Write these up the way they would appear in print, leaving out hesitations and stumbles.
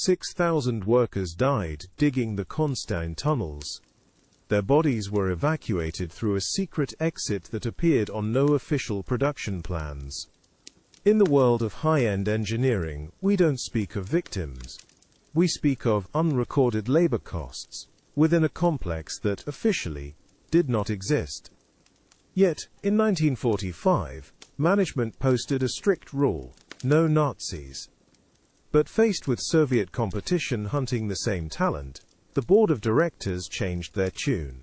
6,000 workers died digging the Constein tunnels. Their bodies were evacuated through a secret exit that appeared on no official production plans. In the world of high-end engineering, we don't speak of victims. We speak of unrecorded labor costs within a complex that, officially, did not exist. Yet, in 1945, management posted a strict rule: no Nazis. But faced with Soviet competition hunting the same talent, the board of directors changed their tune.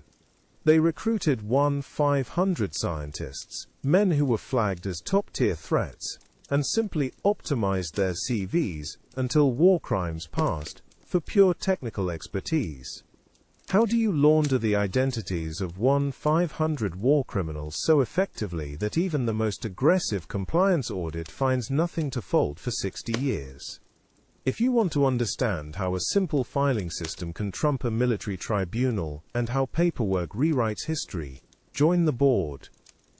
They recruited 500 scientists, men who were flagged as top-tier threats, and simply optimized their CVs until war crimes passed for pure technical expertise. How do you launder the identities of 500 war criminals so effectively that even the most aggressive compliance audit finds nothing to fault for 60 years? If you want to understand how a simple filing system can trump a military tribunal and how paperwork rewrites history, join the board.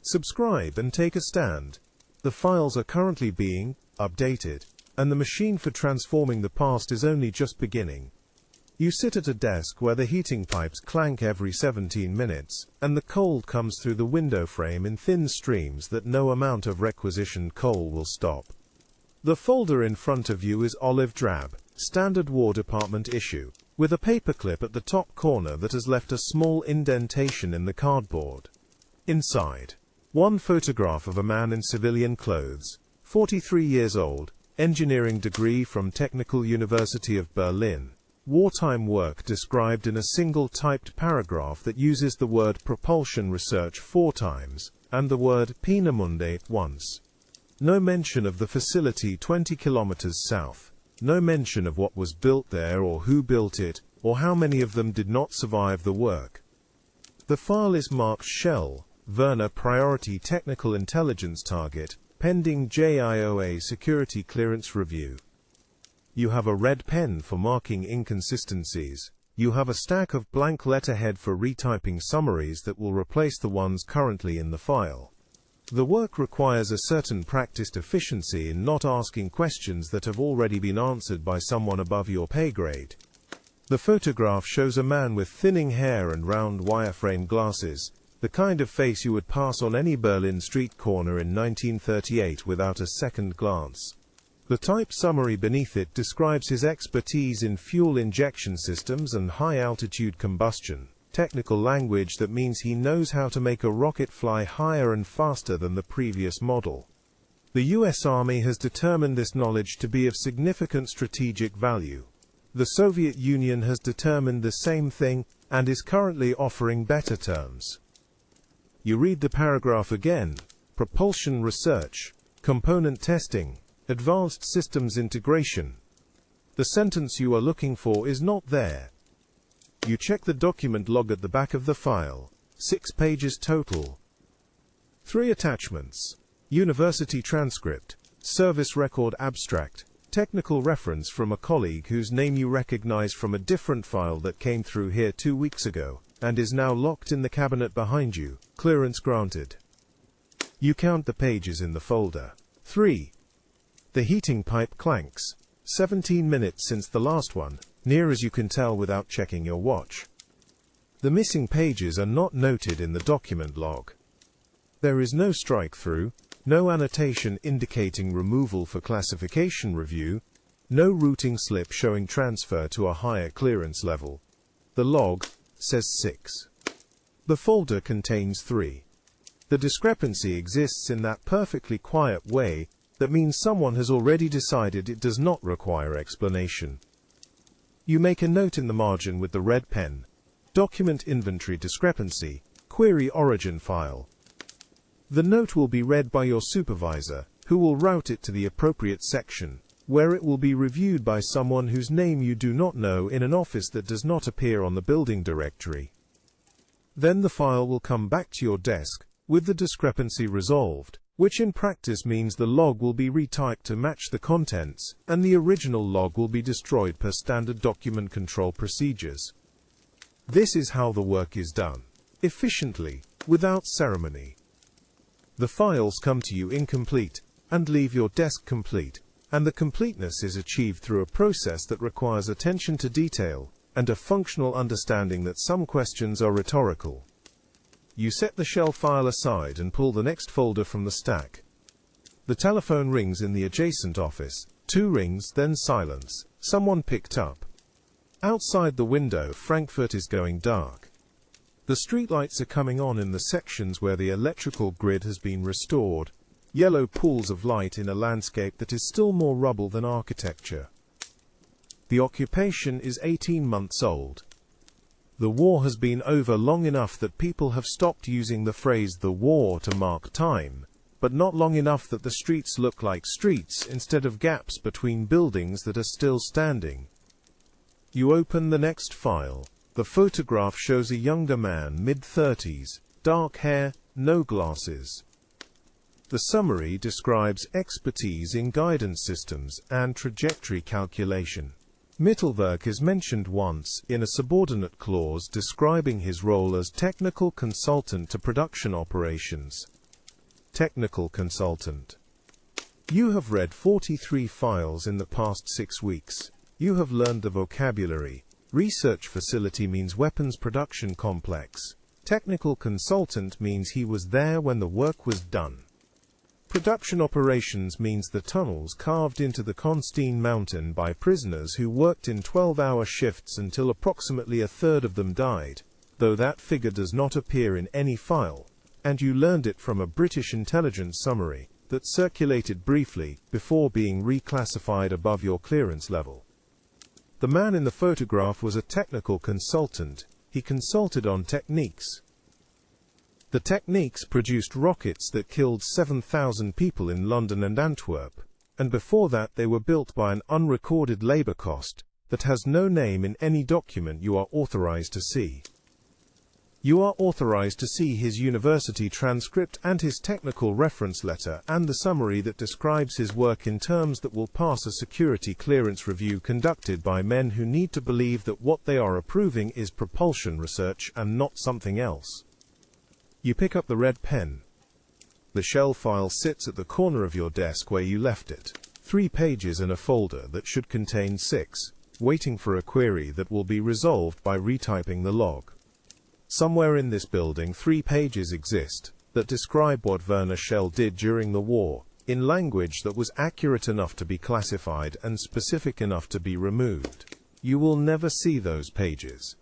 Subscribe and take a stand. The files are currently being updated, and the machine for transforming the past is only just beginning. You sit at a desk where the heating pipes clank every 17 minutes, and the cold comes through the window frame in thin streams that no amount of requisitioned coal will stop. The folder in front of you is olive drab, standard War Department issue, with a paperclip at the top corner that has left a small indentation in the cardboard. Inside, one photograph of a man in civilian clothes, 43 years old, engineering degree from Technical University of Berlin. Wartime work described in a single typed paragraph that uses the word propulsion research 4 times, and the word Peenemünde once. No mention of the facility 20 kilometers south. No mention of what was built there or who built it, or how many of them did not survive the work. The file is marked Shell, Werner Priority Technical Intelligence Target, pending JIOA Security Clearance Review. You have a red pen for marking inconsistencies. You have a stack of blank letterhead for retyping summaries that will replace the ones currently in the file. The work requires a certain practiced efficiency in not asking questions that have already been answered by someone above your pay grade. The photograph shows a man with thinning hair and round wireframe glasses, the kind of face you would pass on any Berlin street corner in 1938 without a second glance. The type summary beneath it describes his expertise in fuel injection systems and high-altitude combustion. Technical language that means he knows how to make a rocket fly higher and faster than the previous model. The US Army has determined this knowledge to be of significant strategic value. The Soviet Union has determined the same thing, and is currently offering better terms. You read the paragraph again: propulsion research, component testing, advanced systems integration. The sentence you are looking for is not there. You check the document log at the back of the file. 6 pages total. 3 attachments: university transcript, service record abstract, technical reference from a colleague whose name you recognize from a different file that came through here 2 weeks ago, and is now locked in the cabinet behind you. Clearance granted. You count the pages in the folder. 3. The heating pipe clanks. 17 minutes since the last one, near as you can tell without checking your watch. The missing pages are not noted in the document log. There is no strike-through, no annotation indicating removal for classification review, no routing slip showing transfer to a higher clearance level. The log says 6. The folder contains 3. The discrepancy exists in that perfectly quiet way that means someone has already decided it does not require explanation. You make a note in the margin with the red pen: document inventory discrepancy, query origin file. The note will be read by your supervisor, who will route it to the appropriate section, where it will be reviewed by someone whose name you do not know in an office that does not appear on the building directory. Then the file will come back to your desk, with the discrepancy resolved, which in practice means the log will be retyped to match the contents, and the original log will be destroyed per standard document control procedures. This is how the work is done, efficiently, without ceremony. The files come to you incomplete, and leave your desk complete, and the completeness is achieved through a process that requires attention to detail and a functional understanding that some questions are rhetorical. You set the shell file aside and pull the next folder from the stack. The telephone rings in the adjacent office. 2 rings, then silence. Someone picked up. Outside the window, Frankfurt is going dark. The streetlights are coming on in the sections where the electrical grid has been restored, yellow pools of light in a landscape that is still more rubble than architecture. The occupation is 18 months old. The war has been over long enough that people have stopped using the phrase "the war" to mark time, but not long enough that the streets look like streets instead of gaps between buildings that are still standing. You open the next file. The photograph shows a younger man, mid-30s, dark hair, no glasses. The summary describes expertise in guidance systems and trajectory calculation. Mittelwerk is mentioned once, in a subordinate clause describing his role as technical consultant to production operations. Technical consultant. You have read 43 files in the past 6 weeks. You have learned the vocabulary. Research facility means weapons production complex. Technical consultant means he was there when the work was done. Production operations means the tunnels carved into the Konstein mountain by prisoners who worked in 12-hour shifts until approximately a third of them died, though that figure does not appear in any file, and you learned it from a British intelligence summary that circulated briefly before being reclassified above your clearance level. The man in the photograph was a technical consultant. He consulted on techniques. The techniques produced rockets that killed 7,000 people in London and Antwerp, and before that they were built by an unrecorded labor cost that has no name in any document you are authorized to see. You are authorized to see his university transcript and his technical reference letter and the summary that describes his work in terms that will pass a security clearance review conducted by men who need to believe that what they are approving is propulsion research and not something else. You pick up the red pen. The shell file sits at the corner of your desk where you left it. 3 pages in a folder that should contain 6, waiting for a query that will be resolved by retyping the log. Somewhere in this building 3 pages exist that describe what Werner Schell did during the war, in language that was accurate enough to be classified and specific enough to be removed. You will never see those pages.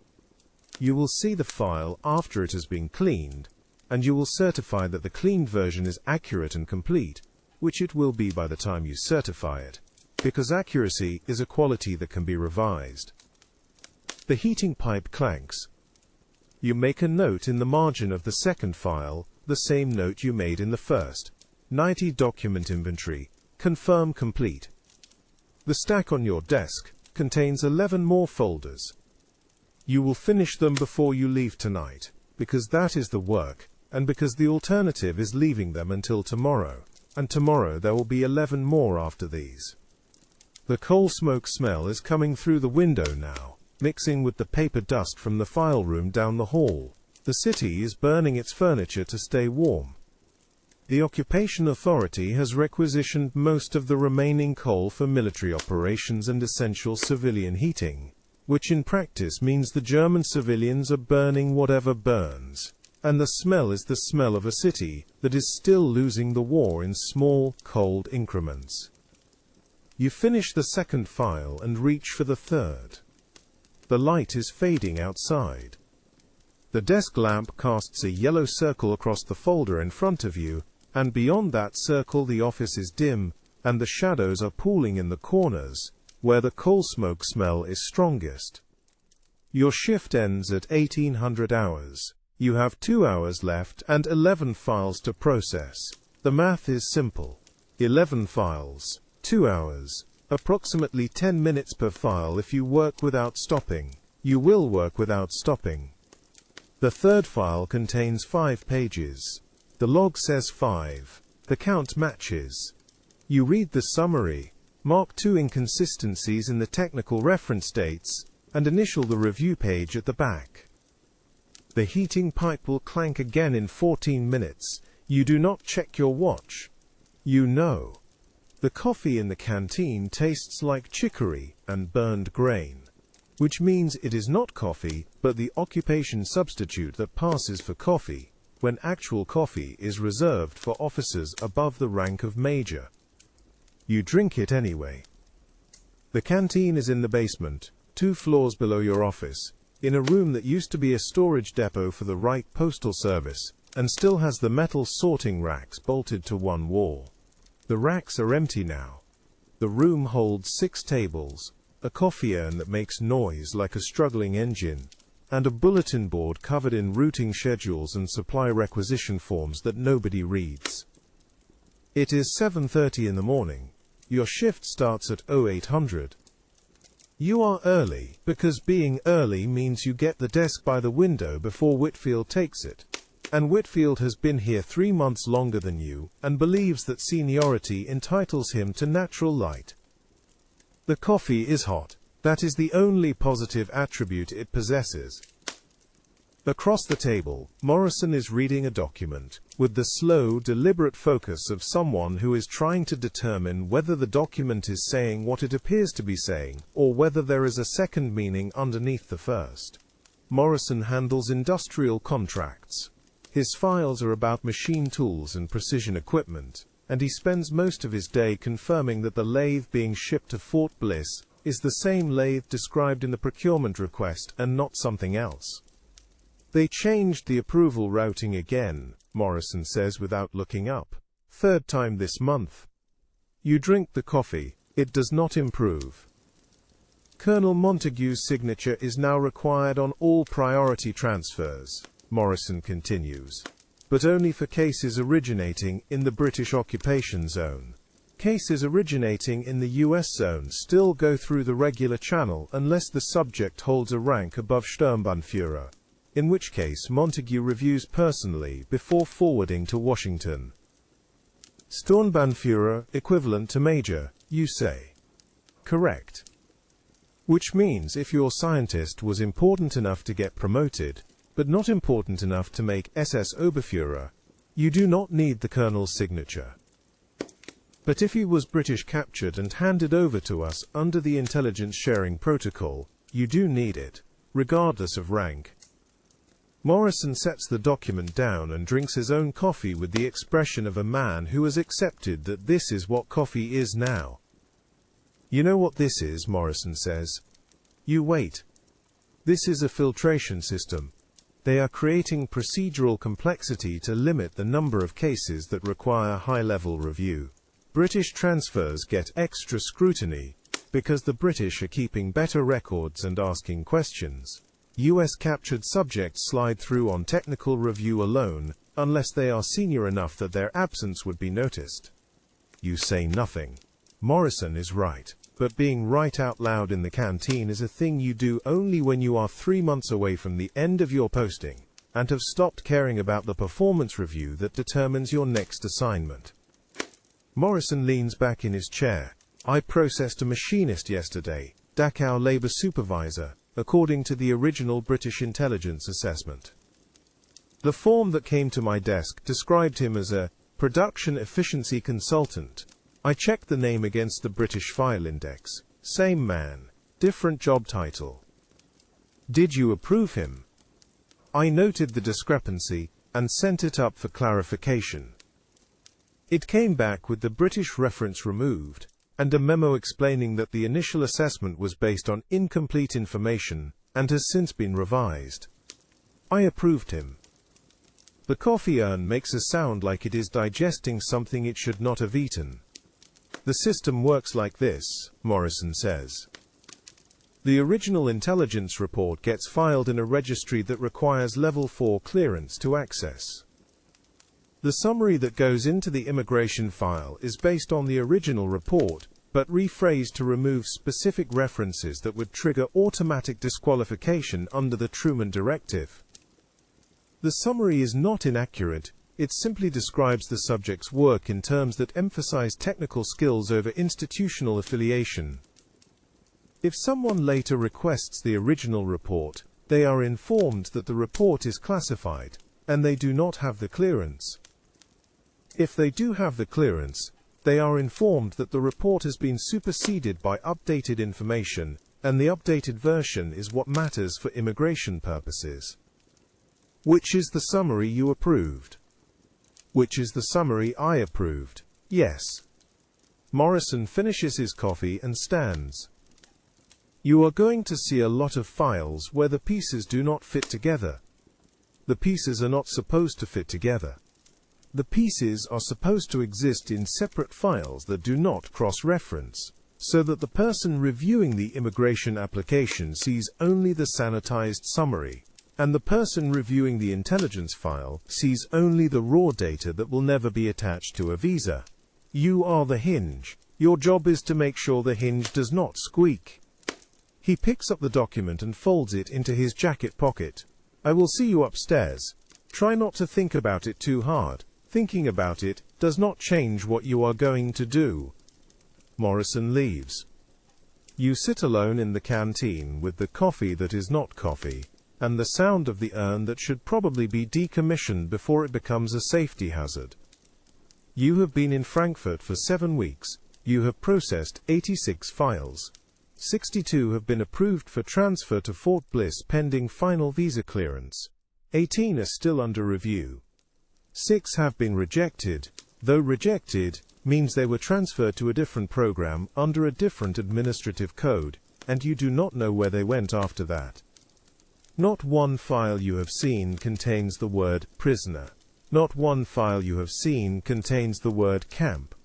You will see the file after it has been cleaned, and you will certify that the cleaned version is accurate and complete, which it will be by the time you certify it, because accuracy is a quality that can be revised. The heating pipe clanks. You make a note in the margin of the second file, the same note you made in the first. 90 document inventory. Confirm complete. The stack on your desk contains 11 more folders. You will finish them before you leave tonight, because that is the work, and because the alternative is leaving them until tomorrow, and tomorrow there will be 11 more after these. The coal smoke smell is coming through the window now, mixing with the paper dust from the file room down the hall. The city is burning its furniture to stay warm. The occupation authority has requisitioned most of the remaining coal for military operations and essential civilian heating, which in practice means the German civilians are burning whatever burns, and the smell is the smell of a city that is still losing the war in small, cold increments. You finish the second file and reach for the third. The light is fading outside. The desk lamp casts a yellow circle across the folder in front of you, and beyond that circle the office is dim, and the shadows are pooling in the corners, where the coal smoke smell is strongest. Your shift ends at 1800 hours. You have 2 hours left and 11 files to process. The math is simple. 11 files, 2 hours, approximately 10 minutes per file if you work without stopping. You will work without stopping. The third file contains 5 pages. The log says 5. The count matches. You read the summary, mark 2 inconsistencies in the technical reference dates, and initial the review page at the back. The heating pipe will clank again in 14 minutes. You do not check your watch. You know. The coffee in the canteen tastes like chicory and burned grain, which means it is not coffee, but the occupation substitute that passes for coffee, when actual coffee is reserved for officers above the rank of major. You drink it anyway. The canteen is in the basement, 2 floors below your office, in a room that used to be a storage depot for the Reich Postal Service, and still has the metal sorting racks bolted to one wall. The racks are empty now. The room holds 6 tables, a coffee urn that makes noise like a struggling engine, and a bulletin board covered in routing schedules and supply requisition forms that nobody reads. It is 7:30 in the morning. Your shift starts at 0800. You are early, because being early means you get the desk by the window before Whitfield takes it. And Whitfield has been here 3 months longer than you, and believes that seniority entitles him to natural light. The coffee is hot. That is the only positive attribute it possesses. Across the table, Morrison is reading a document, with the slow, deliberate focus of someone who is trying to determine whether the document is saying what it appears to be saying, or whether there is a second meaning underneath the first. Morrison handles industrial contracts. His files are about machine tools and precision equipment, and he spends most of his day confirming that the lathe being shipped to Fort Bliss is the same lathe described in the procurement request and not something else. They changed the approval routing again, Morrison says without looking up. 3rd time this month. You drink the coffee, it does not improve. Colonel Montague's signature is now required on all priority transfers, Morrison continues, but only for cases originating in the British occupation zone. Cases originating in the US zone still go through the regular channel unless the subject holds a rank above Sturmbannführer, in which case Montague reviews personally before forwarding to Washington. Sturmbannführer, equivalent to major, you say. Correct. Which means if your scientist was important enough to get promoted, but not important enough to make SS Oberführer, you do not need the colonel's signature. But if he was British captured and handed over to us under the intelligence sharing protocol, you do need it, regardless of rank. Morrison sets the document down and drinks his own coffee with the expression of a man who has accepted that this is what coffee is now. You know what this is, Morrison says. You wait. This is a filtration system. They are creating procedural complexity to limit the number of cases that require high-level review. British transfers get extra scrutiny, because the British are keeping better records and asking questions. US captured subjects slide through on technical review alone, unless they are senior enough that their absence would be noticed. You say nothing. Morrison is right, but being right out loud in the canteen is a thing you do only when you are 3 months away from the end of your posting, and have stopped caring about the performance review that determines your next assignment. Morrison leans back in his chair. I processed a machinist yesterday, Dachau labor supervisor, according to the original British intelligence assessment. The form that came to my desk described him as a production efficiency consultant. I checked the name against the British file index. Same man, different job title. Did you approve him? I noted the discrepancy and sent it up for clarification. It came back with the British reference removed, and a memo explaining that the initial assessment was based on incomplete information and has since been revised. I approved him. The coffee urn makes a sound like it is digesting something it should not have eaten. The system works like this, Morrison says. The original intelligence report gets filed in a registry that requires Level 4 clearance to access. The summary that goes into the immigration file is based on the original report, but rephrased to remove specific references that would trigger automatic disqualification under the Truman Directive. The summary is not inaccurate, it simply describes the subject's work in terms that emphasize technical skills over institutional affiliation. If someone later requests the original report, they are informed that the report is classified, and they do not have the clearance. If they do have the clearance, They are informed that the report has been superseded by updated information, and the updated version is what matters for immigration purposes. Which is the summary you approved? Which is the summary I approved? Yes. Morrison finishes his coffee and stands. You are going to see a lot of files where the pieces do not fit together. The pieces are not supposed to fit together. The pieces are supposed to exist in separate files that do not cross-reference, so that the person reviewing the immigration application sees only the sanitized summary, and the person reviewing the intelligence file sees only the raw data that will never be attached to a visa. You are the hinge. Your job is to make sure the hinge does not squeak. He picks up the document and folds it into his jacket pocket. I will see you upstairs. Try not to think about it too hard. Thinking about it does not change what you are going to do. Morrison leaves. You sit alone in the canteen with the coffee that is not coffee, and the sound of the urn that should probably be decommissioned before it becomes a safety hazard. You have been in Frankfurt for 7 weeks. You have processed 86 files. 62 have been approved for transfer to Fort Bliss pending final visa clearance. 18 are still under review. 6 have been rejected, though rejected means they were transferred to a different program under a different administrative code, and you do not know where they went after that. Not one file you have seen contains the word prisoner. Not one file you have seen contains the word camp.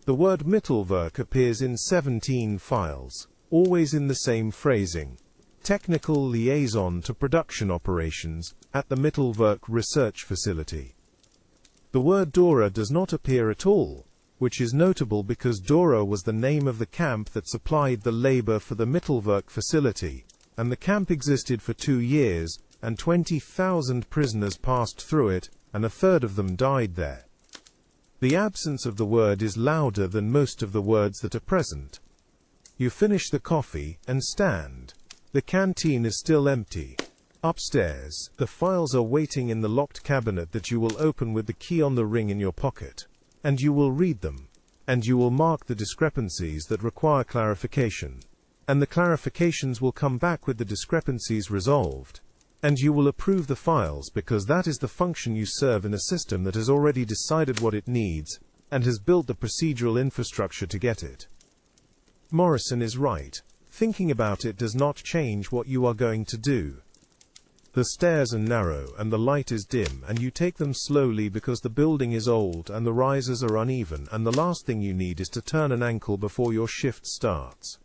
The word Mittelwerk appears in 17 files, always in the same phrasing. Technical liaison to production operations at the Mittelwerk Research Facility. The word Dora does not appear at all, which is notable because Dora was the name of the camp that supplied the labor for the Mittelwerk facility, and the camp existed for 2 years, and 20,000 prisoners passed through it, and a third of them died there. The absence of the word is louder than most of the words that are present. You finish the coffee and stand. The canteen is still empty. Upstairs, the files are waiting in the locked cabinet that you will open with the key on the ring in your pocket. And you will read them. And you will mark the discrepancies that require clarification. And the clarifications will come back with the discrepancies resolved. And you will approve the files because that is the function you serve in a system that has already decided what it needs, and has built the procedural infrastructure to get it. Morrison is right. Thinking about it does not change what you are going to do. The stairs are narrow and the light is dim, and you take them slowly because the building is old and the risers are uneven, and the last thing you need is to turn an ankle before your shift starts.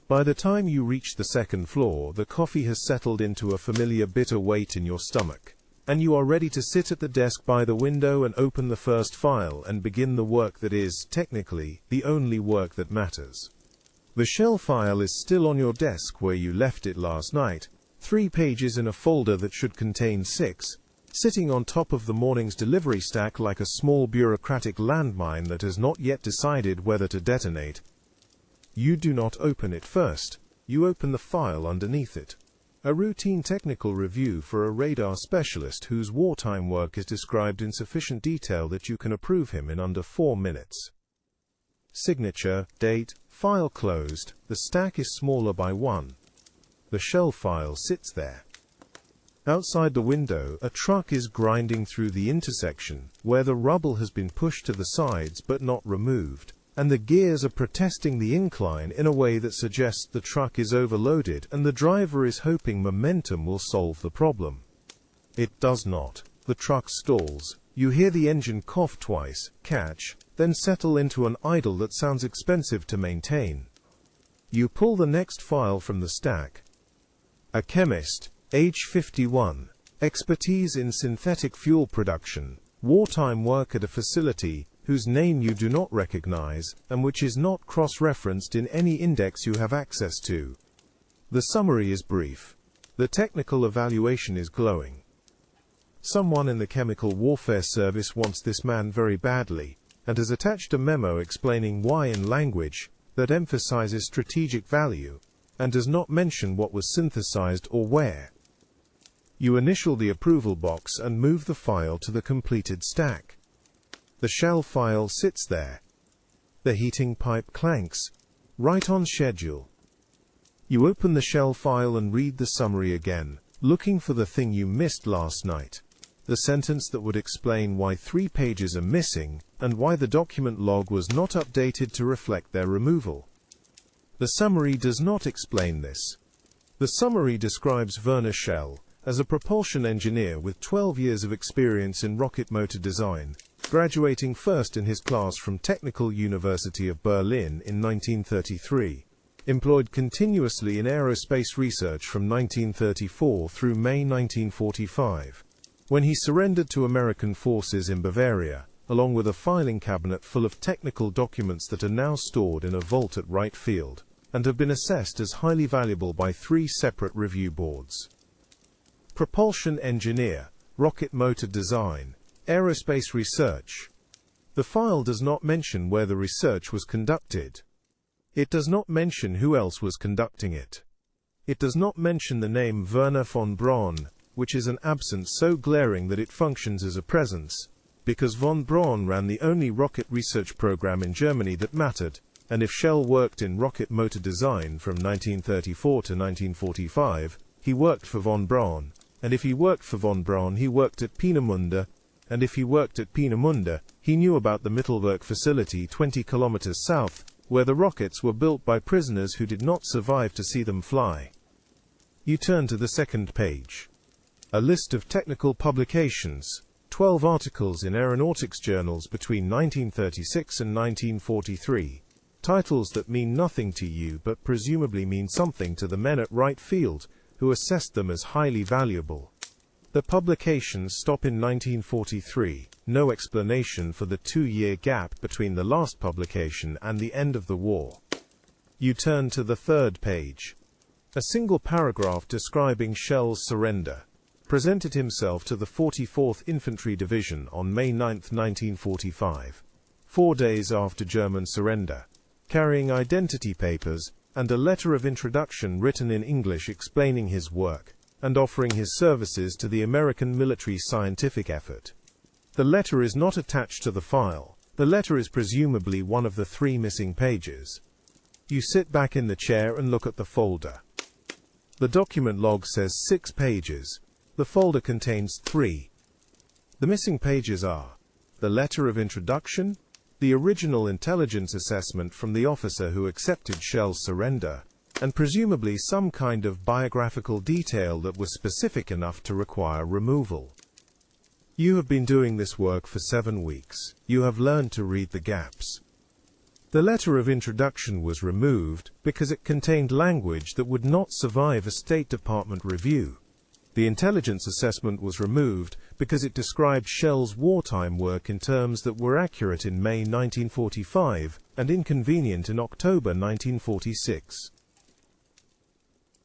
By the time you reach the second floor, the coffee has settled into a familiar bitter weight in your stomach, and you are ready to sit at the desk by the window and open the first file and begin the work that is, technically, the only work that matters. The shell file is still on your desk where you left it last night, 3 pages in a folder that should contain 6, sitting on top of the morning's delivery stack like a small bureaucratic landmine that has not yet decided whether to detonate. You do not open it first. You open the file underneath it. A routine technical review for a radar specialist whose wartime work is described in sufficient detail that you can approve him in under 4 minutes. Signature, date, file closed. The stack is smaller by 1. The shell file sits there. Outside the window, a truck is grinding through the intersection, where the rubble has been pushed to the sides but not removed, and the gears are protesting the incline in a way that suggests the truck is overloaded and the driver is hoping momentum will solve the problem. It does not. The truck stalls. You hear the engine cough twice, catch, then settle into an idle that sounds expensive to maintain. You pull the next file from the stack. A chemist, age 51, expertise in synthetic fuel production, wartime work at a facility whose name you do not recognize, and which is not cross-referenced in any index you have access to. The summary is brief. The technical evaluation is glowing. Someone in the Chemical Warfare Service wants this man very badly, and has attached a memo explaining why in language that emphasizes strategic value, and does not mention what was synthesized or where. You initial the approval box and move the file to the completed stack. The shell file sits there. The heating pipe clanks. Right on schedule. You open the shell file and read the summary again, looking for the thing you missed last night. The sentence that would explain why 3 pages are missing, and why the document log was not updated to reflect their removal. The summary does not explain this. The summary describes Werner Schell as a propulsion engineer with 12 years of experience in rocket motor design, graduating first in his class from Technical University of Berlin in 1933. Employed continuously in aerospace research from 1934 through May 1945, when he surrendered to American forces in Bavaria, along with a filing cabinet full of technical documents that are now stored in a vault at Wright Field, and have been assessed as highly valuable by 3 separate review boards. Propulsion engineer, rocket motor design, aerospace research. The file does not mention where the research was conducted. It does not mention who else was conducting it. It does not mention the name Werner von Braun, which is an absence so glaring that it functions as a presence, because von Braun ran the only rocket research program in Germany that mattered, and if Schell worked in rocket motor design from 1934 to 1945, he worked for von Braun, and if he worked for von Braun he worked at Peenemünde, and if he worked at Peenemünde, he knew about the Mittelwerk facility 20 kilometers south, where the rockets were built by prisoners who did not survive to see them fly. You turn to the second page. A list of technical publications, 12 articles in aeronautics journals between 1936 and 1943, titles that mean nothing to you but presumably mean something to the men at Wright Field, who assessed them as highly valuable. The publications stop in 1943, no explanation for the 2-year gap between the last publication and the end of the war. You turn to the third page. A single paragraph describing Schell's surrender. Presented himself to the 44th Infantry Division on May 9, 1945, 4 days after German surrender, carrying identity papers and a letter of introduction written in English explaining his work and offering his services to the American military scientific effort. The letter is not attached to the file. The letter is presumably one of the 3 missing pages. You sit back in the chair and look at the folder. The document log says 6 pages. The folder contains 3. The missing pages are the letter of introduction, the original intelligence assessment from the officer who accepted Schell's surrender, and presumably some kind of biographical detail that was specific enough to require removal. You have been doing this work for 7 weeks. You have learned to read the gaps. The letter of introduction was removed because it contained language that would not survive a State Department review. The intelligence assessment was removed because it described Schell's wartime work in terms that were accurate in May 1945 and inconvenient in October 1946.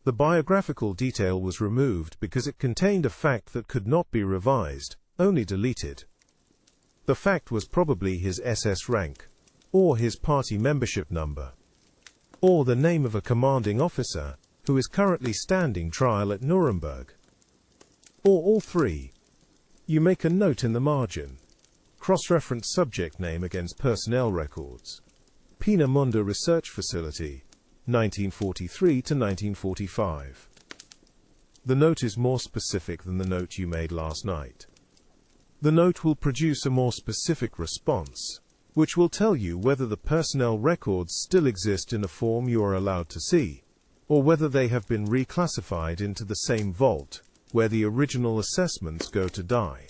The biographical detail was removed because it contained a fact that could not be revised, only deleted. The fact was probably his SS rank, or his party membership number, or the name of a commanding officer who is currently standing trial at Nuremberg, or all 3. You make a note in the margin. Cross-reference subject name against personnel records. Peenemünde Research Facility, 1943 to 1945. The note is more specific than the note you made last night. The note will produce a more specific response, which will tell you whether the personnel records still exist in a form you are allowed to see, or whether they have been reclassified into the same vault, where the original assessments go to die.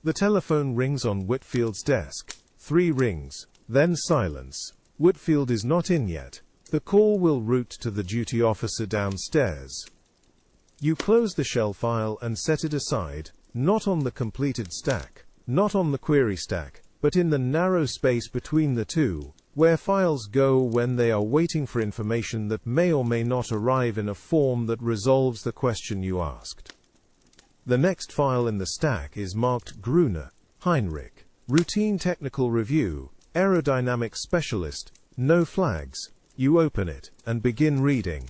The telephone rings on Whitfield's desk. 3 rings, then silence. Whitfield is not in yet. The call will route to the duty officer downstairs. You close the Schell file and set it aside, not on the completed stack, not on the query stack, but in the narrow space between the 2, where files go when they are waiting for information that may or may not arrive in a form that resolves the question you asked. The next file in the stack is marked Gruner, Heinrich, Routine Technical Review, Aerodynamics Specialist, no flags. You open it and begin reading.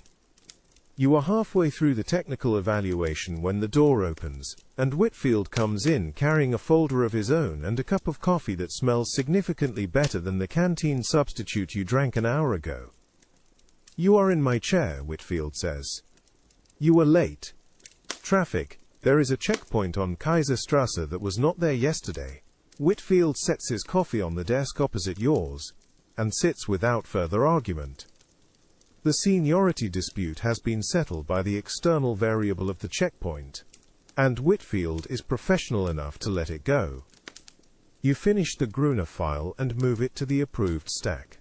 You are halfway through the technical evaluation when the door opens, and Whitfield comes in carrying a folder of his own and a cup of coffee that smells significantly better than the canteen substitute you drank an hour ago. "You are in my chair," Whitfield says. "You were late. Traffic. There is a checkpoint on Kaiserstrasse that was not there yesterday." Whitfield sets his coffee on the desk opposite yours, and sits without further argument. The seniority dispute has been settled by the external variable of the checkpoint, and Whitfield is professional enough to let it go. You finish the Gruner file and move it to the approved stack.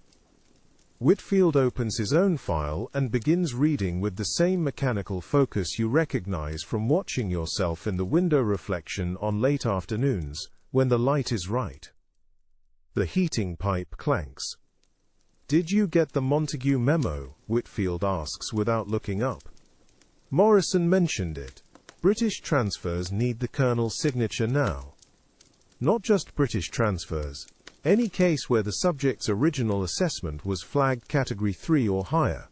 Whitfield opens his own file and begins reading with the same mechanical focus you recognize from watching yourself in the window reflection on late afternoons, when the light is right. The heating pipe clanks. "Did you get the Montague memo?" Whitfield asks without looking up. "Morrison mentioned it. British transfers need the Colonel's signature now. Not just British transfers. Any case where the subject's original assessment was flagged Category 3 or higher.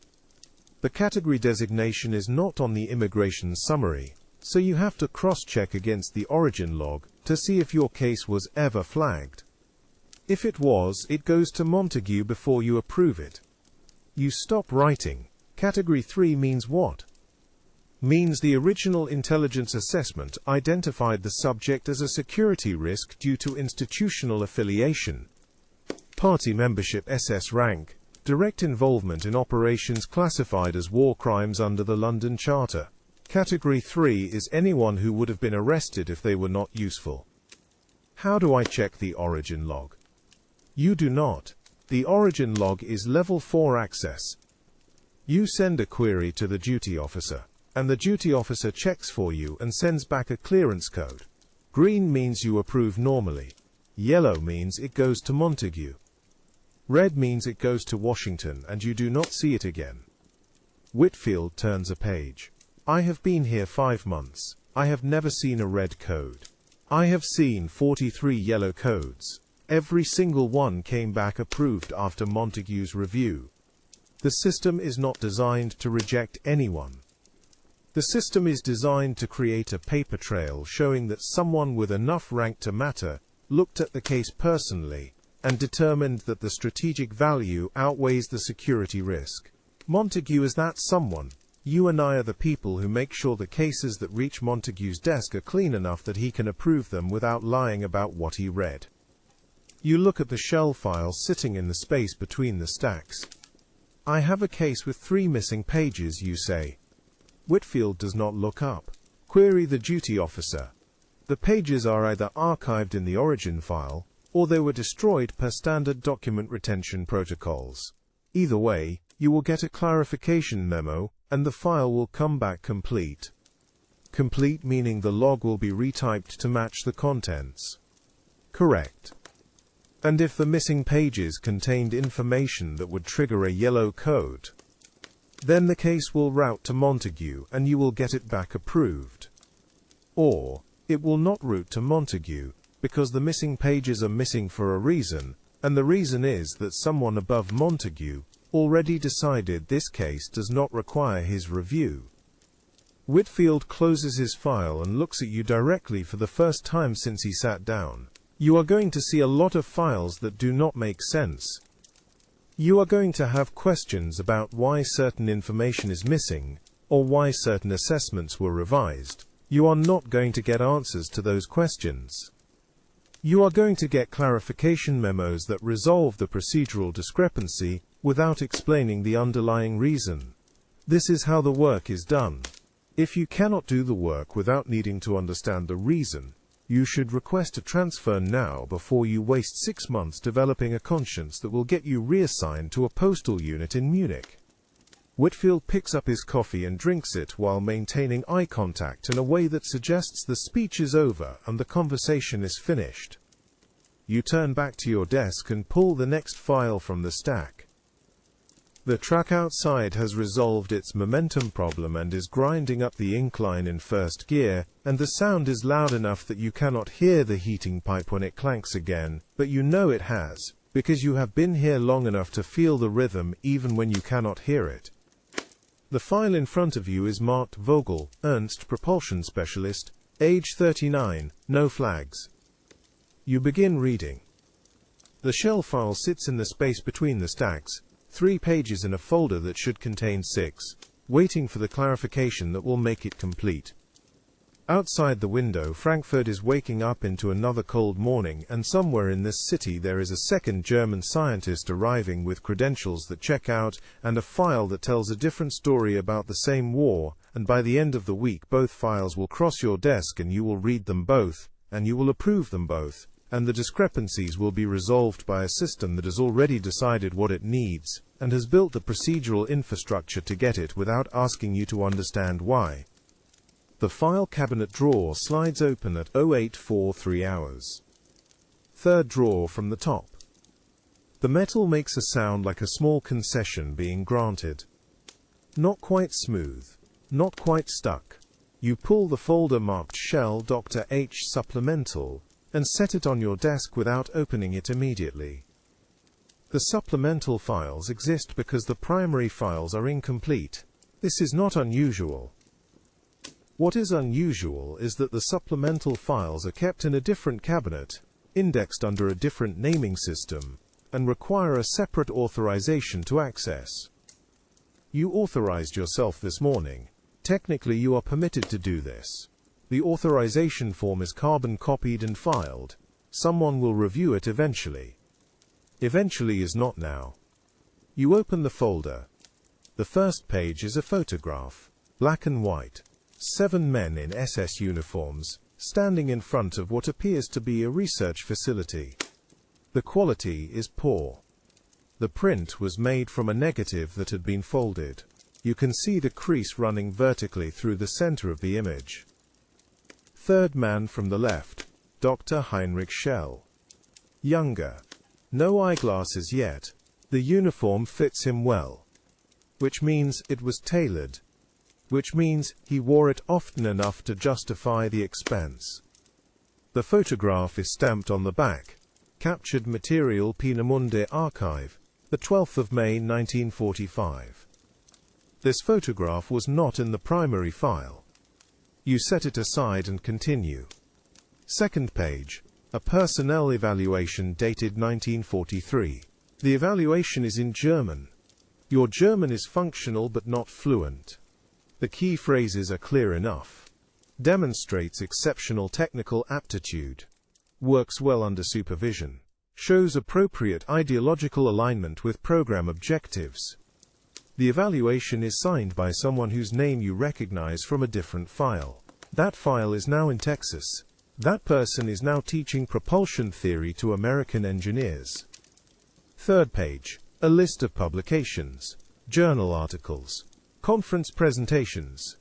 The category designation is not on the immigration summary, so you have to cross-check against the origin log to see if your case was ever flagged. If it was, it goes to Montague before you approve it. You stop writing. Category 3 means what? Means the original intelligence assessment identified the subject as a security risk due to institutional affiliation, party membership, SS rank, direct involvement in operations classified as war crimes under the London Charter. Category 3 is anyone who would have been arrested if they were not useful. How do I check the origin log? You do not. The origin log is level 4 access. You send a query to the duty officer, and the duty officer checks for you and sends back a clearance code. Green means you approve normally. Yellow means it goes to Montague. Red means it goes to Washington and you do not see it again. Whitfield turns a page. "I have been here 5 months. I have never seen a red code. I have seen 43 yellow codes. Every single one came back approved after Montague's review. The system is not designed to reject anyone. The system is designed to create a paper trail showing that someone with enough rank to matter looked at the case personally and determined that the strategic value outweighs the security risk. Montague is that someone. You and I are the people who make sure the cases that reach Montague's desk are clean enough that he can approve them without lying about what he read." You look at the shell file sitting in the space between the stacks. "I have a case with 3 missing pages," you say. Whitfield does not look up. Query the duty officer. The pages are either archived in the origin file, or they were destroyed per standard document retention protocols. Either way, you will get a clarification memo, and the file will come back complete. Complete meaning the log will be retyped to match the contents. Correct. And if the missing pages contained information that would trigger a yellow code, then the case will route to Montague and you will get it back approved. Or, it will not route to Montague, because the missing pages are missing for a reason, and the reason is that someone above Montague already decided this case does not require his review. Whitfield closes his file and looks at you directly for the first time since he sat down. You are going to see a lot of files that do not make sense. You are going to have questions about why certain information is missing, or why certain assessments were revised. You are not going to get answers to those questions. You are going to get clarification memos that resolve the procedural discrepancy without explaining the underlying reason. This is how the work is done. If you cannot do the work without needing to understand the reason, you should request a transfer now before you waste 6 months developing a conscience that will get you reassigned to a postal unit in Munich. Whitfield picks up his coffee and drinks it while maintaining eye contact in a way that suggests the speech is over and the conversation is finished. You turn back to your desk and pull the next file from the stack. The truck outside has resolved its momentum problem and is grinding up the incline in first gear, and the sound is loud enough that you cannot hear the heating pipe when it clanks again, but you know it has, because you have been here long enough to feel the rhythm even when you cannot hear it. The file in front of you is marked Vogel, Ernst Propulsion Specialist, age 39, no flags. You begin reading. The shell file sits in the space between the stacks, 3 pages in a folder that should contain 6, waiting for the clarification that will make it complete. Outside the window, Frankfurt is waking up into another cold morning, and somewhere in this city there is a second German scientist arriving with credentials that check out and a file that tells a different story about the same war, and by the end of the week both files will cross your desk and you will read them both, and you will approve them both, and the discrepancies will be resolved by a system that has already decided what it needs, and has built the procedural infrastructure to get it without asking you to understand why. The file cabinet drawer slides open at 0843 hours. Third drawer from the top. The metal makes a sound like a small concession being granted. Not quite smooth, not quite stuck. You pull the folder marked Shell Dr. H Supplemental and set it on your desk without opening it immediately. The supplemental files exist because the primary files are incomplete. This is not unusual. What is unusual is that the supplemental files are kept in a different cabinet, indexed under a different naming system, and require a separate authorization to access. You authorized yourself this morning. Technically, you are permitted to do this. The authorization form is carbon copied and filed. Someone will review it eventually. Eventually is not now. You open the folder. The first page is a photograph, black and white. 7 men in SS uniforms, standing in front of what appears to be a research facility. The quality is poor. The print was made from a negative that had been folded. You can see the crease running vertically through the center of the image. Third man from the left, Dr. Heinrich Schell. Younger. No eyeglasses yet. The uniform fits him well. Which means it was tailored. Which means he wore it often enough to justify the expense. The photograph is stamped on the back. Captured material Peenemünde Archive, the 12th of May 1945. This photograph was not in the primary file. You set it aside and continue. Second page, a personnel evaluation dated 1943. The evaluation is in German. Your German is functional but not fluent. The key phrases are clear enough. Demonstrates exceptional technical aptitude. Works well under supervision. Shows appropriate ideological alignment with program objectives. The evaluation is signed by someone whose name you recognize from a different file. That file is now in Texas. That person is now teaching propulsion theory to American engineers. Third page, a list of publications, journal articles, conference presentations.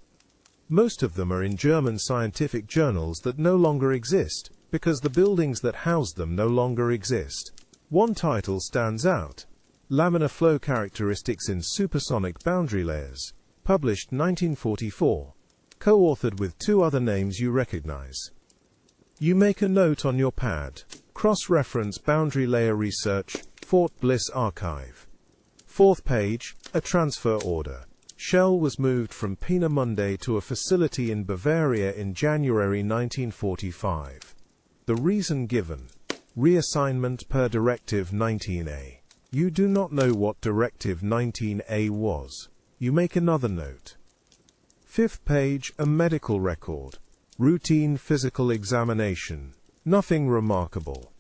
Most of them are in German scientific journals that no longer exist, because the buildings that housed them no longer exist. One title stands out. Laminar Flow Characteristics in Supersonic Boundary Layers, published 1944, co-authored with 2 other names you recognize. You make a note on your pad. Cross-reference Boundary Layer Research, Fort Bliss Archive. Fourth page, a transfer order. Shell was moved from Peenemünde to a facility in Bavaria in January 1945. The reason given: reassignment per Directive 19A. You do not know what Directive 19A was. You make another note. Fifth page, a medical record. Routine physical examination. Nothing remarkable.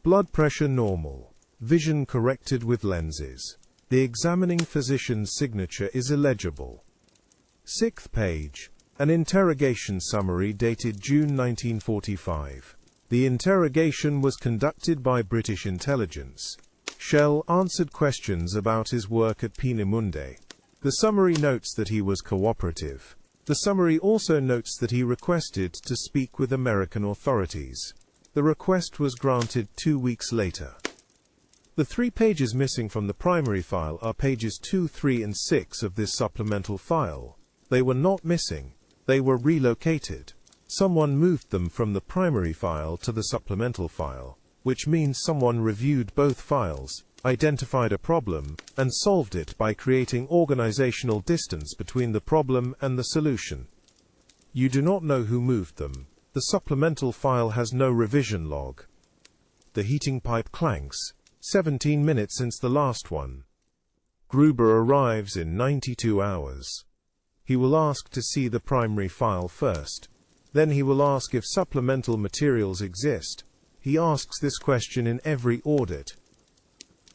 Blood pressure normal. Vision corrected with lenses. The examining physician's signature is illegible. Sixth page, an interrogation summary dated June 1945. The interrogation was conducted by British intelligence. Shell answered questions about his work at Peenemünde. The summary notes that he was cooperative. The summary also notes that he requested to speak with American authorities. The request was granted 2 weeks later. The 3 pages missing from the primary file are pages 2, 3, and 6 of this supplemental file. They were not missing. They were relocated. Someone moved them from the primary file to the supplemental file, which means someone reviewed both files, identified a problem, and solved it by creating organizational distance between the problem and the solution. You do not know who moved them. The supplemental file has no revision log. The heating pipe clanks. 17 minutes since the last one. Gruber arrives in 92 hours. He will ask to see the primary file first. Then he will ask if supplemental materials exist. He asks this question in every audit.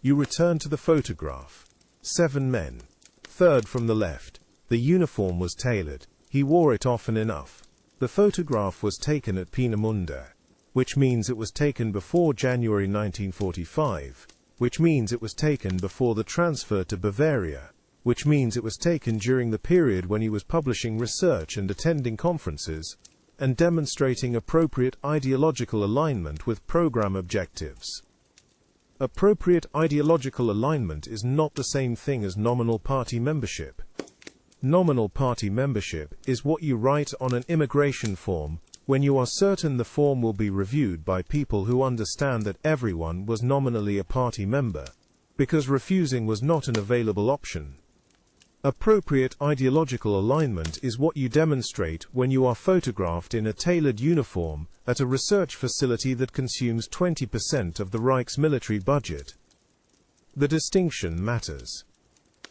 You return to the photograph. 7 men. Third from the left. The uniform was tailored. He wore it often enough. The photograph was taken at Peenemünde, which means it was taken before January 1945, which means it was taken before the transfer to Bavaria, which means it was taken during the period when he was publishing research and attending conferences, and demonstrating appropriate ideological alignment with program objectives. Appropriate ideological alignment is not the same thing as nominal party membership. Nominal party membership is what you write on an immigration form when you are certain the form will be reviewed by people who understand that everyone was nominally a party member, because refusing was not an available option. Appropriate ideological alignment is what you demonstrate when you are photographed in a tailored uniform at a research facility that consumes 20% of the Reich's military budget. The distinction matters.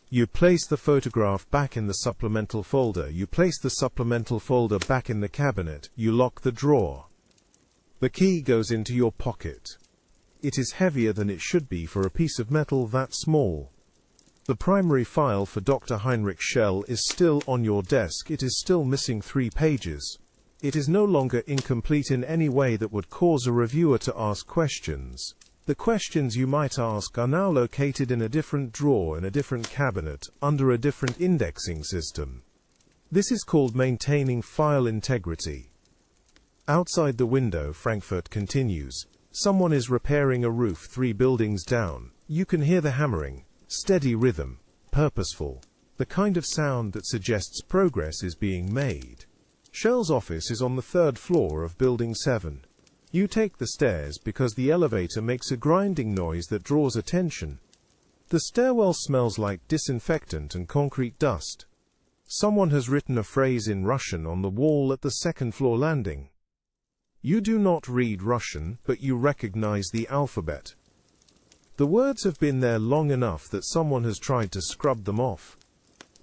You place the photograph back in the supplemental folder. You place the supplemental folder back in the cabinet. You lock the drawer. The key goes into your pocket. It is heavier than it should be for a piece of metal that small. The primary file for Dr. Heinrich Schell is still on your desk. It is still missing 3 pages. It is no longer incomplete in any way that would cause a reviewer to ask questions. The questions you might ask are now located in a different drawer in a different cabinet, under a different indexing system. This is called maintaining file integrity. Outside the window, Frankfurt continues. Someone is repairing a roof 3 buildings down. You can hear the hammering. Steady rhythm. Purposeful. The kind of sound that suggests progress is being made. Schell's office is on the 3rd floor of Building 7. You take the stairs because the elevator makes a grinding noise that draws attention. The stairwell smells like disinfectant and concrete dust. Someone has written a phrase in Russian on the wall at the 2nd floor landing. You do not read Russian, but you recognize the alphabet. The words have been there long enough that someone has tried to scrub them off.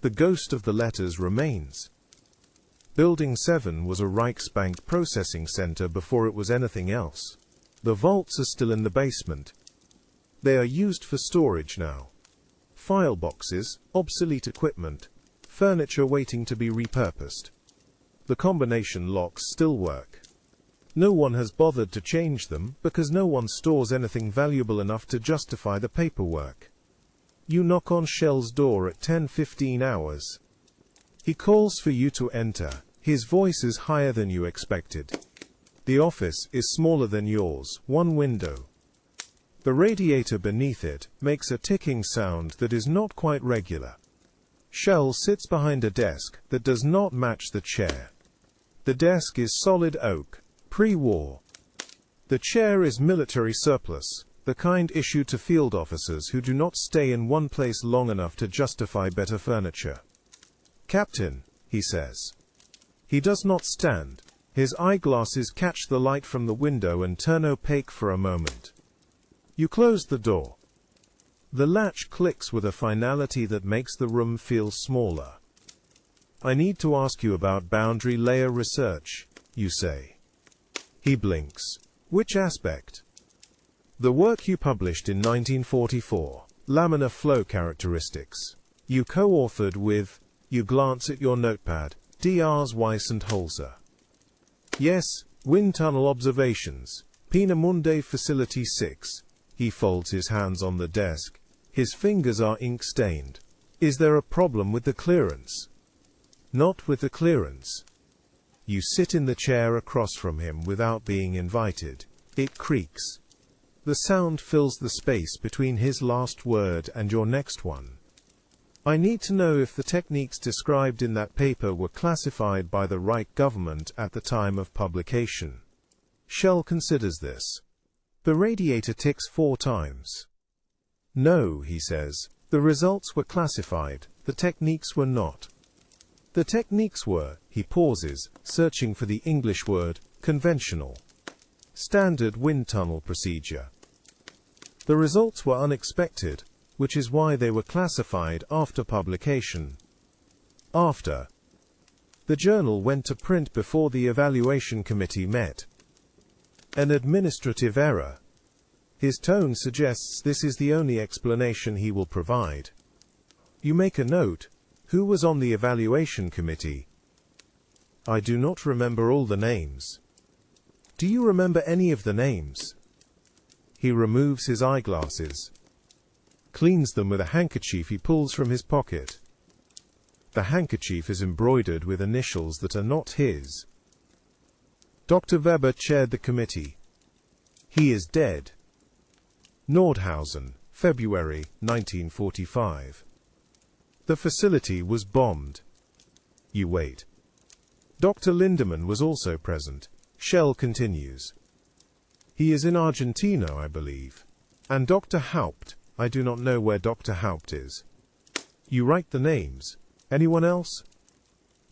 The ghost of the letters remains. Building 7 was a Reichsbank processing center before it was anything else. The vaults are still in the basement. They are used for storage now. File boxes, obsolete equipment, furniture waiting to be repurposed. The combination locks still work. No one has bothered to change them because no one stores anything valuable enough to justify the paperwork. You knock on Schell's door at 10:15 hours. He calls for you to enter. His voice is higher than you expected. The office is smaller than yours, 1 window. The radiator beneath it makes a ticking sound that is not quite regular. Schell sits behind a desk that does not match the chair. The desk is solid oak, pre-war. The chair is military surplus, the kind issued to field officers who do not stay in one place long enough to justify better furniture. "Captain," he says. He does not stand. His eyeglasses catch the light from the window and turn opaque for a moment. You close the door. The latch clicks with a finality that makes the room feel smaller. "I need to ask you about boundary layer research," you say. He blinks. "Which aspect?" "The work you published in 1944, laminar flow characteristics. You co-authored with..." You glance at your notepad. Drs. Weiss and Holzer. "Yes, wind tunnel observations. Peenemünde Facility 6. He folds his hands on the desk. His fingers are ink-stained. "Is there a problem with the clearance?" "Not with the clearance." You sit in the chair across from him without being invited. It creaks. The sound fills the space between his last word and your next one. "I need to know if the techniques described in that paper were classified by the Reich government at the time of publication." Schell considers this. The radiator ticks 4 times. No, he says. The results were classified. The techniques were not. The techniques were, he pauses, searching for the English word, conventional. Standard wind tunnel procedure. The results were unexpected, which is why they were classified after publication. After. The journal went to print before the evaluation committee met. An administrative error. His tone suggests this is the only explanation he will provide. You make a note. Who was on the evaluation committee? I do not remember all the names. Do you remember any of the names? He removes his eyeglasses. Cleans them with a handkerchief he pulls from his pocket. The handkerchief is embroidered with initials that are not his. Dr. Weber chaired the committee. He is dead. Nordhausen, February 1945. The facility was bombed. You wait. Dr. Lindemann was also present. Schell continues. He is in Argentina, I believe. And Dr. Haupt, I do not know where Dr. Haupt is. You write the names. Anyone else?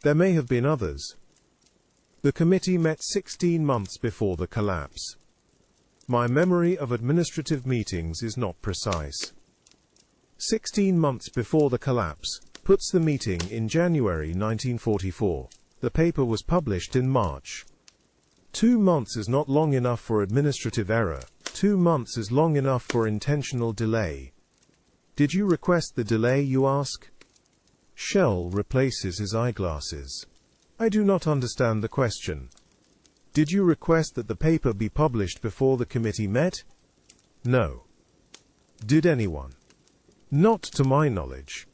There may have been others. The committee met 16 months before the collapse. My memory of administrative meetings is not precise. 16 months before the collapse puts the meeting in January 1944. The paper was published in March. 2 months is not long enough for administrative error. 2 months is long enough for intentional delay. Did you request the delay, you ask? Schell replaces his eyeglasses. I do not understand the question. Did you request that the paper be published before the committee met? No. Did anyone? Not to my knowledge.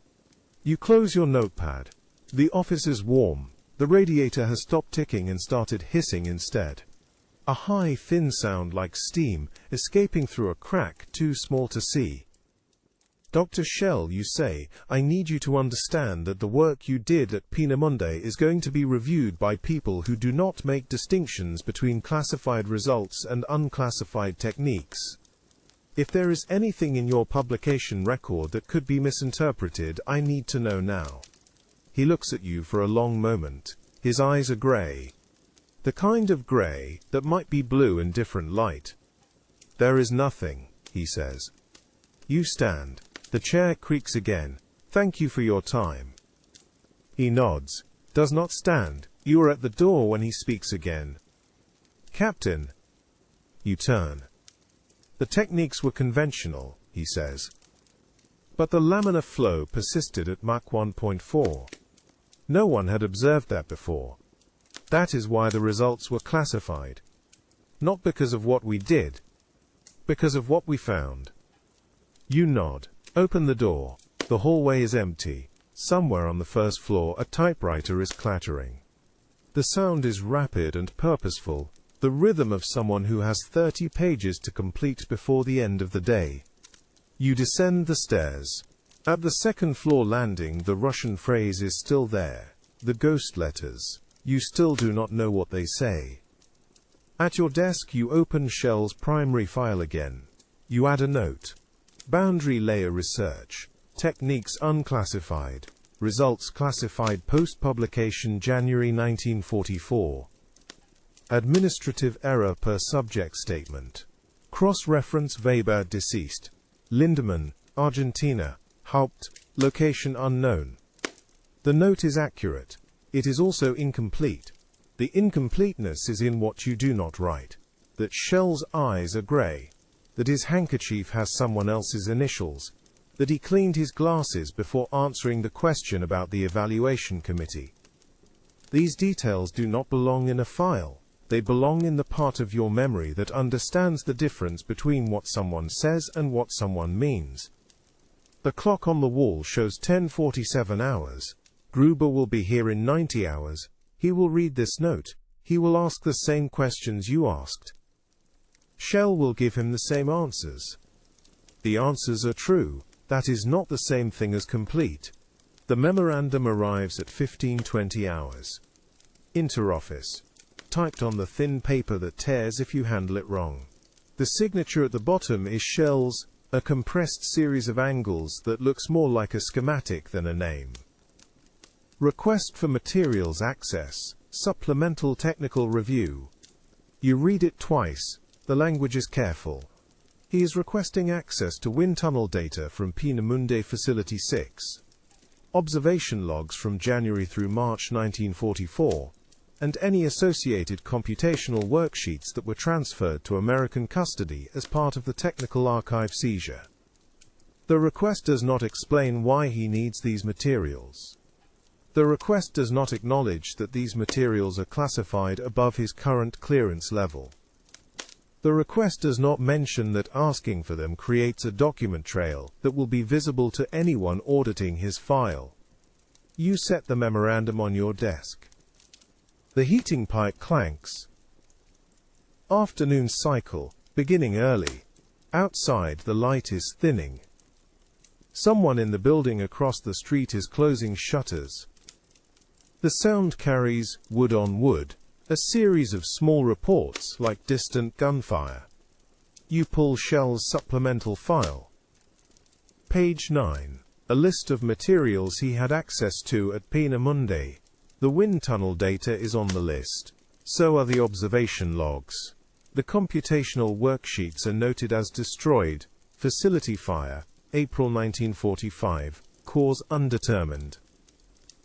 You close your notepad. The office is warm. The radiator has stopped ticking and started hissing instead. A high, thin sound like steam, escaping through a crack too small to see. Dr. Schell, you say, I need you to understand that the work you did at Peenemünde is going to be reviewed by people who do not make distinctions between classified results and unclassified techniques. If there is anything in your publication record that could be misinterpreted, I need to know now. He looks at you for a long moment. His eyes are grey. The kind of grey that might be blue in different light. There is nothing, he says. You stand. The chair creaks again. Thank you for your time. He nods. Does not stand. You are at the door when he speaks again. Captain. You turn. The techniques were conventional, he says. But the laminar flow persisted at Mach 1.4. No one had observed that before. That is why the results were classified. Not because of what we did. Because of what we found. You nod. Open the door. The hallway is empty. Somewhere on the first floor a typewriter is clattering. The sound is rapid and purposeful, the rhythm of someone who has 30 pages to complete before the end of the day. You descend the stairs. At the second floor landing the Russian phrase is still there. The ghost letters. You still do not know what they say. At your desk you open Schell's primary file again. You add a note. Boundary layer research. Techniques unclassified. Results classified post-publication January 1944. Administrative error per subject statement. Cross-reference Weber deceased. Lindemann, Argentina. Haupt, location unknown. The note is accurate. It is also incomplete. The incompleteness is in what you do not write. That Schell's eyes are grey. That his handkerchief has someone else's initials, that he cleaned his glasses before answering the question about the evaluation committee. These details do not belong in a file. They belong in the part of your memory that understands the difference between what someone says and what someone means. The clock on the wall shows 10:47 hours. Gruber will be here in 90 hours. He will read this note. He will ask the same questions you asked. Schell will give him the same answers. The answers are true. That is not the same thing as complete. The memorandum arrives at 15:20 hours. Interoffice. Typed on the thin paper that tears if you handle it wrong. The signature at the bottom is Schell's. A compressed series of angles that looks more like a schematic than a name. Request for materials access, supplemental technical review. You read it twice, the language is careful. He is requesting access to wind tunnel data from Peenemünde Facility 6. Observation logs from January through March 1944, and any associated computational worksheets that were transferred to American custody as part of the technical archive seizure. The request does not explain why he needs these materials. The request does not acknowledge that these materials are classified above his current clearance level. The request does not mention that asking for them creates a document trail that will be visible to anyone auditing his file. You set the memorandum on your desk. The heating pipe clanks. Afternoon cycle, beginning early. Outside the light is thinning. Someone in the building across the street is closing shutters. The sound carries, wood on wood, a series of small reports like distant gunfire. You pull Shell's supplemental file. Page 9. A list of materials he had access to at Peenemünde. The wind tunnel data is on the list. So are the observation logs. The computational worksheets are noted as destroyed. Facility fire, April 1945. Cause undetermined.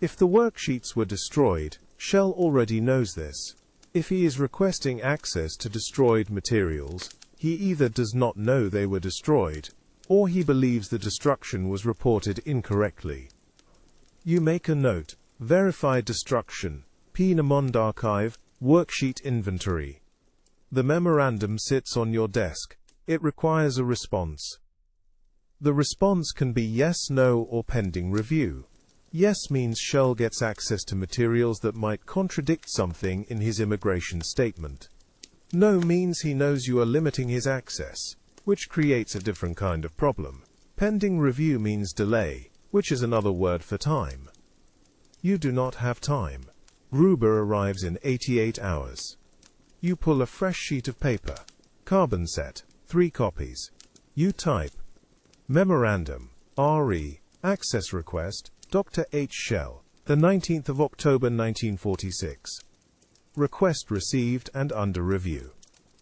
If the worksheets were destroyed, Shell already knows this. If he is requesting access to destroyed materials, he either does not know they were destroyed, or he believes the destruction was reported incorrectly. You make a note. Verified destruction. Peenemünde Archive. Worksheet inventory. The memorandum sits on your desk. It requires a response. The response can be yes, no, or pending review. Yes means Shell gets access to materials that might contradict something in his immigration statement. No means he knows you are limiting his access, which creates a different kind of problem. Pending review means delay, which is another word for time. You do not have time. Gruber arrives in 88 hours. You pull a fresh sheet of paper. Carbon set, 3 copies. You type. Memorandum, RE, access request, Dr. H. Shell, the 19th of October 1946. Request received and under review.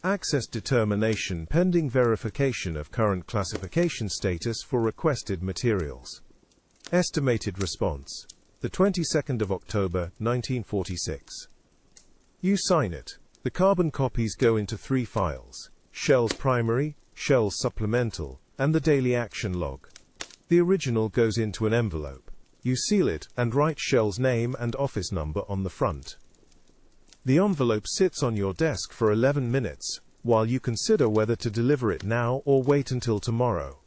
Access determination pending verification of current classification status for requested materials. Estimated response, the 22nd of October 1946. You sign it. The carbon copies go into 3 files: Shell's primary, Shell's supplemental, and the daily action log. The original goes into an envelope. You seal it and write Shell's name and office number on the front. The envelope sits on your desk for 11 minutes, while you consider whether to deliver it now or wait until tomorrow.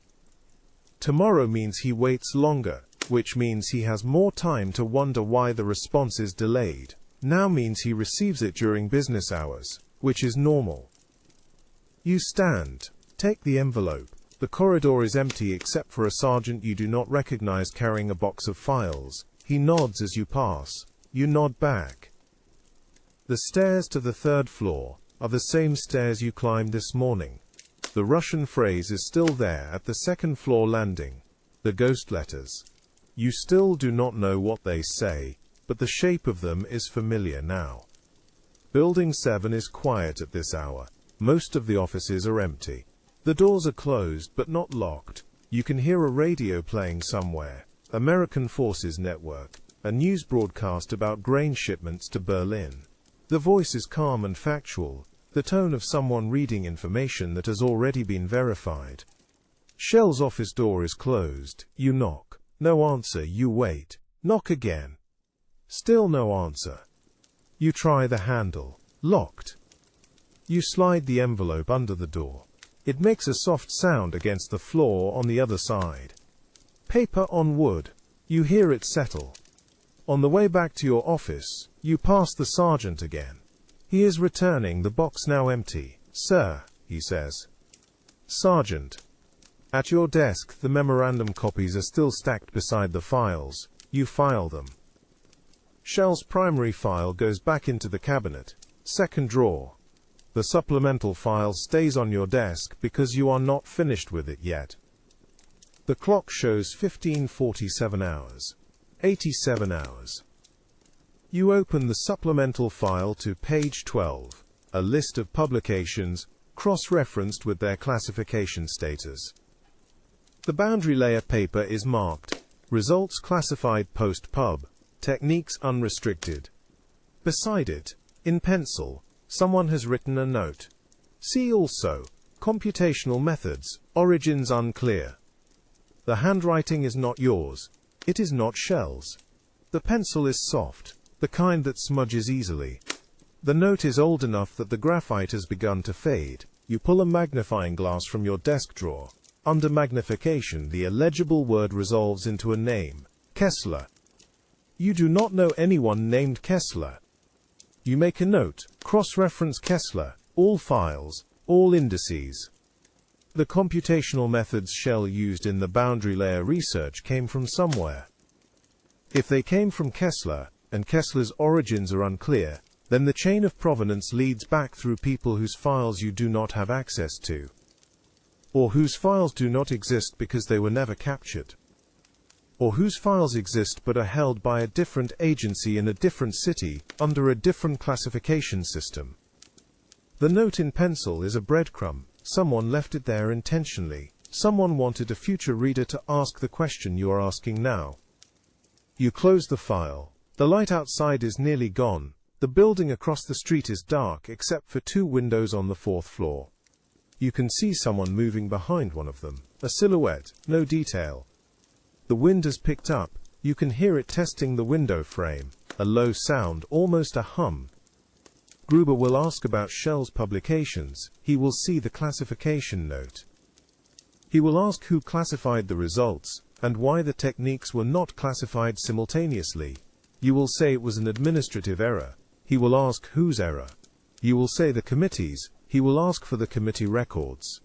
Tomorrow means he waits longer, which means he has more time to wonder why the response is delayed. Now means he receives it during business hours, which is normal. You stand. Take the envelope. The corridor is empty except for a sergeant you do not recognize carrying a box of files. He nods as you pass. You nod back. The stairs to the 3rd floor are the same stairs you climbed this morning. The Russian phrase is still there at the 2nd floor landing. The ghost letters. You still do not know what they say, but the shape of them is familiar now. Building 7 is quiet at this hour. Most of the offices are empty. The doors are closed but not locked. You can hear a radio playing somewhere. American Forces Network. A news broadcast about grain shipments to Berlin. The voice is calm and factual, the tone of someone reading information that has already been verified. Shell's office door is closed. You knock. No answer. You wait. Knock again. Still no answer. You try the handle. Locked. You slide the envelope under the door. It makes a soft sound against the floor on the other side. Paper on wood. You hear it settle. On the way back to your office, you pass the sergeant again. He is returning, the box now empty. Sir, he says. Sergeant. At your desk, the memorandum copies are still stacked beside the files. You file them. Shell's primary file goes back into the cabinet. 2nd drawer. The supplemental file stays on your desk because you are not finished with it yet. The clock shows 15:47 hours. 87 hours. You open the supplemental file to page 12, a list of publications, cross-referenced with their classification status. The boundary layer paper is marked, Results classified post-pub, Techniques unrestricted. Beside it, in pencil, someone has written a note. See also, Computational methods, origins unclear. The handwriting is not yours. It is not Shell's. The pencil is soft, the kind that smudges easily. The note is old enough that the graphite has begun to fade. You pull a magnifying glass from your desk drawer. Under magnification, the illegible word resolves into a name, Kessler. You do not know anyone named Kessler. You make a note, cross-reference Kessler, all files, all indices. The computational methods Shell used in the boundary layer research came from somewhere. If they came from Kessler, and Kessler's origins are unclear, then the chain of provenance leads back through people whose files you do not have access to, or whose files do not exist because they were never captured, or whose files exist but are held by a different agency in a different city, under a different classification system. The note in pencil is a breadcrumb. Someone left it there intentionally. Someone wanted a future reader to ask the question you are asking now. You close the file. The light outside is nearly gone. The building across the street is dark except for 2 windows on the 4th floor. You can see someone moving behind one of them. A silhouette, no detail. The wind has picked up. You can hear it testing the window frame. A low sound, almost a hum. Gruber will ask about Shell's publications. He will see the classification note. He will ask who classified the results, and why the techniques were not classified simultaneously. You will say it was an administrative error. He will ask whose error. You will say the committee's. He will ask for the committee records.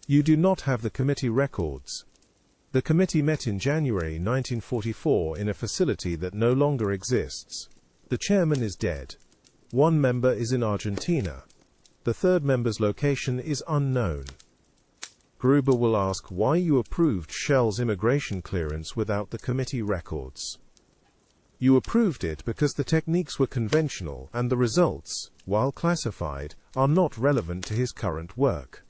You do not have the committee records. The committee met in January 1944 in a facility that no longer exists. The chairman is dead. 1 member is in Argentina. The 3rd member's location is unknown. Gruber will ask why you approved Shell's immigration clearance without the committee records. You approved it because the techniques were conventional and the results, while classified, are not relevant to his current work.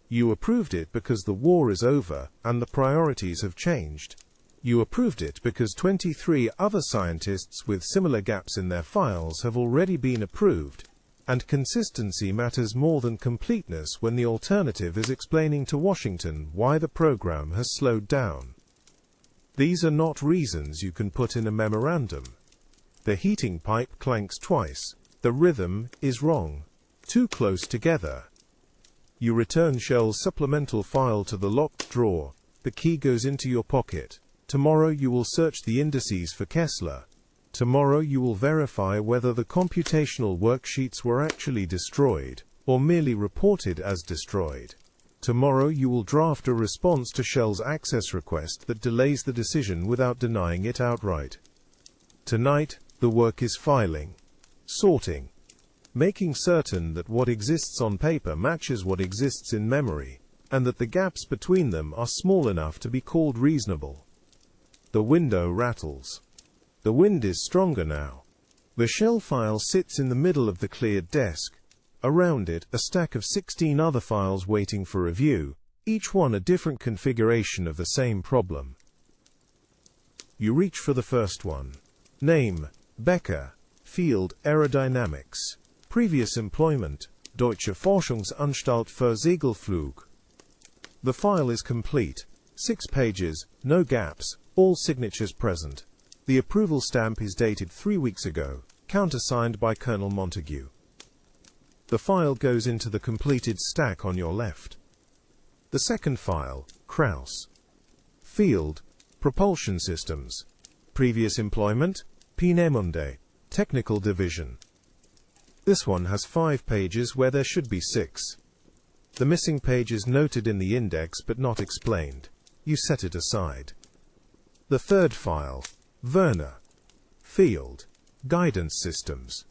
You approved it because the war is over and the priorities have changed. You approved it because 23 other scientists with similar gaps in their files have already been approved, and consistency matters more than completeness when the alternative is explaining to Washington why the program has slowed down. These are not reasons you can put in a memorandum. The heating pipe clanks twice. The rhythm is wrong. Too close together. You return Shell's supplemental file to the locked drawer. The key goes into your pocket. Tomorrow you will search the indices for Kessler. Tomorrow you will verify whether the computational worksheets were actually destroyed, or merely reported as destroyed. Tomorrow you will draft a response to Shell's access request that delays the decision without denying it outright. Tonight, the work is filing, sorting, making certain that what exists on paper matches what exists in memory, and that the gaps between them are small enough to be called reasonable. The window rattles. The wind is stronger now. The Shell file sits in the middle of the cleared desk. Around it, a stack of 16 other files waiting for review, each one a different configuration of the same problem. You reach for the first one. Name, Becker. Field, Aerodynamics. Previous employment, Deutsche Forschungsanstalt für Segelflug. The file is complete. 6 pages, no gaps, all signatures present. The approval stamp is dated 3 weeks ago, countersigned by Colonel Montague. The file goes into the completed stack on your left. The second file, Krauss. Field, Propulsion Systems. Previous employment, Peenemünde, Technical Division. This one has 5 pages where there should be 6. The missing page is noted in the index but not explained. You set it aside. The third file, Werner. Field, Guidance Systems.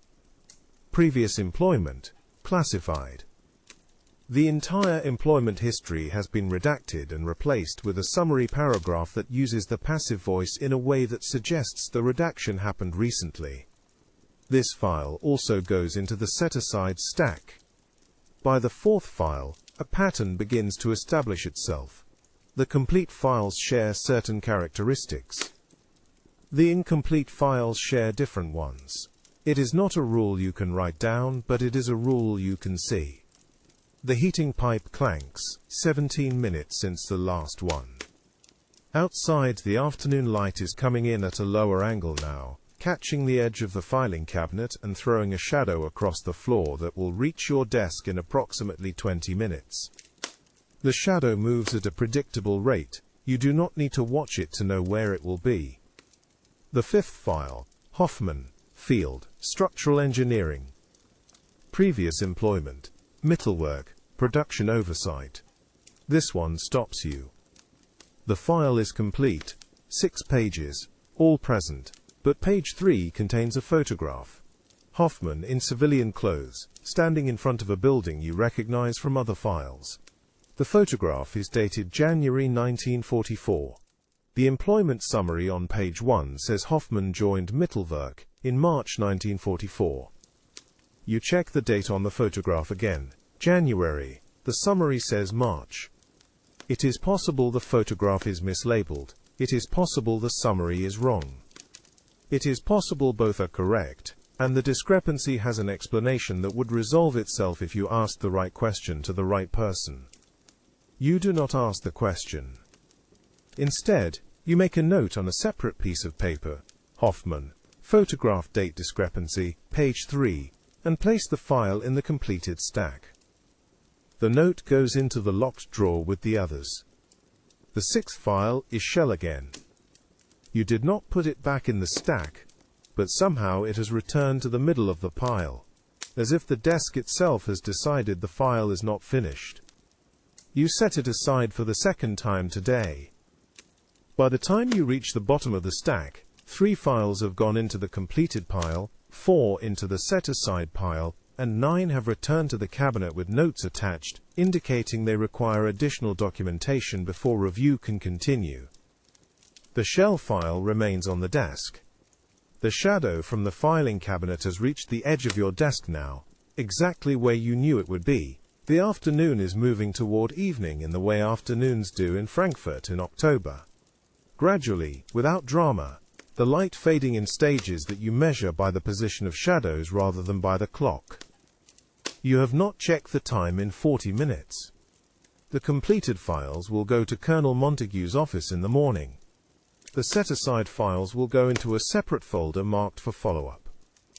Previous employment, classified. The entire employment history has been redacted and replaced with a summary paragraph that uses the passive voice in a way that suggests the redaction happened recently. This file also goes into the set-aside stack. By the fourth file, a pattern begins to establish itself. The complete files share certain characteristics. The incomplete files share different ones. It is not a rule you can write down, but it is a rule you can see. The heating pipe clanks, 17 minutes since the last one. Outside, the afternoon light is coming in at a lower angle now, catching the edge of the filing cabinet and throwing a shadow across the floor that will reach your desk in approximately 20 minutes. The shadow moves at a predictable rate. You do not need to watch it to know where it will be. The fifth file, Hoffman, Field, Structural Engineering. Previous employment, Mittelwerk, Production Oversight. This one stops you. The file is complete, 6 pages, all present, but page 3 contains a photograph. Hoffman in civilian clothes, standing in front of a building you recognize from other files. The photograph is dated January 1944. The employment summary on page 1 says Hoffman joined Mittelwerk in March 1944. You check the date on the photograph again, January. The summary says March. It is possible the photograph is mislabeled. It is possible the summary is wrong. It is possible both are correct, and the discrepancy has an explanation that would resolve itself if you asked the right question to the right person. You do not ask the question. Instead, you make a note on a separate piece of paper, Hoffman, photograph date discrepancy, page 3, and place the file in the completed stack. The note goes into the locked drawer with the others. The sixth file is shell again. You did not put it back in the stack, but somehow it has returned to the middle of the pile, as if the desk itself has decided the file is not finished. You set it aside for the second time today. By the time you reach the bottom of the stack, 3 files have gone into the completed pile, 4 into the set-aside pile, and 9 have returned to the cabinet with notes attached, indicating they require additional documentation before review can continue. The shell file remains on the desk. The shadow from the filing cabinet has reached the edge of your desk now, exactly where you knew it would be. The afternoon is moving toward evening in the way afternoons do in Frankfurt in October. Gradually, without drama, the light fading in stages that you measure by the position of shadows rather than by the clock. You have not checked the time in 40 minutes. The completed files will go to Colonel Montague's office in the morning. The set-aside files will go into a separate folder marked for follow-up.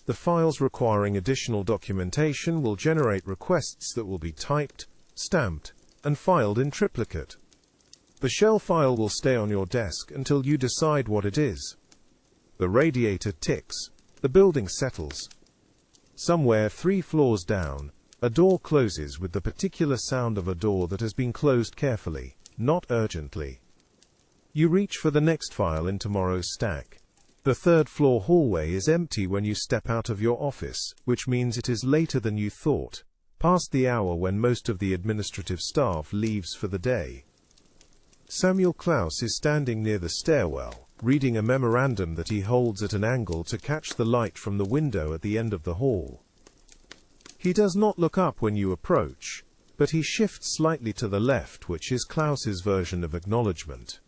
The files requiring additional documentation will generate requests that will be typed, stamped, and filed in triplicate. The shell file will stay on your desk until you decide what it is. The radiator ticks. The building settles. Somewhere 3 floors down, a door closes with the particular sound of a door that has been closed carefully, not urgently. You reach for the next file in tomorrow's stack. The 3rd floor hallway is empty when you step out of your office, which means it is later than you thought, past the hour when most of the administrative staff leaves for the day. Samuel Klaus is standing near the stairwell, reading a memorandum that he holds at an angle to catch the light from the window at the end of the hall. He does not look up when you approach, but he shifts slightly to the left, which is Klaus's version of acknowledgement.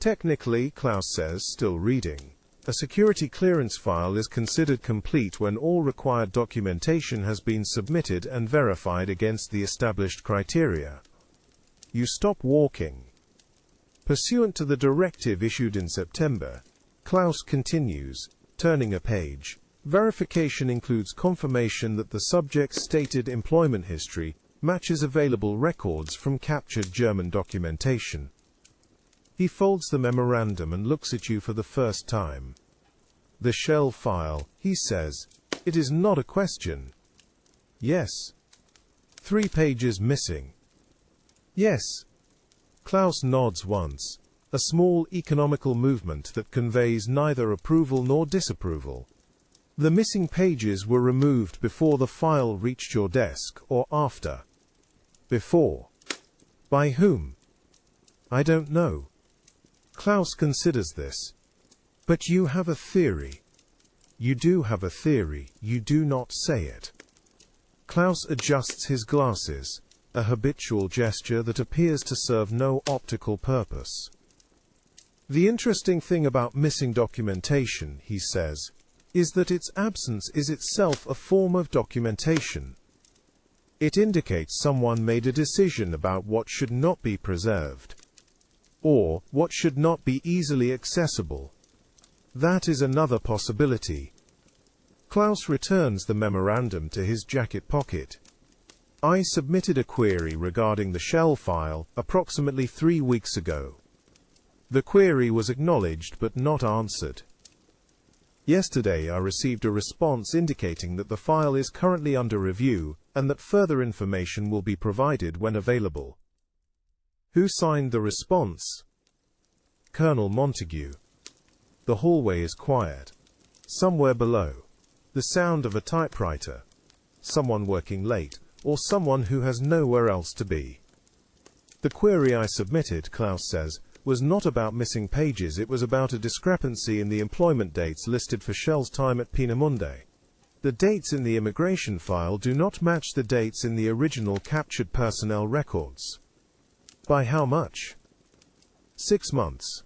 Technically, Klaus says, still reading, a security clearance file is considered complete when all required documentation has been submitted and verified against the established criteria. You stop walking. Pursuant to the directive issued in September, Klaus continues, turning a page. Verification includes confirmation that the subject's stated employment history matches available records from captured German documentation. He folds the memorandum and looks at you for the first time. The shell file, he says. It is not a question. Yes. 3 pages missing. Yes. Klaus nods once, a small economical movement that conveys neither approval nor disapproval. The missing pages were removed before the file reached your desk or after. Before. By whom? I don't know. Klaus considers this. But you have a theory. You do have a theory, you do not say it. Klaus adjusts his glasses, a habitual gesture that appears to serve no optical purpose. The interesting thing about missing documentation, he says, is that its absence is itself a form of documentation. It indicates someone made a decision about what should not be preserved, or what should not be easily accessible. That is another possibility. Klaus returns the memorandum to his jacket pocket. I submitted a query regarding the shell file approximately 3 weeks ago. The query was acknowledged but not answered. Yesterday I received a response indicating that the file is currently under review and that further information will be provided when available. Who signed the response? Colonel Montague. The hallway is quiet. Somewhere below, the sound of a typewriter, someone working late, or someone who has nowhere else to be. The query I submitted, Klaus says, was not about missing pages, it was about a discrepancy in the employment dates listed for Shell's time at Peenemünde. The dates in the immigration file do not match the dates in the original captured personnel records. By how much? 6 months.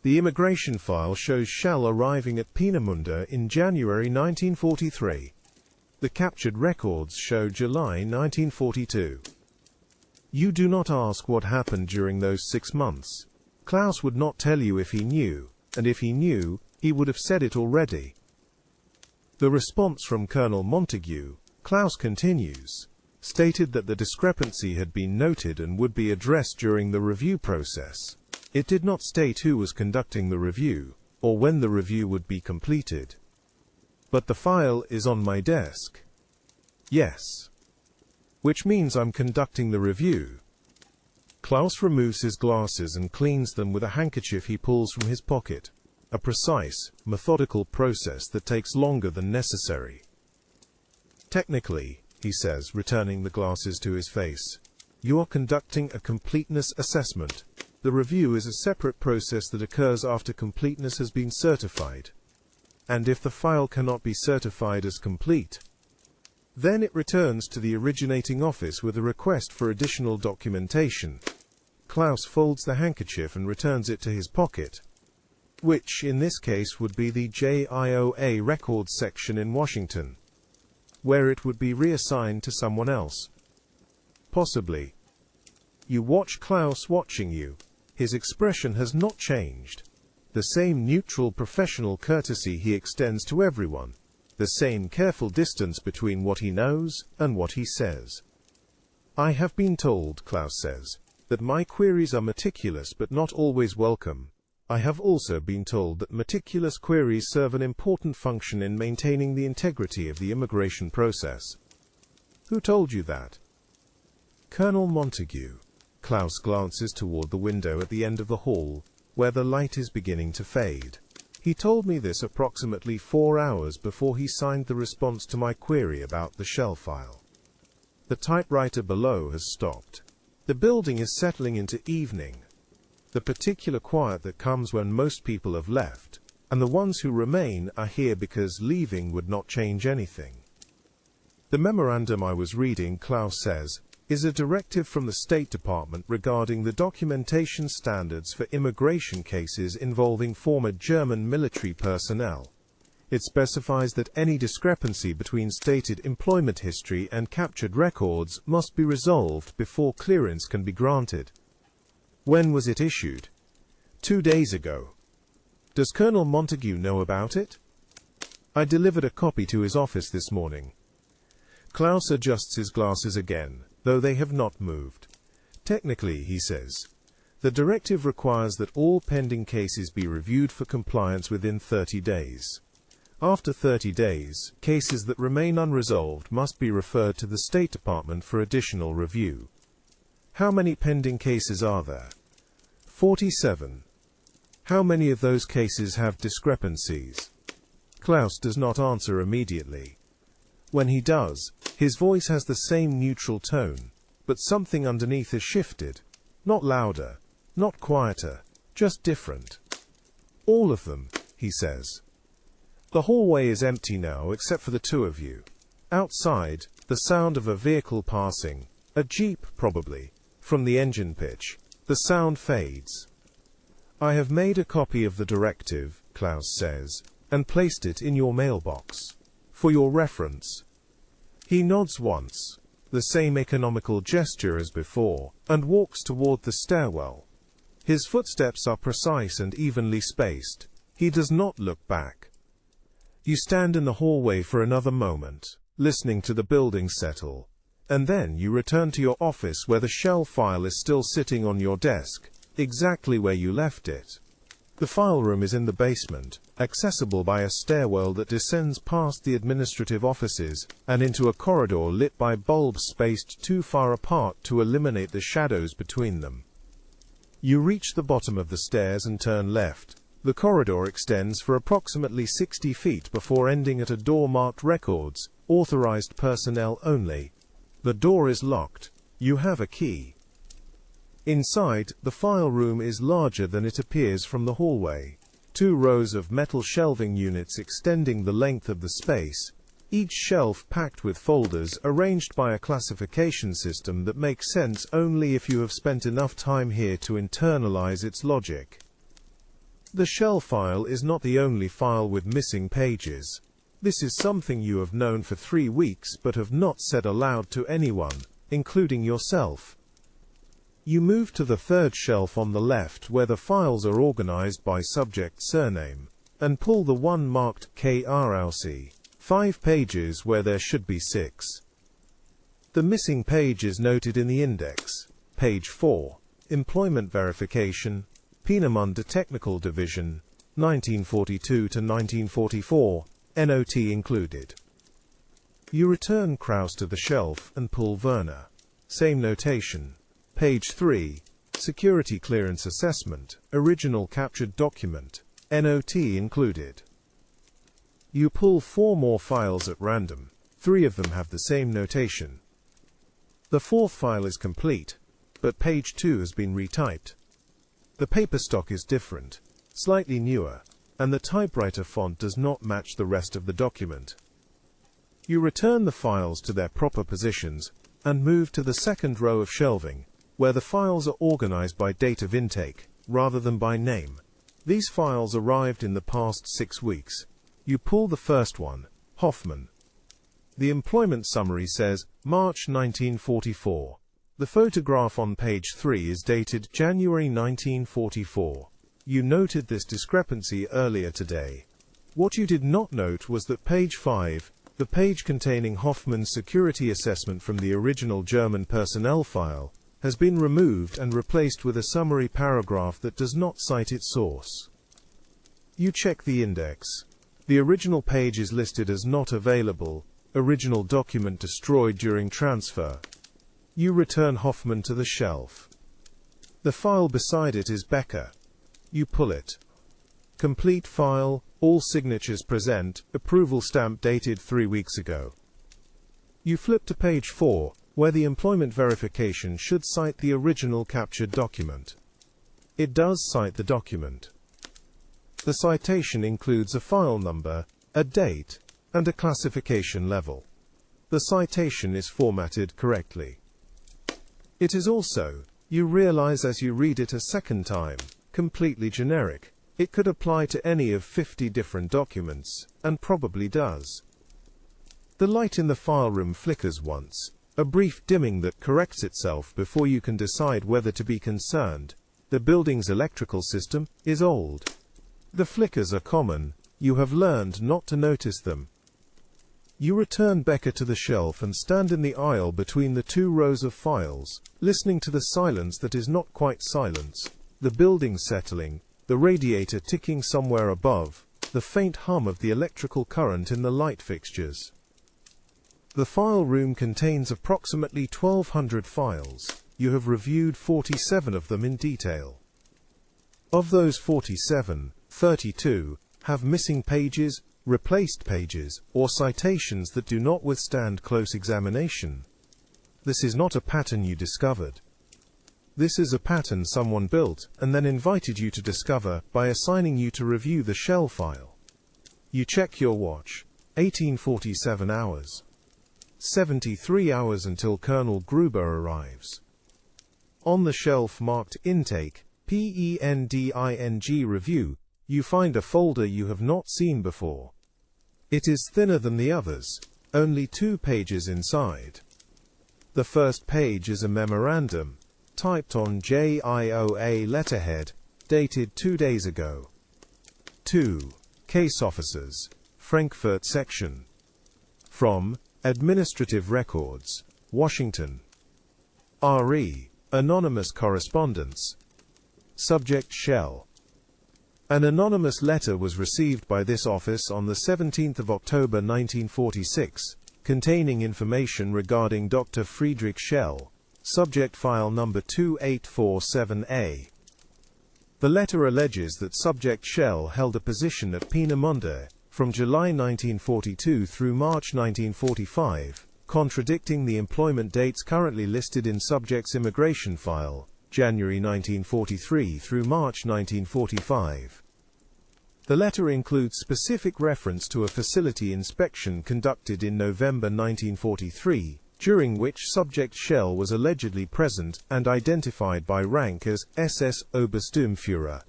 The immigration file shows Shell arriving at Peenemünde in January 1943. The captured records show July 1942. You do not ask what happened during those 6 months. Klaus would not tell you if he knew, and if he knew, he would have said it already. The response from Colonel Montague, Klaus continues, stated that the discrepancy had been noted and would be addressed during the review process. It did not state who was conducting the review, or when the review would be completed. But the file is on my desk. Yes. Which means I'm conducting the review. Klaus removes his glasses and cleans them with a handkerchief he pulls from his pocket. A precise, methodical process that takes longer than necessary. Technically, he says, returning the glasses to his face, you are conducting a completeness assessment. The review is a separate process that occurs after completeness has been certified. And if the file cannot be certified as complete, then it returns to the originating office with a request for additional documentation. Klaus folds the handkerchief and returns it to his pocket, which in this case would be the JIOA records section in Washington, where it would be reassigned to someone else. Possibly. You watch Klaus watching you. His expression has not changed. The same neutral professional courtesy he extends to everyone. The same careful distance between what he knows and what he says. I have been told, Klaus says, that my queries are meticulous but not always welcome. I have also been told that meticulous queries serve an important function in maintaining the integrity of the immigration process. Who told you that? Colonel Montague. Klaus glances toward the window at the end of the hall, where the light is beginning to fade. He told me this approximately 4 hours before he signed the response to my query about the shell file. The typewriter below has stopped. The building is settling into evening. The particular quiet that comes when most people have left, and the ones who remain are here because leaving would not change anything. The memorandum I was reading, Klaus says, is a directive from the State Department regarding the documentation standards for immigration cases involving former German military personnel. It specifies that any discrepancy between stated employment history and captured records must be resolved before clearance can be granted. When was it issued? 2 days ago. Does Colonel Montague know about it? I delivered a copy to his office this morning. Klaus adjusts his glasses again, though they have not moved. Technically, he says, the directive requires that all pending cases be reviewed for compliance within 30 days. After 30 days, cases that remain unresolved must be referred to the State Department for additional review. How many pending cases are there? 47. How many of those cases have discrepancies? Klaus does not answer immediately. When he does, his voice has the same neutral tone, but something underneath has shifted. Not louder, not quieter, just different. All of them, he says. The hallway is empty now except for the two of you. Outside, the sound of a vehicle passing, a jeep probably, from the engine pitch. The sound fades. I have made a copy of the directive, Klaus says, and placed it in your mailbox. For your reference. He nods once, the same economical gesture as before, and walks toward the stairwell. His footsteps are precise and evenly spaced. He does not look back. You stand in the hallway for another moment, listening to the building settle, and then you return to your office where the shell file is still sitting on your desk, exactly where you left it. The file room is in the basement, accessible by a stairwell that descends past the administrative offices and into a corridor lit by bulbs spaced too far apart to eliminate the shadows between them. You reach the bottom of the stairs and turn left. The corridor extends for approximately 60 feet before ending at a door marked Records, Authorized Personnel Only. The door is locked. You have a key. Inside, the file room is larger than it appears from the hallway. 2 rows of metal shelving units extending the length of the space, each shelf packed with folders arranged by a classification system that makes sense only if you have spent enough time here to internalize its logic. The shell file is not the only file with missing pages. This is something you have known for 3 weeks but have not said aloud to anyone, including yourself. You move to the third shelf on the left where the files are organized by subject surname, and pull the one marked KRLC, 5 pages where there should be 6. The missing page is noted in the index. Page 4, Employment Verification, Peenemünde Technical Division, 1942 to 1944, NOT included. You return Kraus to the shelf and pull Werner. Same notation. Page 3, Security Clearance Assessment, Original Captured Document, NOT included. You pull 4 more files at random. 3 of them have the same notation. The 4th file is complete, but page 2 has been retyped. The paper stock is different, slightly newer, and the typewriter font does not match the rest of the document. You return the files to their proper positions and move to the second row of shelving, where the files are organized by date of intake, rather than by name. These files arrived in the past 6 weeks. You pull the first one, Hoffman. The employment summary says, March 1944. The photograph on page 3 is dated January 1944. You noted this discrepancy earlier today. What you did not note was that page 5, the page containing Hoffman's security assessment from the original German personnel file, has been removed and replaced with a summary paragraph that does not cite its source. You check the index. The original page is listed as not available, original document destroyed during transfer. You return Hoffman to the shelf. The file beside it is Becker. You pull it. Complete file, all signatures present, approval stamp dated 3 weeks ago. You flip to page 4, where the employment verification should cite the original captured document. It does cite the document. The citation includes a file number, a date, and a classification level. The citation is formatted correctly. It is also, you realize as you read it a second time, completely generic. It could apply to any of 50 different documents, and probably does. The light in the file room flickers once, a brief dimming that corrects itself before you can decide whether to be concerned. The building's electrical system is old. The flickers are common. You have learned not to notice them. You return Becker to the shelf and stand in the aisle between the 2 rows of files, listening to the silence that is not quite silence, the building settling, the radiator ticking somewhere above, the faint hum of the electrical current in the light fixtures. The file room contains approximately 1,200 files. You have reviewed 47 of them in detail. Of those 47, 32 have missing pages, replaced pages, or citations that do not withstand close examination. This is not a pattern you discovered. This is a pattern someone built and then invited you to discover by assigning you to review the shell file. You check your watch. 1847 hours. 73 hours until Colonel Gruber arrives. On the shelf marked Intake, PENDING Review, you find a folder you have not seen before. It is thinner than the others, only 2 pages inside. The first page is a memorandum, typed on JIOA letterhead, dated 2 days ago. 2. Case Officers, Frankfurt Section. From Administrative Records, Washington. RE. Anonymous Correspondence. Subject Shell. An anonymous letter was received by this office on the 17th of October 1946, containing information regarding Dr. Friedrich Schell, subject file number 2847A. The letter alleges that subject Schell held a position at Peenemünde from July 1942 through March 1945, contradicting the employment dates currently listed in subject's immigration file, January 1943 through March 1945. The letter includes specific reference to a facility inspection conducted in November 1943, during which subject Schell was allegedly present and identified by rank as SS Obersturmführer.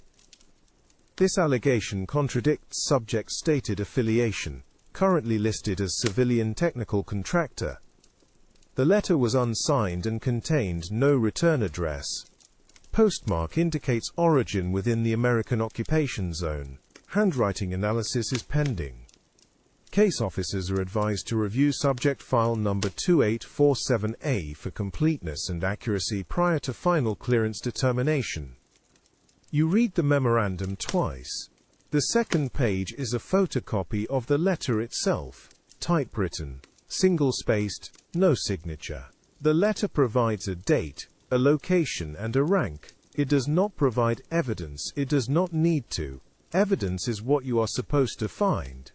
This allegation contradicts subject's stated affiliation, currently listed as civilian technical contractor. The letter was unsigned and contained no return address. Postmark indicates origin within the American occupation zone. Handwriting analysis is pending. Case officers are advised to review subject file number 2847A for completeness and accuracy prior to final clearance determination. You read the memorandum twice. The second page is a photocopy of the letter itself, typewritten, single-spaced, no signature. The letter provides a date, a location, and a rank. It does not provide evidence. It does not need to. Evidence is what you are supposed to find.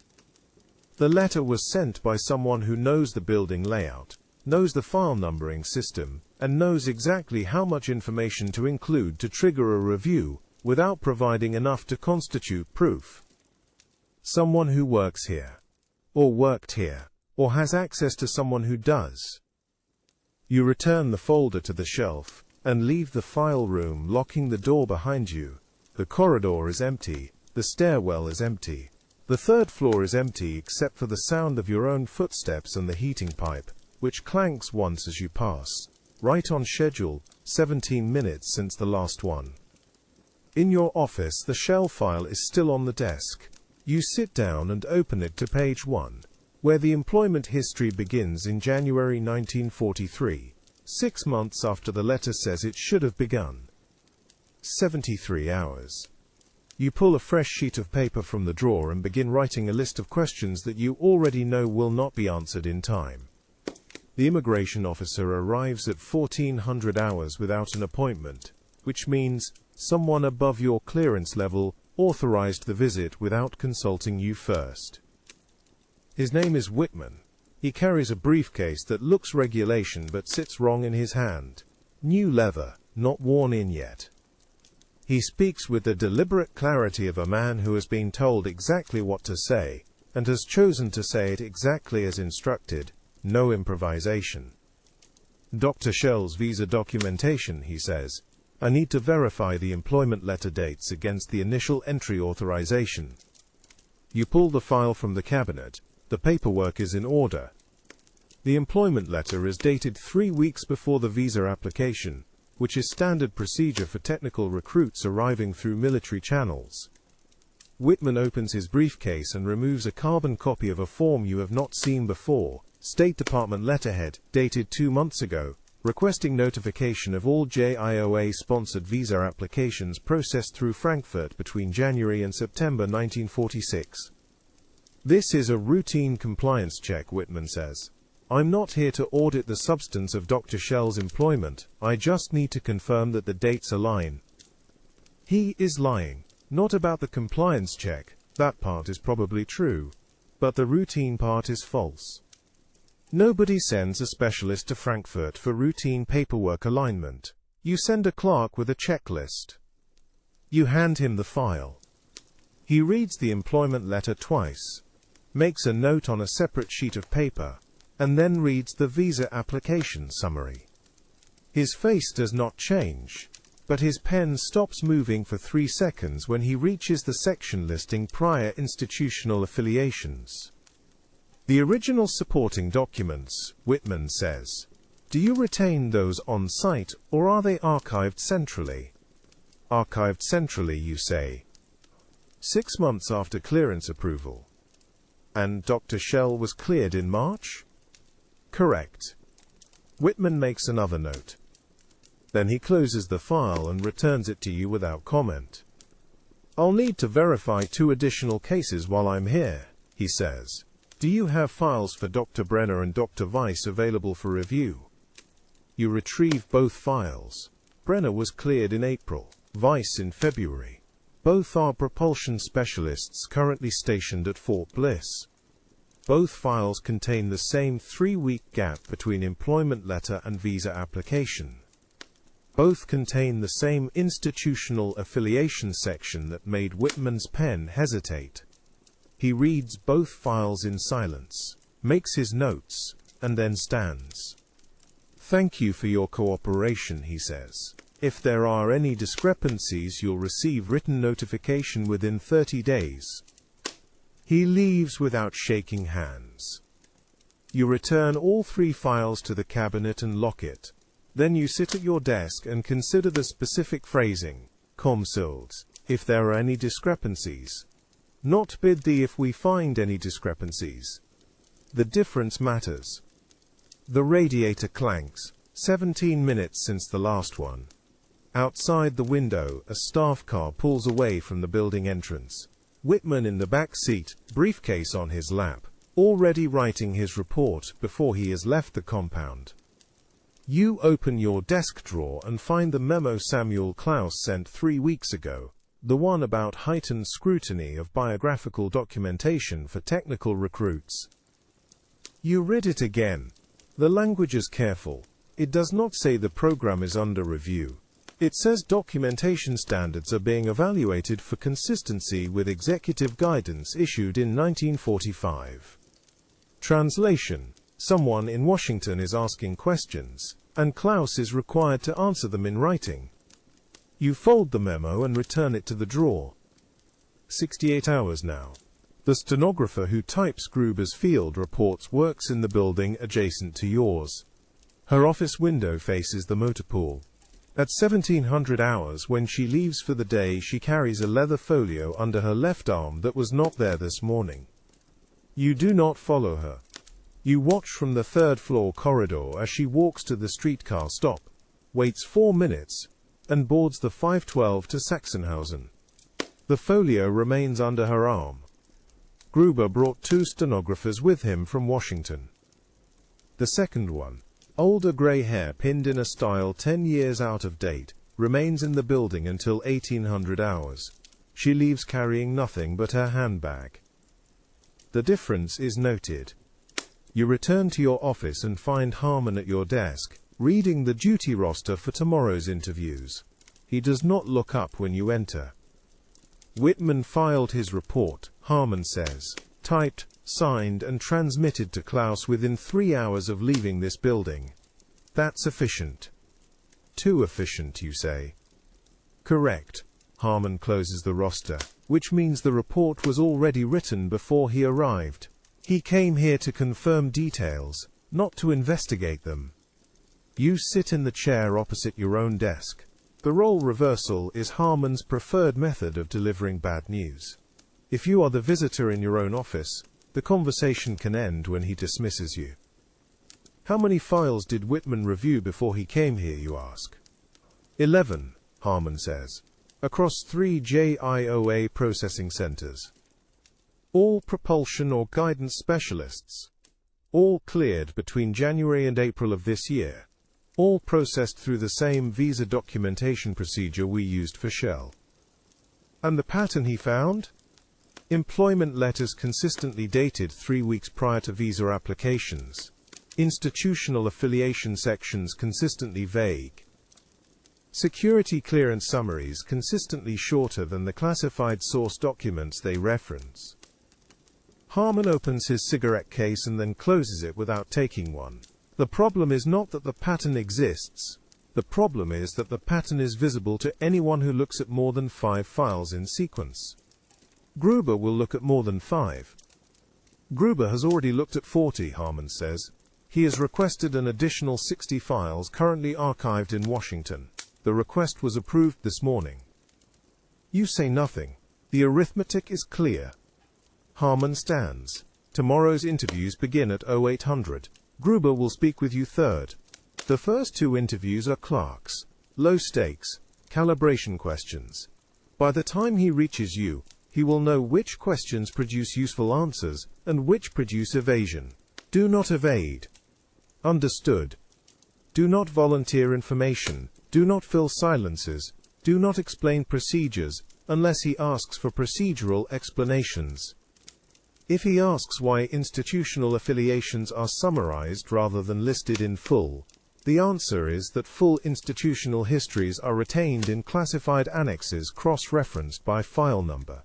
The letter was sent by someone who knows the building layout, knows the file numbering system, and knows exactly how much information to include to trigger a review, without providing enough to constitute proof. Someone who works here, or worked here, or has access to someone who does. You return the folder to the shelf, and leave the file room, locking the door behind you. The corridor is empty. The stairwell is empty. The third floor is empty except for the sound of your own footsteps and the heating pipe, which clanks once as you pass. Right on schedule, 17 minutes since the last one. In your office, the shell file is still on the desk. You sit down and open it to page 1, where the employment history begins in January 1943, 6 months after the letter says it should have begun. 73 hours. You pull a fresh sheet of paper from the drawer and begin writing a list of questions that you already know will not be answered in time. The immigration officer arrives at 1400 hours without an appointment, which means someone above your clearance level authorized the visit without consulting you first. His name is Whitman. He carries a briefcase that looks regulation but sits wrong in his hand. New leather, not worn in yet. He speaks with the deliberate clarity of a man who has been told exactly what to say, and has chosen to say it exactly as instructed, no improvisation. Dr. Schell's visa documentation, he says. I need to verify the employment letter dates against the initial entry authorization. You pull the file from the cabinet. The paperwork is in order. The employment letter is dated 3 weeks before the visa application, which is standard procedure for technical recruits arriving through military channels. Whitman opens his briefcase and removes a carbon copy of a form you have not seen before, State Department letterhead, dated 2 months ago, requesting notification of all JIOA-sponsored visa applications processed through Frankfurt between January and September 1946. This is a routine compliance check, Whitman says. I'm not here to audit the substance of Dr. Schell's employment, I just need to confirm that the dates align. He is lying, not about the compliance check, that part is probably true, but the routine part is false. Nobody sends a specialist to Frankfurt for routine paperwork alignment. You send a clerk with a checklist. You hand him the file. He reads the employment letter twice, makes a note on a separate sheet of paper, and then reads the visa application summary. His face does not change, but his pen stops moving for 3 seconds when he reaches the section listing prior institutional affiliations. The original supporting documents, Whitman says. Do you retain those on site, or are they archived centrally? Archived centrally, you say. 6 months after clearance approval. And Dr. Shell was cleared in March? Correct. Whitman makes another note. Then he closes the file and returns it to you without comment. I'll need to verify 2 additional cases while I'm here, he says. Do you have files for Dr. Brenner and Dr. Weiss available for review? You retrieve both files. Brenner was cleared in April, Weiss in February. Both are propulsion specialists currently stationed at Fort Bliss. Both files contain the same 3-week gap between employment letter and visa application. Both contain the same institutional affiliation section that made Whitman's pen hesitate. He reads both files in silence, makes his notes, and then stands. Thank you for your cooperation, he says. If there are any discrepancies, you'll receive written notification within 30 days. He leaves without shaking hands. You return all 3 files to the cabinet and lock it. Then you sit at your desk and consider the specific phrasing, Comsils, if there are any discrepancies. Not bid thee if we find any discrepancies. The difference matters. The radiator clanks, 17 minutes since the last one. Outside the window, a staff car pulls away from the building entrance. Whitman in the back seat, briefcase on his lap, already writing his report before he has left the compound. You open your desk drawer and find the memo Samuel Klaus sent 3 weeks ago, the one about heightened scrutiny of biographical documentation for technical recruits. You read it again. The language is careful. It does not say the program is under review. It says documentation standards are being evaluated for consistency with executive guidance issued in 1945. Translation: someone in Washington is asking questions, and Klaus is required to answer them in writing. You fold the memo and return it to the drawer. 68 hours now. The stenographer who types Gruber's field reports works in the building adjacent to yours. Her office window faces the motor pool. At 1700 hours, when she leaves for the day, she carries a leather folio under her left arm that was not there this morning. You do not follow her. You watch from the 3rd-floor corridor as she walks to the streetcar stop, waits 4 minutes, and boards the 512 to Sachsenhausen. The folio remains under her arm. Gruber brought 2 stenographers with him from Washington. The second one, older gray hair pinned in a style 10 years out of date, remains in the building until 1800 hours. She leaves carrying nothing but her handbag. The difference is noted. You return to your office and find Harmon at your desk, reading the duty roster for tomorrow's interviews. He does not look up when you enter. Whitman filed his report, Harmon says, typed, signed and transmitted to Klaus within 3 hours of leaving this building. That's efficient. Too efficient, you say. Correct. Harmon closes the roster, which means the report was already written before he arrived. He came here to confirm details, not to investigate them. You sit in the chair opposite your own desk. The role reversal is Harmon's preferred method of delivering bad news. If you are the visitor in your own office, the conversation can end when he dismisses you. How many files did Whitman review before he came here, you ask? 11, Harmon says, across 3 JIOA processing centers. All propulsion or guidance specialists. All cleared between January and April of this year. All processed through the same visa documentation procedure we used for Shell. And the pattern he found? Employment letters consistently dated 3 weeks prior to visa applications. Institutional affiliation sections consistently vague. Security clearance summaries consistently shorter than the classified source documents they reference. Harmon opens his cigarette case and then closes it without taking one. The problem is not that the pattern exists. The problem is that the pattern is visible to anyone who looks at more than 5 files in sequence. Gruber will look at more than 5. Gruber has already looked at 40, Harmon says. He has requested an additional 60 files currently archived in Washington. The request was approved this morning. You say nothing. The arithmetic is clear. Harmon stands. Tomorrow's interviews begin at 0800. Gruber will speak with you third. The first 2 interviews are clerks. Low stakes. Calibration questions. By the time he reaches you, he will know which questions produce useful answers and which produce evasion. Do not evade. Understood. Do not volunteer information. Do not fill silences. Do not explain procedures unless he asks for procedural explanations. If he asks why institutional affiliations are summarized rather than listed in full, the answer is that full institutional histories are retained in classified annexes cross-referenced by file number.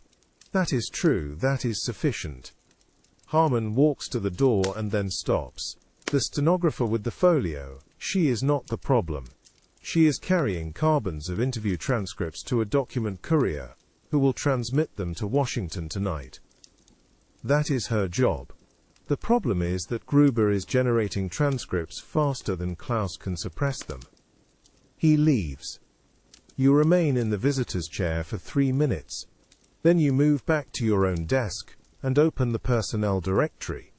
That is true, that is sufficient. Harmon walks to the door and then stops. The stenographer with the folio, she is not the problem. She is carrying carbons of interview transcripts to a document courier, who will transmit them to Washington tonight. That is her job. The problem is that Gruber is generating transcripts faster than Klaus can suppress them. He leaves. You remain in the visitor's chair for 3 minutes. Then you move back to your own desk and open the personnel directory.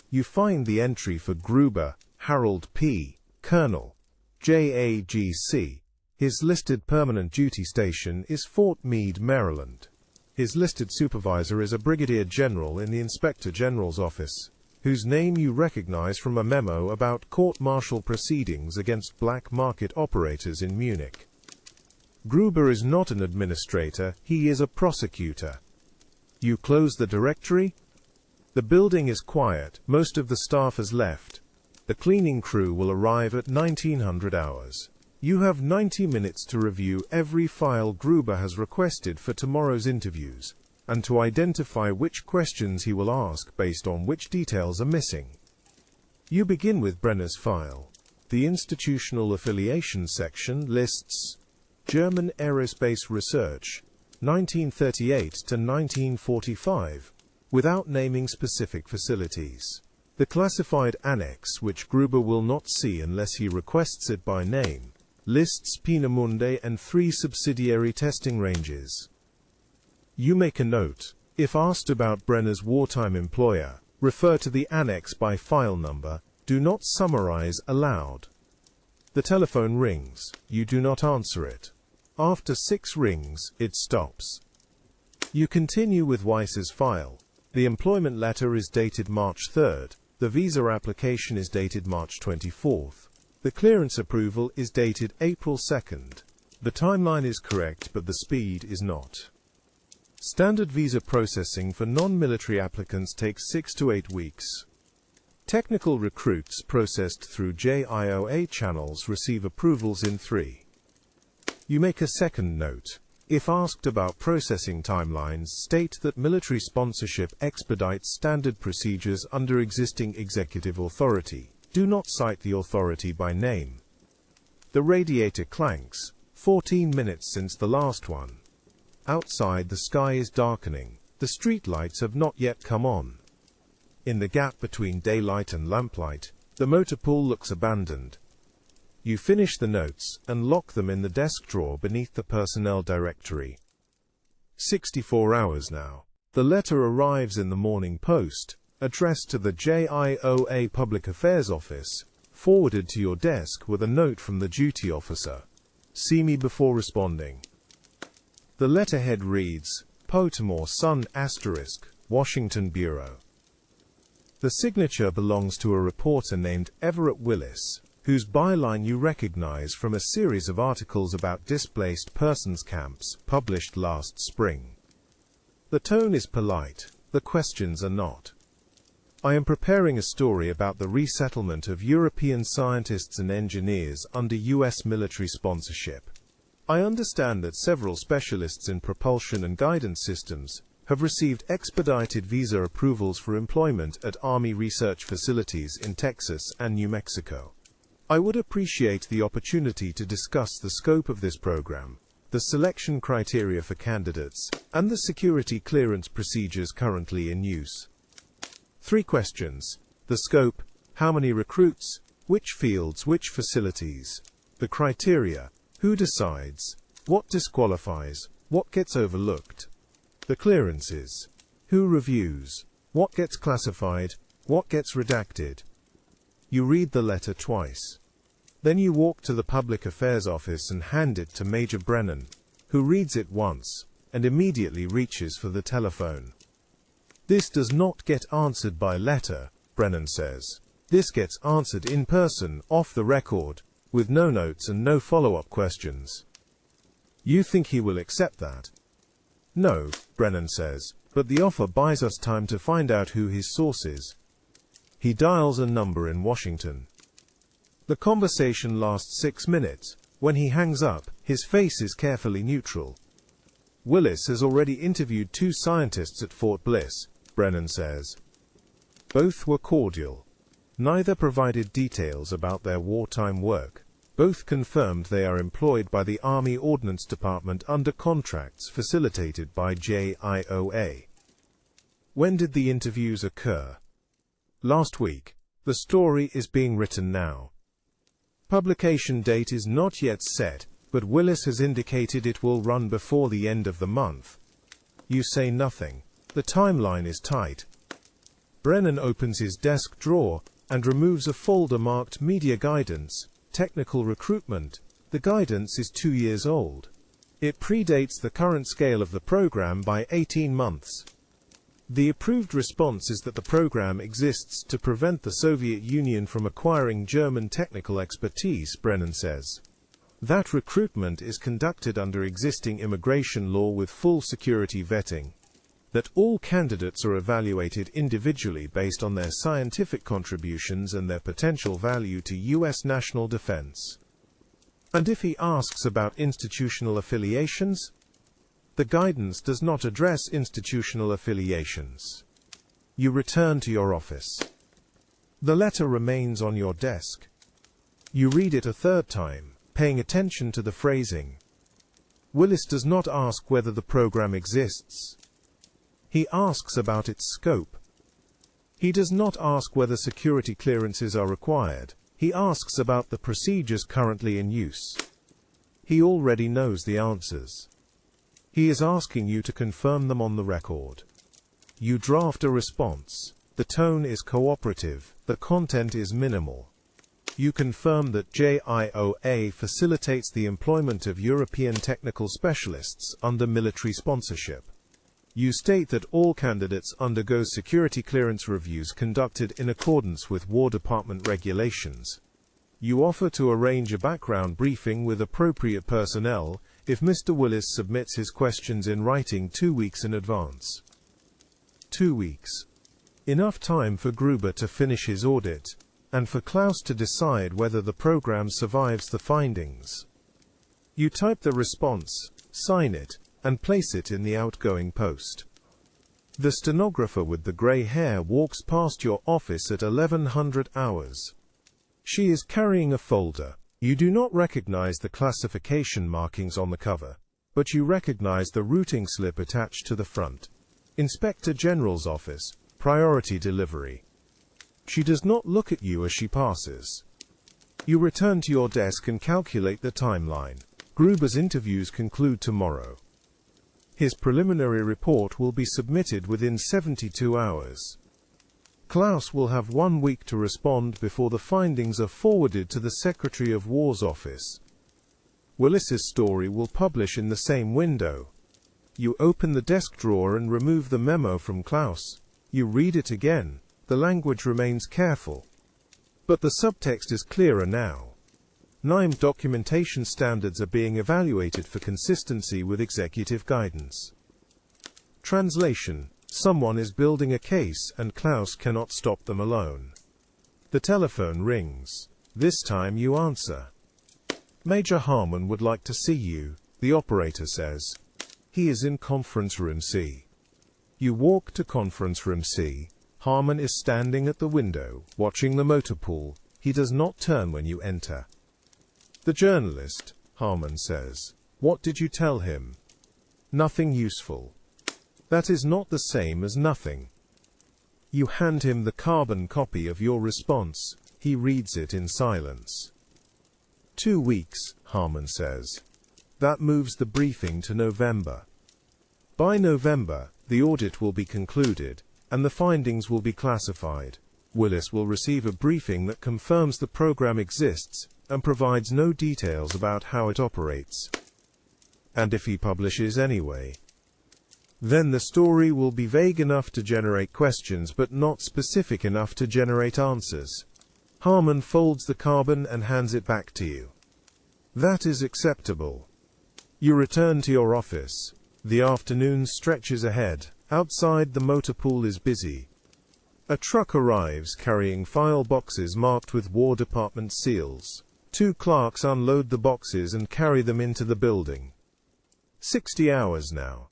You find the entry for Gruber, Harold P., Colonel, JAGC. His listed permanent duty station is Fort Meade, Maryland. His listed supervisor is a brigadier general in the Inspector General's office, whose name you recognize from a memo about court-martial proceedings against black market operators in Munich. Gruber is not an administrator, he is a prosecutor. You close the directory? The building is quiet, most of the staff has left. The cleaning crew will arrive at 1900 hours. You have 90 minutes to review every file Gruber has requested for tomorrow's interviews, and to identify which questions he will ask based on which details are missing. You begin with Brenner's file. The institutional affiliation section lists German Aerospace Research, 1938 to 1945, without naming specific facilities. The classified annex, which Gruber will not see unless he requests it by name, lists Peenemünde and 3 subsidiary testing ranges. You make a note. If asked about Brenner's wartime employer, refer to the annex by file number. Do not summarize aloud. The telephone rings. You do not answer it. After 6 rings, it stops. You continue with Weiss's file. The employment letter is dated March 3rd. The visa application is dated March 24th. The clearance approval is dated April 2nd. The timeline is correct, but the speed is not. Standard visa processing for non-military applicants takes 6 to 8 weeks. Technical recruits processed through JIOA channels receive approvals in 3. You make a second note. If asked about processing timelines, state that military sponsorship expedites standard procedures under existing executive authority. Do not cite the authority by name. The radiator clanks. 14 minutes since the last one. Outside the sky is darkening. The street lights have not yet come on. In the gap between daylight and lamplight, the motor pool looks abandoned. You finish the notes and lock them in the desk drawer beneath the personnel directory. 64 hours now. The letter arrives in the Morning Post, addressed to the JIOA Public Affairs Office, forwarded to your desk with a note from the duty officer. See me before responding. The letterhead reads, Potamore Sun *, Washington Bureau. The signature belongs to a reporter named Everett Willis, whose byline you recognize from a series of articles about displaced persons camps published last spring. The tone is polite, the questions are not. I am preparing a story about the resettlement of European scientists and engineers under US military sponsorship. I understand that several specialists in propulsion and guidance systems have received expedited visa approvals for employment at Army research facilities in Texas and New Mexico. I would appreciate the opportunity to discuss the scope of this program, the selection criteria for candidates, and the security clearance procedures currently in use. 3 questions. The scope, how many recruits, which fields, which facilities. The criteria, who decides, what disqualifies, what gets overlooked. The clearances, who reviews, what gets classified, what gets redacted. You read the letter twice. Then you walk to the Public Affairs Office and hand it to Major Brennan, who reads it once, and immediately reaches for the telephone. This does not get answered by letter, Brennan says. This gets answered in person, off the record, with no notes and no follow-up questions. You think he will accept that? No, Brennan says, but the offer buys us time to find out who his source is. He dials a number in Washington. The conversation lasts 6 minutes. When he hangs up, his face is carefully neutral. Willis has already interviewed 2 scientists at Fort Bliss, Brennan says. Both were cordial. Neither provided details about their wartime work. Both confirmed they are employed by the Army Ordnance Department under contracts facilitated by JIOA. When did the interviews occur? Last week. The story is being written now. Publication date is not yet set, but Willis has indicated it will run before the end of the month. You say nothing. The timeline is tight. Brennan opens his desk drawer and removes a folder marked Media Guidance, Technical Recruitment. The guidance is 2 years old. It predates the current scale of the program by 18 months. The approved response is that the program exists to prevent the Soviet Union from acquiring German technical expertise, Brennan says. That recruitment is conducted under existing immigration law with full security vetting. That all candidates are evaluated individually based on their scientific contributions and their potential value to U.S. national defense. And if he asks about institutional affiliations? The guidance does not address institutional affiliations. You return to your office. The letter remains on your desk. You read it a 3rd time, paying attention to the phrasing. Willis does not ask whether the program exists. He asks about its scope. He does not ask whether security clearances are required. He asks about the procedures currently in use. He already knows the answers. He is asking you to confirm them on the record. You draft a response. The tone is cooperative. The content is minimal. You confirm that JIOA facilitates the employment of European technical specialists under military sponsorship. You state that all candidates undergo security clearance reviews conducted in accordance with War Department regulations. You offer to arrange a background briefing with appropriate personnel if Mr. Willis submits his questions in writing 2 weeks in advance. 2 weeks. Enough time for Gruber to finish his audit, and for Klaus to decide whether the program survives the findings. You type the response, sign it, and place it in the outgoing post. The stenographer with the grey hair walks past your office at 1100 hours. She is carrying a folder. You do not recognize the classification markings on the cover, but you recognize the routing slip attached to the front. Inspector General's office, priority delivery. She does not look at you as she passes. You return to your desk and calculate the timeline. Gruber's interviews conclude tomorrow. His preliminary report will be submitted within 72 hours. Klaus will have 1 week to respond before the findings are forwarded to the Secretary of War's office. Willis's story will publish in the same window. You open the desk drawer and remove the memo from Klaus. You read it again. The language remains careful. But the subtext is clearer now. NIME documentation standards are being evaluated for consistency with executive guidance. Translation. Someone is building a case and Klaus cannot stop them alone. The telephone rings. This time you answer. Major Harmon would like to see you, the operator says. He is in conference room C. You walk to conference room C. Harmon is standing at the window, watching the motor pool. He does not turn when you enter. The journalist, Harmon says. What did you tell him? Nothing useful. That is not the same as nothing. You hand him the carbon copy of your response. He reads it in silence. 2 weeks, Harmon says. That moves the briefing to November. By November, the audit will be concluded, and the findings will be classified. Willis will receive a briefing that confirms the program exists, and provides no details about how it operates. And if he publishes anyway, then the story will be vague enough to generate questions but not specific enough to generate answers. Harmon folds the carbon and hands it back to you. That is acceptable. You return to your office. The afternoon stretches ahead. Outside, the motor pool is busy. A truck arrives carrying file boxes marked with War Department seals. 2 clerks unload the boxes and carry them into the building. 60 hours now.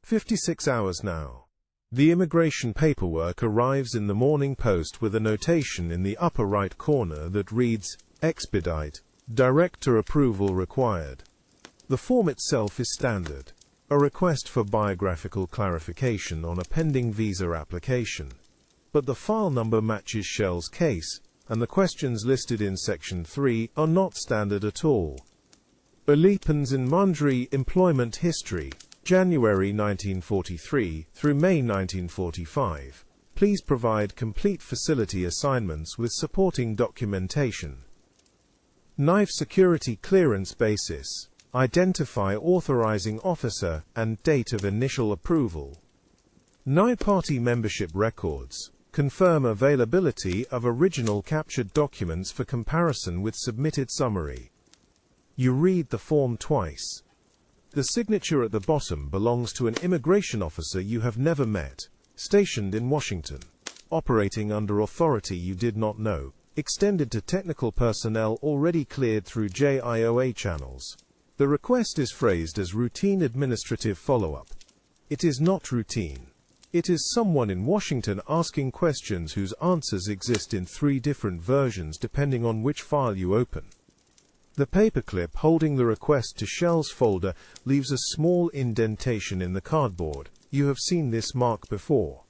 56 hours now. The immigration paperwork arrives in the Morning Post with a notation in the upper right corner that reads, "Expedite. Director approval required." The form itself is standard. A request for biographical clarification on a pending visa application. But the file number matches Shell's case, and the questions listed in Section 3 are not standard at all. Ulipen's in Mundry employment history, January 1943 through May 1945. Please provide complete facility assignments with supporting documentation. Knife security clearance basis. Identify authorizing officer and date of initial approval. NI party membership records. Confirm availability of original captured documents for comparison with submitted summary. You read the form twice. The signature at the bottom belongs to an immigration officer you have never met, stationed in Washington, operating under authority you did not know, extended to technical personnel already cleared through JIOA channels. The request is phrased as routine administrative follow-up. It is not routine. It is someone in Washington asking questions whose answers exist in 3 different versions depending on which file you open. The paperclip holding the request to Shell's folder leaves a small indentation in the cardboard. You have seen this mark before.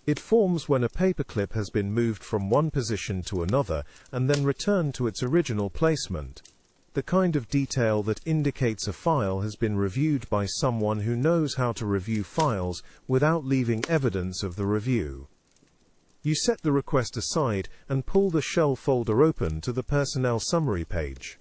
It forms when a paperclip has been moved from one position to another and then returned to its original placement. The kind of detail that indicates a file has been reviewed by someone who knows how to review files without leaving evidence of the review. You set the request aside and pull the Shell folder open to the personnel summary page.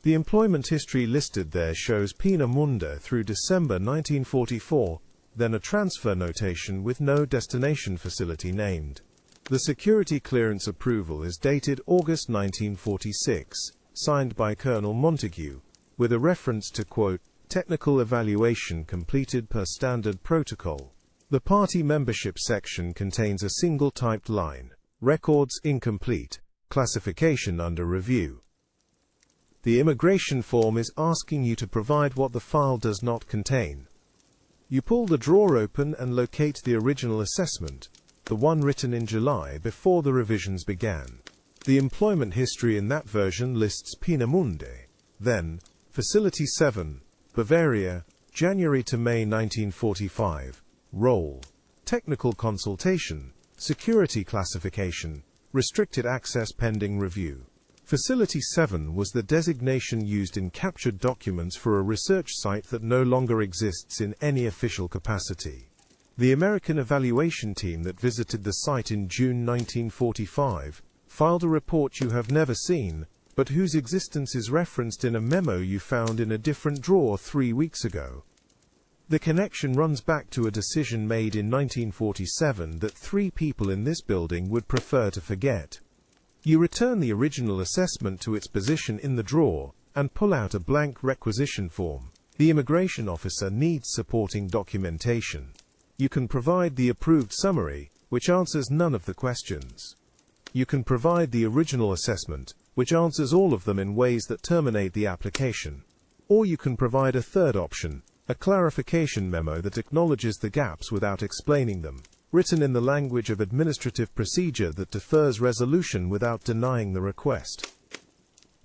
The employment history listed there shows Peenemünde through December 1944, then a transfer notation with no destination facility named. The security clearance approval is dated August 1946, signed by Colonel Montague, with a reference to, quote, technical evaluation completed per standard protocol. The party membership section contains a single typed line, records incomplete, classification under review. The immigration form is asking you to provide what the file does not contain. You pull the drawer open and locate the original assessment, the one written in July before the revisions began. The employment history in that version lists Peenemünde. Then, Facility 7, Bavaria, January to May 1945, role, technical consultation, security classification, restricted access pending review. Facility 7 was the designation used in captured documents for a research site that no longer exists in any official capacity. The American evaluation team that visited the site in June 1945 filed a report you have never seen, but whose existence is referenced in a memo you found in a different drawer 3 weeks ago. The connection runs back to a decision made in 1947 that 3 people in this building would prefer to forget. You return the original assessment to its position in the drawer, and pull out a blank requisition form. The immigration officer needs supporting documentation. You can provide the approved summary, which answers none of the questions. You can provide the original assessment, which answers all of them in ways that terminate the application. Or you can provide a third option, a clarification memo that acknowledges the gaps without explaining them, written in the language of administrative procedure that defers resolution without denying the request.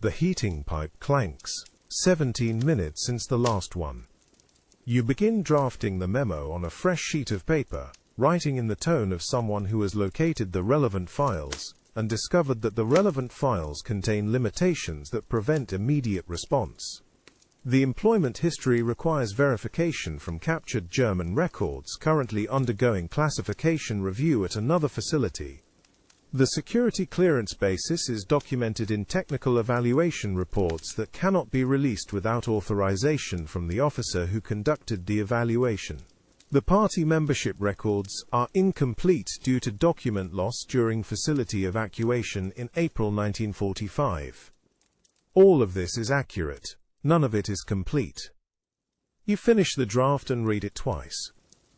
The heating pipe clanks. 17 minutes since the last one. You begin drafting the memo on a fresh sheet of paper, writing in the tone of someone who has located the relevant files and discovered that the relevant files contain limitations that prevent immediate response. The employment history requires verification from captured German records currently undergoing classification review at another facility. The security clearance basis is documented in technical evaluation reports that cannot be released without authorization from the officer who conducted the evaluation. The party membership records are incomplete due to document loss during facility evacuation in April 1945. All of this is accurate. None of it is complete. You finish the draft and read it twice.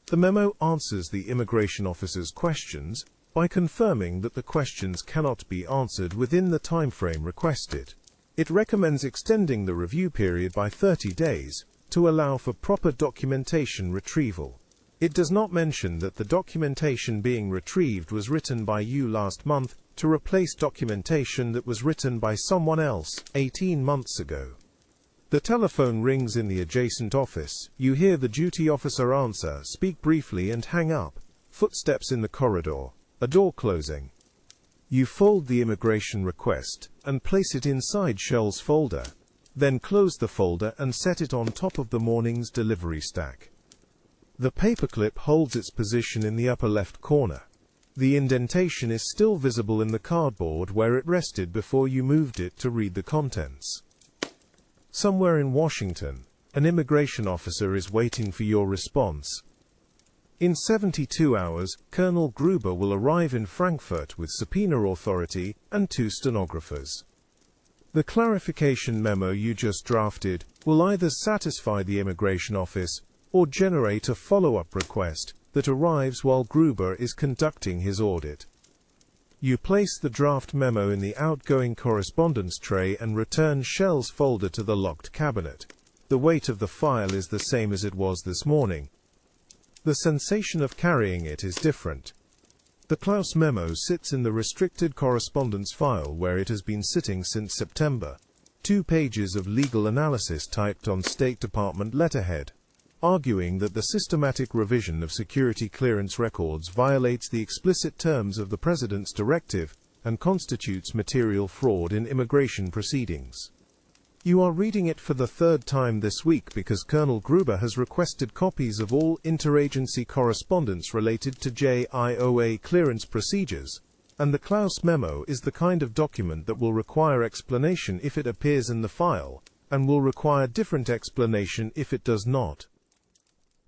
The memo answers the immigration officer's questions by confirming that the questions cannot be answered within the time frame requested. It recommends extending the review period by 30 days to allow for proper documentation retrieval. It does not mention that the documentation being retrieved was written by you last month to replace documentation that was written by someone else 18 months ago. The telephone rings in the adjacent office. You hear the duty officer answer, speak briefly and hang up. Footsteps in the corridor. A door closing. You fold the immigration request and place it inside Shell's folder. Then close the folder and set it on top of the morning's delivery stack. The paperclip holds its position in the upper left corner. The indentation is still visible in the cardboard where it rested before you moved it to read the contents. Somewhere in Washington, an immigration officer is waiting for your response. In 72 hours, Colonel Gruber will arrive in Frankfurt with subpoena authority and 2 stenographers. The clarification memo you just drafted will either satisfy the immigration office or generate a follow-up request that arrives while Gruber is conducting his audit. You place the draft memo in the outgoing correspondence tray and return Shell's folder to the locked cabinet. The weight of the file is the same as it was this morning. The sensation of carrying it is different. The Klaus memo sits in the restricted correspondence file where it has been sitting since September. 2 pages of legal analysis typed on State Department letterhead, arguing that the systematic revision of security clearance records violates the explicit terms of the President's directive and constitutes material fraud in immigration proceedings. You are reading it for the 3rd time this week because Colonel Gruber has requested copies of all interagency correspondence related to JIOA clearance procedures, and the Klaus memo is the kind of document that will require explanation if it appears in the file, and will require different explanation if it does not.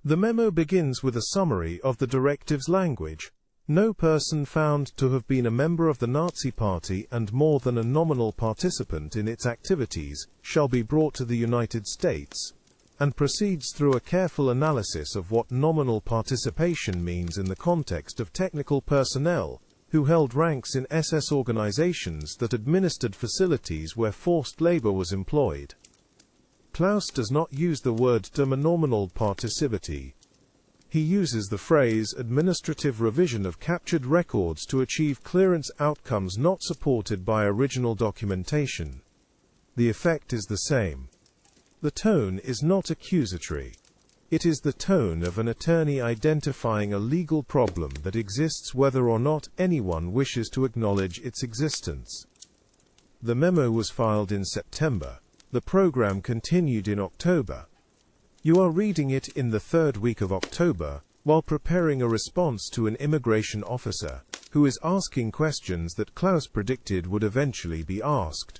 The memo begins with a summary of the directive's language. No person found to have been a member of the Nazi Party and more than a nominal participant in its activities shall be brought to the United States, and proceeds through a careful analysis of what nominal participation means in the context of technical personnel who held ranks in SS organizations that administered facilities where forced labor was employed. Klaus does not use the word nominal participity. He uses the phrase administrative revision of captured records to achieve clearance outcomes not supported by original documentation. The effect is the same. The tone is not accusatory. It is the tone of an attorney identifying a legal problem that exists whether or not anyone wishes to acknowledge its existence. The memo was filed in September. The program continued in October. You are reading it in the 3rd week of October, while preparing a response to an immigration officer, who is asking questions that Klaus predicted would eventually be asked.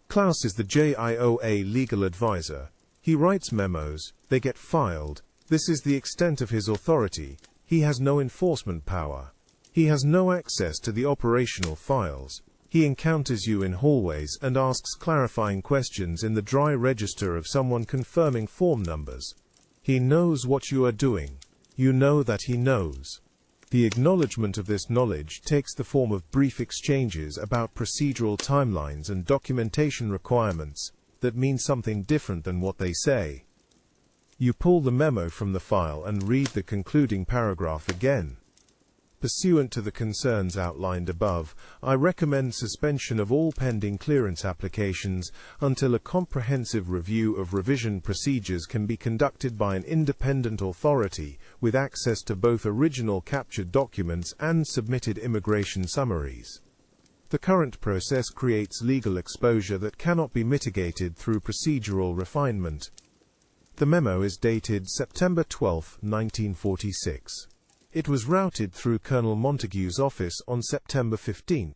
Klaus is the JIOA legal advisor. He writes memos, they get filed. This is the extent of his authority. He has no enforcement power. He has no access to the operational files. He encounters you in hallways and asks clarifying questions in the dry register of someone confirming form numbers. He knows what you are doing. You know that he knows. The acknowledgement of this knowledge takes the form of brief exchanges about procedural timelines and documentation requirements that mean something different than what they say. You pull the memo from the file and read the concluding paragraph again. Pursuant to the concerns outlined above, I recommend suspension of all pending clearance applications until a comprehensive review of revision procedures can be conducted by an independent authority with access to both original captured documents and submitted immigration summaries. The current process creates legal exposure that cannot be mitigated through procedural refinement. The memo is dated September 12, 1946. It was routed through Colonel Montague's office on September 15.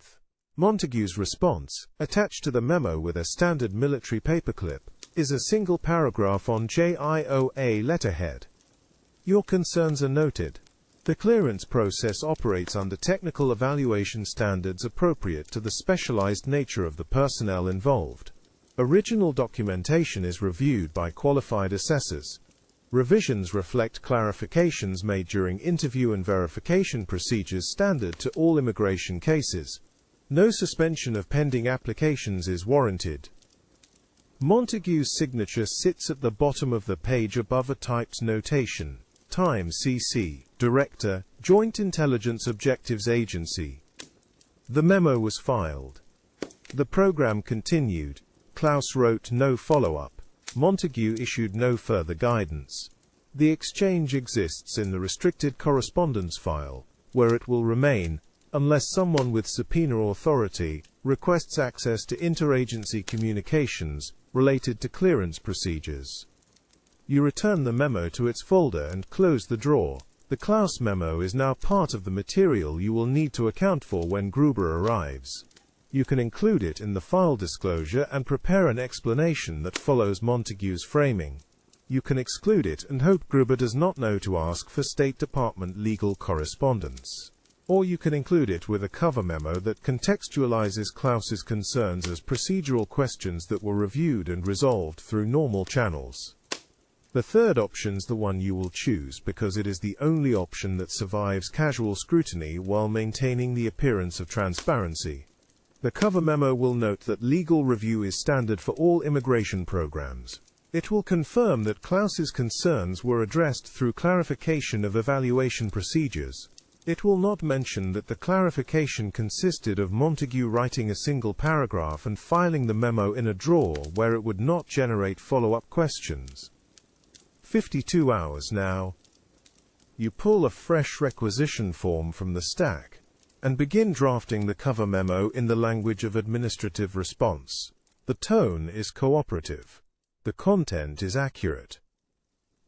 Montague's response, attached to the memo with a standard military paperclip, is a single paragraph on JIOA letterhead. Your concerns are noted. The clearance process operates under technical evaluation standards appropriate to the specialized nature of the personnel involved. Original documentation is reviewed by qualified assessors. Revisions reflect clarifications made during interview and verification procedures standard to all immigration cases. No suspension of pending applications is warranted. Montague's signature sits at the bottom of the page above a typed notation. Time CC, Director, Joint Intelligence Objectives Agency. The memo was filed. The program continued. Klaus wrote no follow-up. Montague issued no further guidance. The exchange exists in the restricted correspondence file, where it will remain, unless someone with subpoena authority requests access to interagency communications related to clearance procedures. You return the memo to its folder and close the drawer. The Klaus memo is now part of the material you will need to account for when Gruber arrives. You can include it in the file disclosure and prepare an explanation that follows Montague's framing. You can exclude it and hope Gruber does not know to ask for State Department legal correspondence. Or you can include it with a cover memo that contextualizes Klaus's concerns as procedural questions that were reviewed and resolved through normal channels. The third option's the one you will choose because it is the only option that survives casual scrutiny while maintaining the appearance of transparency. The cover memo will note that legal review is standard for all immigration programs. It will confirm that Klaus's concerns were addressed through clarification of evaluation procedures. It will not mention that the clarification consisted of Montague writing a single paragraph and filing the memo in a drawer where it would not generate follow-up questions. 52 hours now. You pull a fresh requisition form from the stack and begin drafting the cover memo in the language of administrative response. The tone is cooperative. The content is accurate.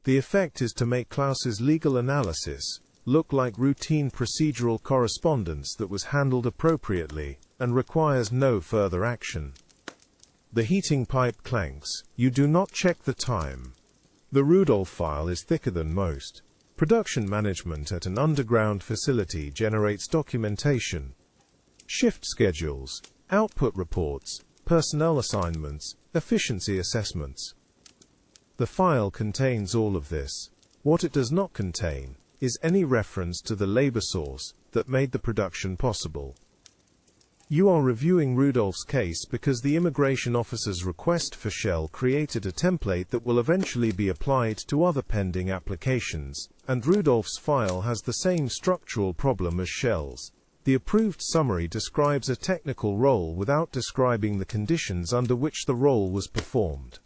The effect is to make Klaus's legal analysis look like routine procedural correspondence that was handled appropriately and requires no further action. The heating pipe clanks. You do not check the time. The Rudolph file is thicker than most. Production management at an underground facility generates documentation, shift schedules, output reports, personnel assignments, efficiency assessments. The file contains all of this. What it does not contain is any reference to the labor source that made the production possible. You are reviewing Rudolph's case because the immigration officer's request for Shell created a template that will eventually be applied to other pending applications, and Rudolph's file has the same structural problem as Shell's. The approved summary describes a technical role without describing the conditions under which the role was performed.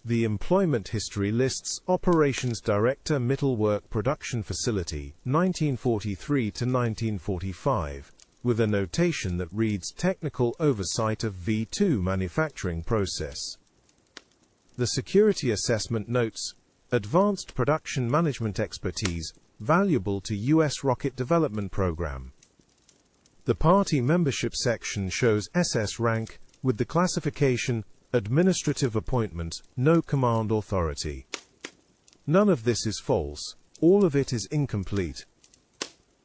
The employment history lists Operations Director Mittelwerk Production Facility, 1943 to 1945. With a notation that reads Technical Oversight of V2 Manufacturing Process. The Security Assessment notes, Advanced Production Management Expertise, valuable to U.S. Rocket Development Program. The party membership section shows SS rank, with the classification, Administrative Appointment, no command authority. None of this is false, all of it is incomplete.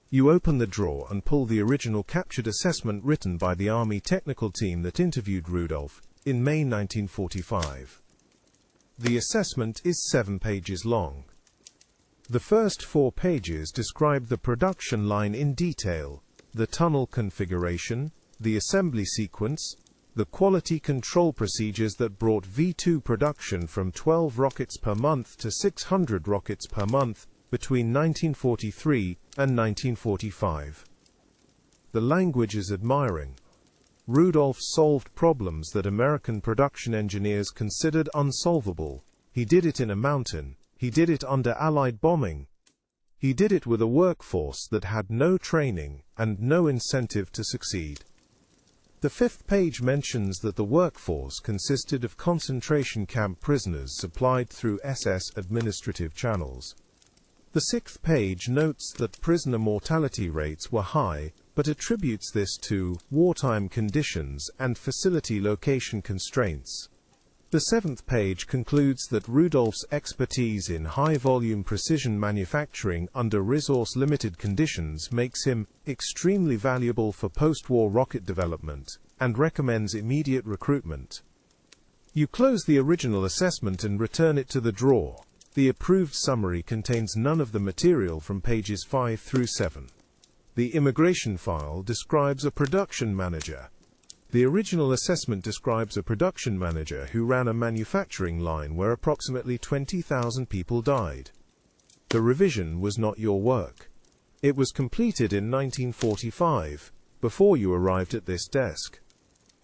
You open the drawer and pull the original captured assessment written by the Army technical team that interviewed Rudolph in May 1945. The assessment is 7 pages long. The first 4 pages describe the production line in detail, the tunnel configuration, the assembly sequence, the quality control procedures that brought V2 production from 12 rockets per month to 600 rockets per month between 1943 and 1945. The language is admiring. Rudolph solved problems that American production engineers considered unsolvable. He did it in a mountain. He did it under Allied bombing. He did it with a workforce that had no training and no incentive to succeed. The 5th page mentions that the workforce consisted of concentration camp prisoners supplied through SS administrative channels. The 6th page notes that prisoner mortality rates were high, but attributes this to wartime conditions and facility location constraints. The 7th page concludes that Rudolph's expertise in high-volume precision manufacturing under resource-limited conditions makes him extremely valuable for post-war rocket development, and recommends immediate recruitment. You close the original assessment and return it to the drawer. The approved summary contains none of the material from pages 5 through 7. The immigration file describes a production manager. The original assessment describes a production manager who ran a manufacturing line where approximately 20,000 people died. The revision was not your work. It was completed in 1945, before you arrived at this desk.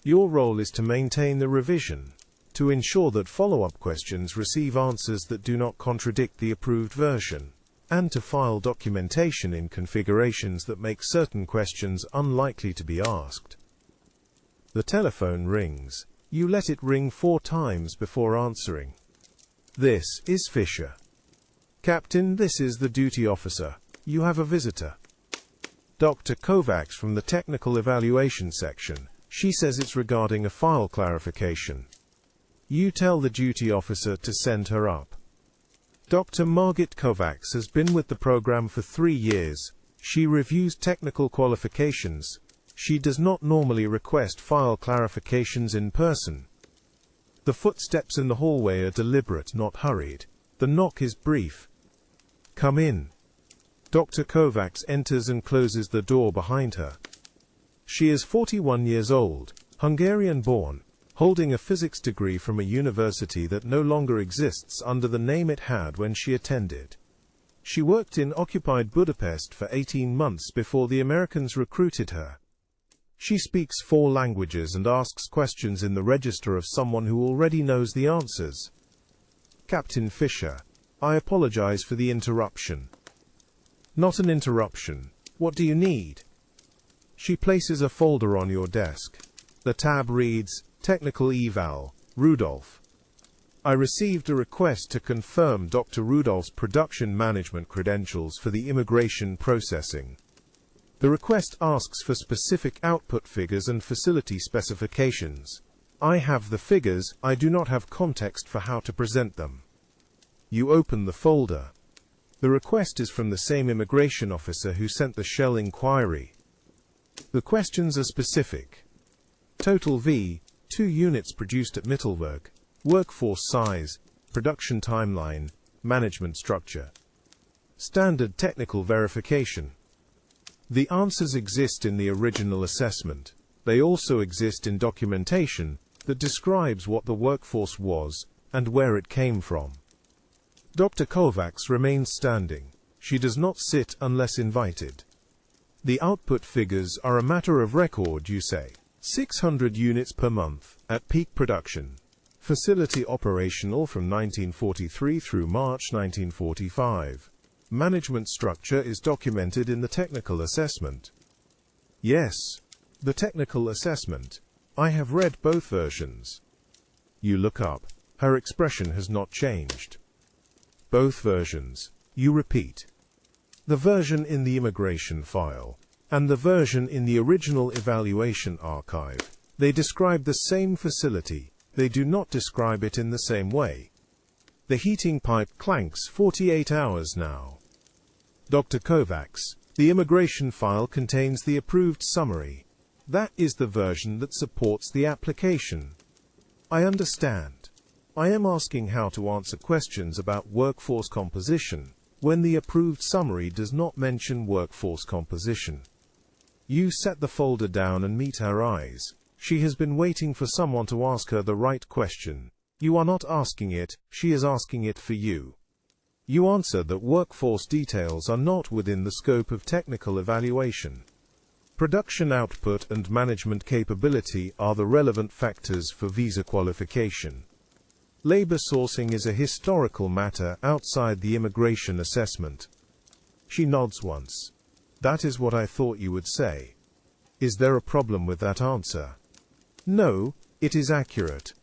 Your role is to maintain the revision, to ensure that follow-up questions receive answers that do not contradict the approved version, and to file documentation in configurations that make certain questions unlikely to be asked. The telephone rings. You let it ring 4 times before answering. This is Fisher. Captain, this is the duty officer. You have a visitor. Dr. Kovacs from the technical evaluation section. She says it's regarding a file clarification. You tell the duty officer to send her up. Dr. Margit Kovacs has been with the program for 3 years. She reviews technical qualifications. She does not normally request file clarifications in person. The footsteps in the hallway are deliberate, not hurried. The knock is brief. Come in. Dr. Kovacs enters and closes the door behind her. She is 41 years old, Hungarian-born, holding a physics degree from a university that no longer exists under the name it had when she attended. She worked in occupied Budapest for 18 months before the Americans recruited her. She speaks 4 languages and asks questions in the register of someone who already knows the answers. Captain Fisher, I apologize for the interruption. Not an interruption. What do you need? She places a folder on your desk. The tab reads, Technical Eval, Rudolph. I received a request to confirm Dr. Rudolph's production management credentials for the immigration processing. The request asks for specific output figures and facility specifications. I have the figures, I do not have context for how to present them. You open the folder. The request is from the same immigration officer who sent the shell inquiry. The questions are specific. Total V, 2 units produced at Mittelwerk, workforce size, production timeline, management structure. Standard technical verification. The answers exist in the original assessment. They also exist in documentation that describes what the workforce was and where it came from. Dr. Kovacs remains standing. She does not sit unless invited. The output figures are a matter of record, you say. 600 units per month at peak production. Facility operational from 1943 through March 1945. Management structure is documented in the technical assessment. Yes, the technical assessment. I have read both versions. You look up. Her expression has not changed. Both versions. You repeat. The version in the immigration file and the version in the original evaluation archive. They describe the same facility. They do not describe it in the same way. The heating pipe clanks 48 hours now. Dr. Kovacs, the immigration file contains the approved summary. That is the version that supports the application. I understand. I am asking how to answer questions about workforce composition. when the approved summary does not mention workforce composition. You set the folder down and meet her eyes. She has been waiting for someone to ask her the right question. You are not asking it, she is asking it for you. You answer that workforce details are not within the scope of technical evaluation. Production output and management capability are the relevant factors for visa qualification. Labor sourcing is a historical matter outside the immigration assessment. She nods once. That is what I thought you would say. Is there a problem with that answer? No, it is accurate.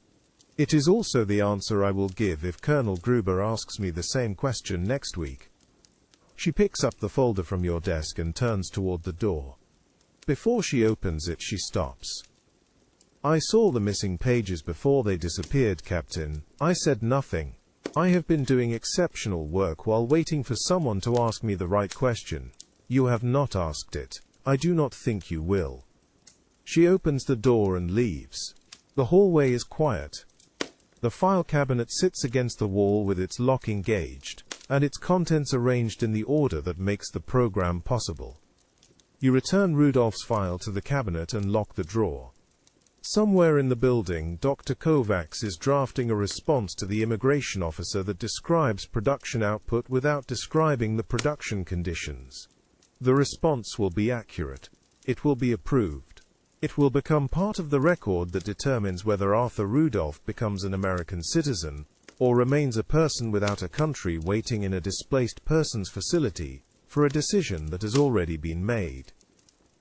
It is also the answer I will give if Colonel Gruber asks me the same question next week. She picks up the folder from your desk and turns toward the door. Before she opens it, she stops. I saw the missing pages before they disappeared, Captain. I said nothing. I have been doing exceptional work while waiting for someone to ask me the right question. You have not asked it. I do not think you will. She opens the door and leaves. The hallway is quiet. The file cabinet sits against the wall with its lock engaged, and its contents arranged in the order that makes the program possible. You return Rudolph's file to the cabinet and lock the drawer. Somewhere in the building, Dr. Kovacs is drafting a response to the immigration officer that describes production output without describing the production conditions. The response will be accurate. It will be approved. It will become part of the record that determines whether Arthur Rudolph becomes an American citizen, or remains a person without a country waiting in a displaced persons facility for a decision that has already been made.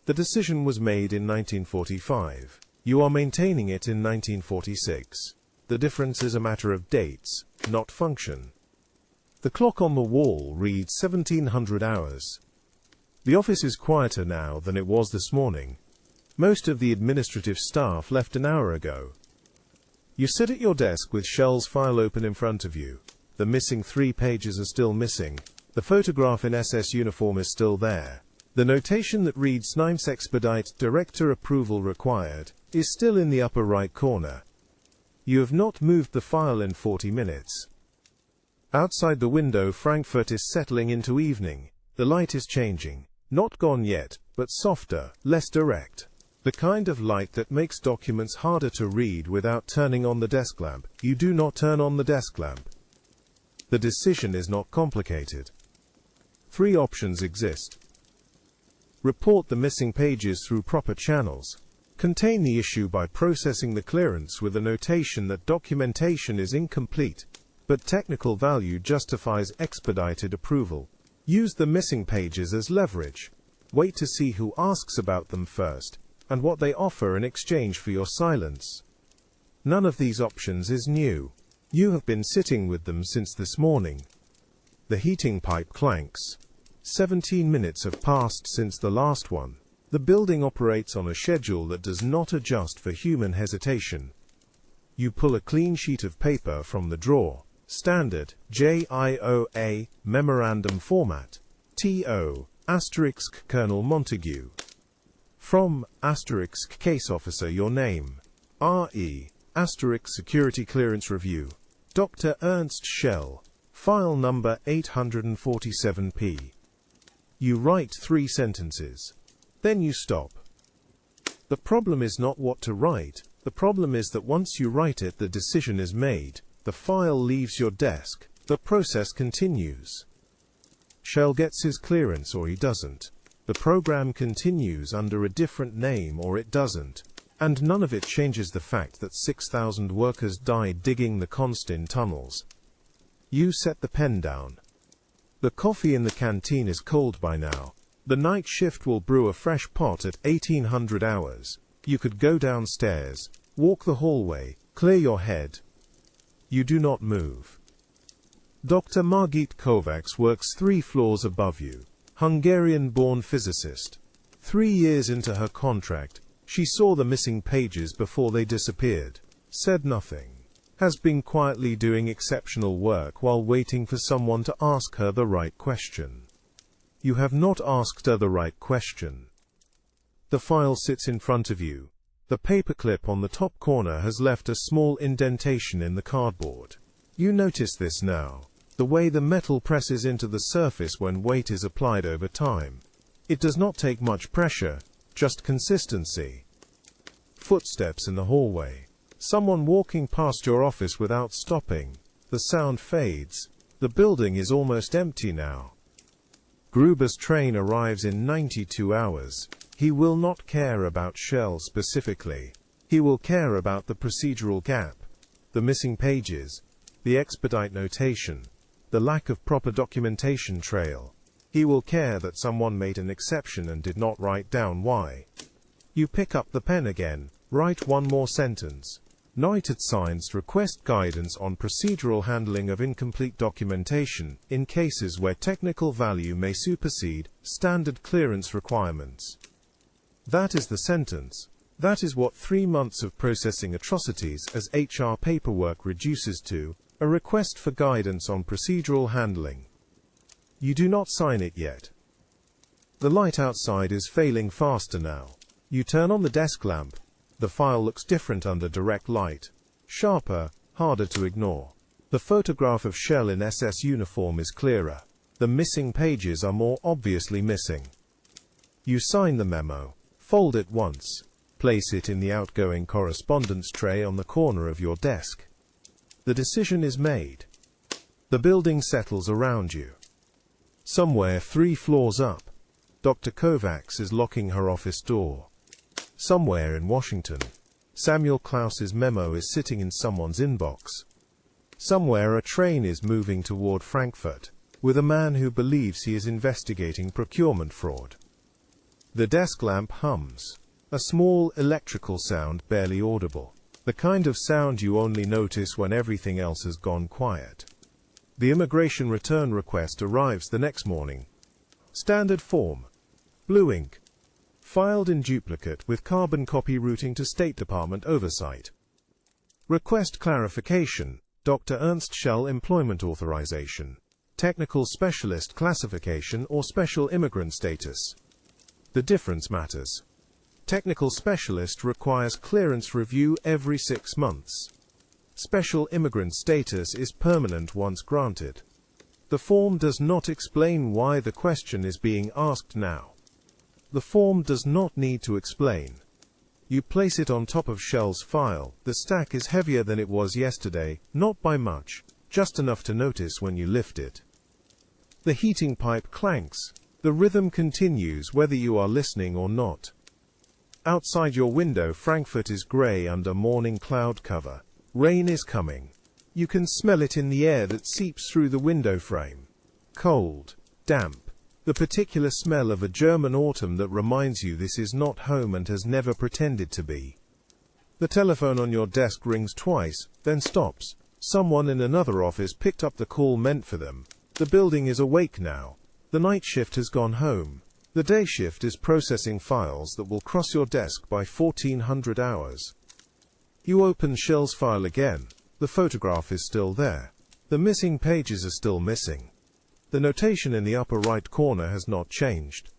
The decision was made in 1945. You are maintaining it in 1946. The difference is a matter of dates, not function. The clock on the wall reads 1700 hours. The office is quieter now than it was this morning. Most of the administrative staff left an hour ago. You sit at your desk with Shell's file open in front of you. The missing 3 pages are still missing. The photograph in SS uniform is still there. The notation that reads "Nimes expedite director approval required" is still in the upper right corner. You have not moved the file in 40 minutes. Outside the window, Frankfurt is settling into evening. The light is changing. Not gone yet, but softer, less direct. The kind of light that makes documents harder to read without turning on the desk lamp. You do not turn on the desk lamp. The decision is not complicated. 3 options exist. Report the missing pages through proper channels. Contain the issue by processing the clearance with a notation that documentation is incomplete, but technical value justifies expedited approval. Use the missing pages as leverage. Wait to see who asks about them first, and what they offer in exchange for your silence. None of these options is new. You have been sitting with them since this morning. The heating pipe clanks. 17 minutes have passed since the last one. The building operates on a schedule that does not adjust for human hesitation. You pull a clean sheet of paper from the drawer. Standard, JIOA, memorandum format. TO, * Colonel Montague. From, * case officer your name. RE, * security clearance review. Dr. Ernst Schell. File number 847P. You write 3 sentences. Then you stop. The problem is not what to write. The problem is that once you write it, the decision is made. The file leaves your desk. The process continues. Schell gets his clearance or he doesn't. The program continues under a different name or it doesn't. And none of it changes the fact that 6,000 workers died digging the Constin tunnels. You set the pen down. The coffee in the canteen is cold by now. The night shift will brew a fresh pot at 1800 hours. You could go downstairs, walk the hallway, clear your head. You do not move. Dr. Margit Kovacs works 3 floors above you. Hungarian-born physicist. 3 years into her contract, she saw the missing pages before they disappeared. Said nothing. Has been quietly doing exceptional work while waiting for someone to ask her the right question. You have not asked her the right question. The file sits in front of you. The paperclip on the top corner has left a small indentation in the cardboard. You notice this now. the way the metal presses into the surface when weight is applied over time. It does not take much pressure, just consistency. Footsteps in the hallway. Someone walking past your office without stopping. The sound fades. The building is almost empty now. Gruber's train arrives in 92 hours. He will not care about Shell specifically. He will care about the procedural gap, the missing pages, the expedite notation, the lack of proper documentation trail. He will care that someone made an exception and did not write down why. You pick up the pen again, write one more sentence. Knight at Science request guidance on procedural handling of incomplete documentation in cases where technical value may supersede standard clearance requirements. That is the sentence. That is what 3 months of processing atrocities as HR paperwork reduces to, a request for guidance on procedural handling. You do not sign it yet. The light outside is failing faster now. You turn on the desk lamp. The file looks different under direct light. Sharper, harder to ignore. The photograph of Shell in SS uniform is clearer. The missing pages are more obviously missing. You sign the memo. Fold it once. Place it in the outgoing correspondence tray on the corner of your desk. The decision is made. The building settles around you. Somewhere 3 floors up, Dr. Kovacs is locking her office door. Somewhere in Washington, Samuel Klaus's memo is sitting in someone's inbox. Somewhere a train is moving toward Frankfurt, with a man who believes he is investigating procurement fraud. The desk lamp hums, a small electrical sound barely audible, the kind of sound you only notice when everything else has gone quiet. The immigration return request arrives the next morning. Standard form. Blue ink. Filed in duplicate with carbon copy routing to State Department oversight. Request clarification. Dr. Ernst Shell employment authorization. Technical specialist classification or special immigrant status. The difference matters. Technical specialist requires clearance review every 6 months. Special immigrant status is permanent once granted. The form does not explain why the question is being asked now. The form does not need to explain. You place it on top of Shell's file. The stack is heavier than it was yesterday, not by much, just enough to notice when you lift it. The heating pipe clanks. The rhythm continues whether you are listening or not. Outside your window, Frankfurt is grey under morning cloud cover. Rain is coming. You can smell it in the air that seeps through the window frame. Cold, damp. The particular smell of a German autumn that reminds you this is not home and has never pretended to be. The telephone on your desk rings twice, then stops. Someone in another office picked up the call meant for them. The building is awake now. The night shift has gone home. The day shift is processing files that will cross your desk by 1400 hours. You open Shell's file again. The photograph is still there. The missing pages are still missing. The notation in the upper right corner has not changed.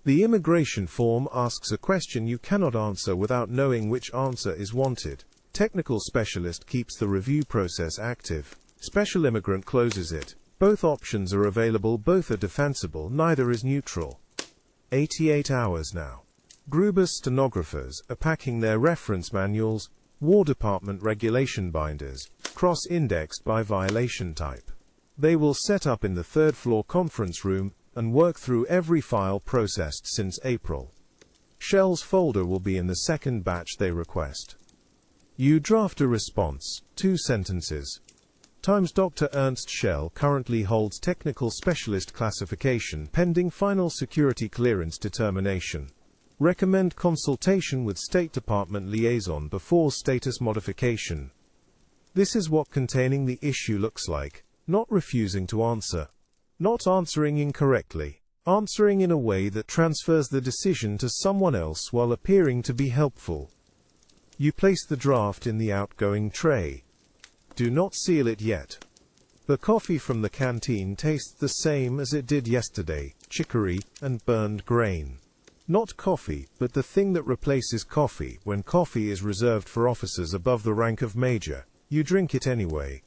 The immigration form asks a question you cannot answer without knowing which answer is wanted. Technical specialist keeps the review process active. Special immigrant closes it. Both options are available, both are defensible, neither is neutral. 88 hours now. Gruber's stenographers are packing their reference manuals, War Department regulation binders, cross-indexed by violation type. They will set up in the 3rd floor conference room and work through every file processed since April. Shell's folder will be in the 2nd batch they request. You draft a response, 2 sentences. Times Dr. Ernst Shell currently holds technical specialist classification pending final security clearance determination. Recommend consultation with State Department liaison before status modification. This is what containing the issue looks like. Not refusing to answer. Not answering incorrectly. Answering in a way that transfers the decision to someone else while appearing to be helpful. You place the draft in the outgoing tray. Do not seal it yet. The coffee from the canteen tastes the same as it did yesterday, chicory and burned grain. Not coffee, but the thing that replaces coffee when coffee is reserved for officers above the rank of major. You drink it anyway.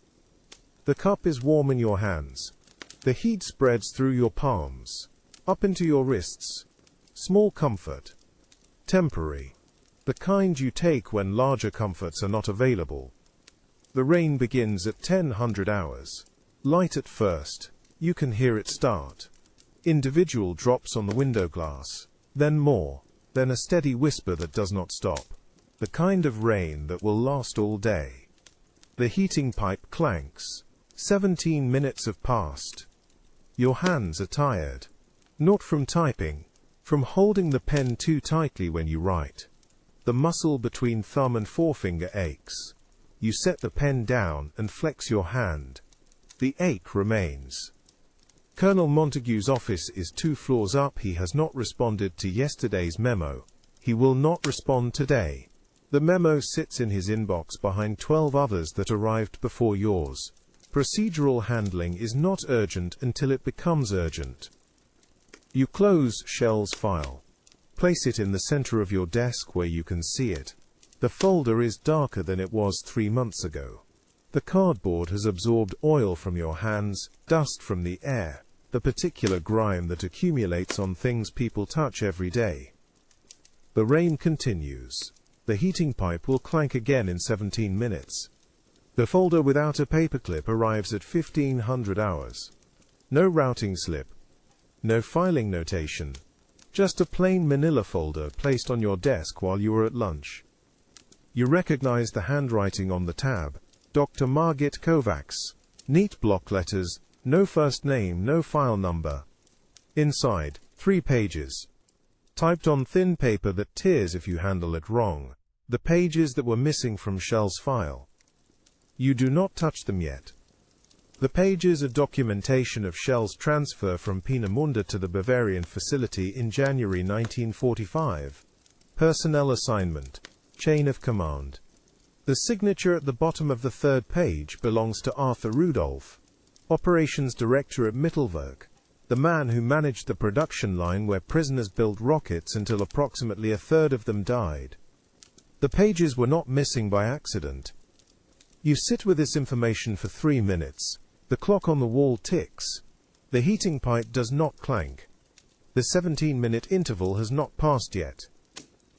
The cup is warm in your hands. The heat spreads through your palms, up into your wrists. Small comfort. Temporary. The kind you take when larger comforts are not available. The rain begins at 10:00 hours. Light at first. You can hear it start. Individual drops on the window glass. Then more. Then a steady whisper that does not stop. The kind of rain that will last all day. The heating pipe clanks. 17 minutes have passed. Your hands are tired. Not from typing. From holding the pen too tightly when you write. The muscle between thumb and forefinger aches. You set the pen down and flex your hand. The ache remains. Colonel Montague's office is 2 floors up. He has not responded to yesterday's memo. He will not respond today. The memo sits in his inbox behind 12 others that arrived before yours. Procedural handling is not urgent until it becomes urgent. You close Shell's file. Place it in the center of your desk where you can see it. The folder is darker than it was 3 months ago. The cardboard has absorbed oil from your hands, dust from the air, the particular grime that accumulates on things people touch every day. The rain continues. The heating pipe will clank again in 17 minutes. The folder without a paperclip arrives at 1500 hours. No routing slip. No filing notation. Just a plain manila folder placed on your desk while you were at lunch. You recognize the handwriting on the tab. Dr. Margit Kovacs. Neat block letters. No first name, no file number. Inside, 3 pages. Typed on thin paper that tears if you handle it wrong. The pages that were missing from Shell's file. You do not touch them yet. The pages are documentation of Shell's transfer from Peenemünde to the Bavarian facility in January 1945. Personnel assignment. Chain of command. The signature at the bottom of the 3rd page belongs to Arthur Rudolph, operations director at Mittelwerk, the man who managed the production line where prisoners built rockets until approximately 1/3 of them died. The pages were not missing by accident. You sit with this information for 3 minutes. The clock on the wall ticks. The heating pipe does not clank. The 17-minute interval has not passed yet.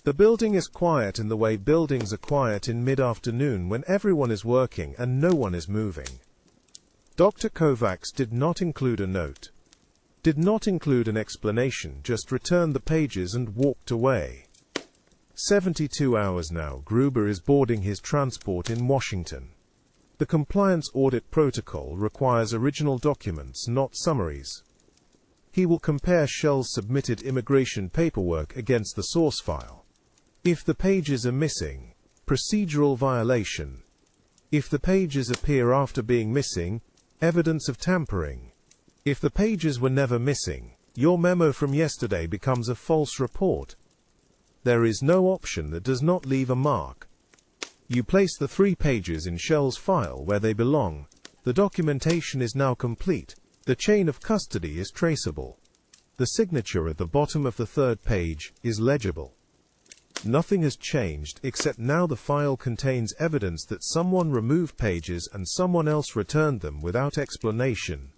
The building is quiet in the way buildings are quiet in mid-afternoon when everyone is working and no one is moving. Dr. Kovacs did not include a note. Did not include an explanation, just returned the pages and walked away. 72 hours now, Gruber is boarding his transport in Washington. The compliance audit protocol requires original documents, not summaries. He will compare Shell's submitted immigration paperwork against the source file. If the pages are missing, procedural violation. If the pages appear after being missing, evidence of tampering. If the pages were never missing, your memo from yesterday becomes a false report. There is no option that does not leave a mark. You place the 3 pages in Shell's file where they belong. The documentation is now complete. The chain of custody is traceable. The signature at the bottom of the 3rd page is legible. Nothing has changed except now the file contains evidence that someone removed pages and someone else returned them without explanation.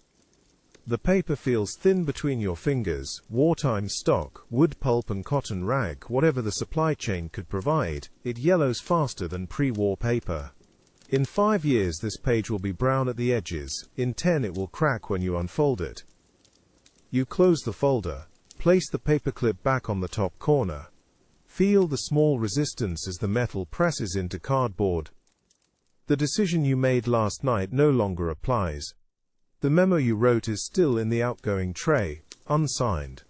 The paper feels thin between your fingers, wartime stock, wood pulp and cotton rag, whatever the supply chain could provide. It yellows faster than pre-war paper. In 5 years this page will be brown at the edges, in 10 it will crack when you unfold it. You close the folder, place the paperclip back on the top corner. Feel the small resistance as the metal presses into cardboard. The decision you made last night no longer applies. The memo you wrote is still in the outgoing tray, unsigned.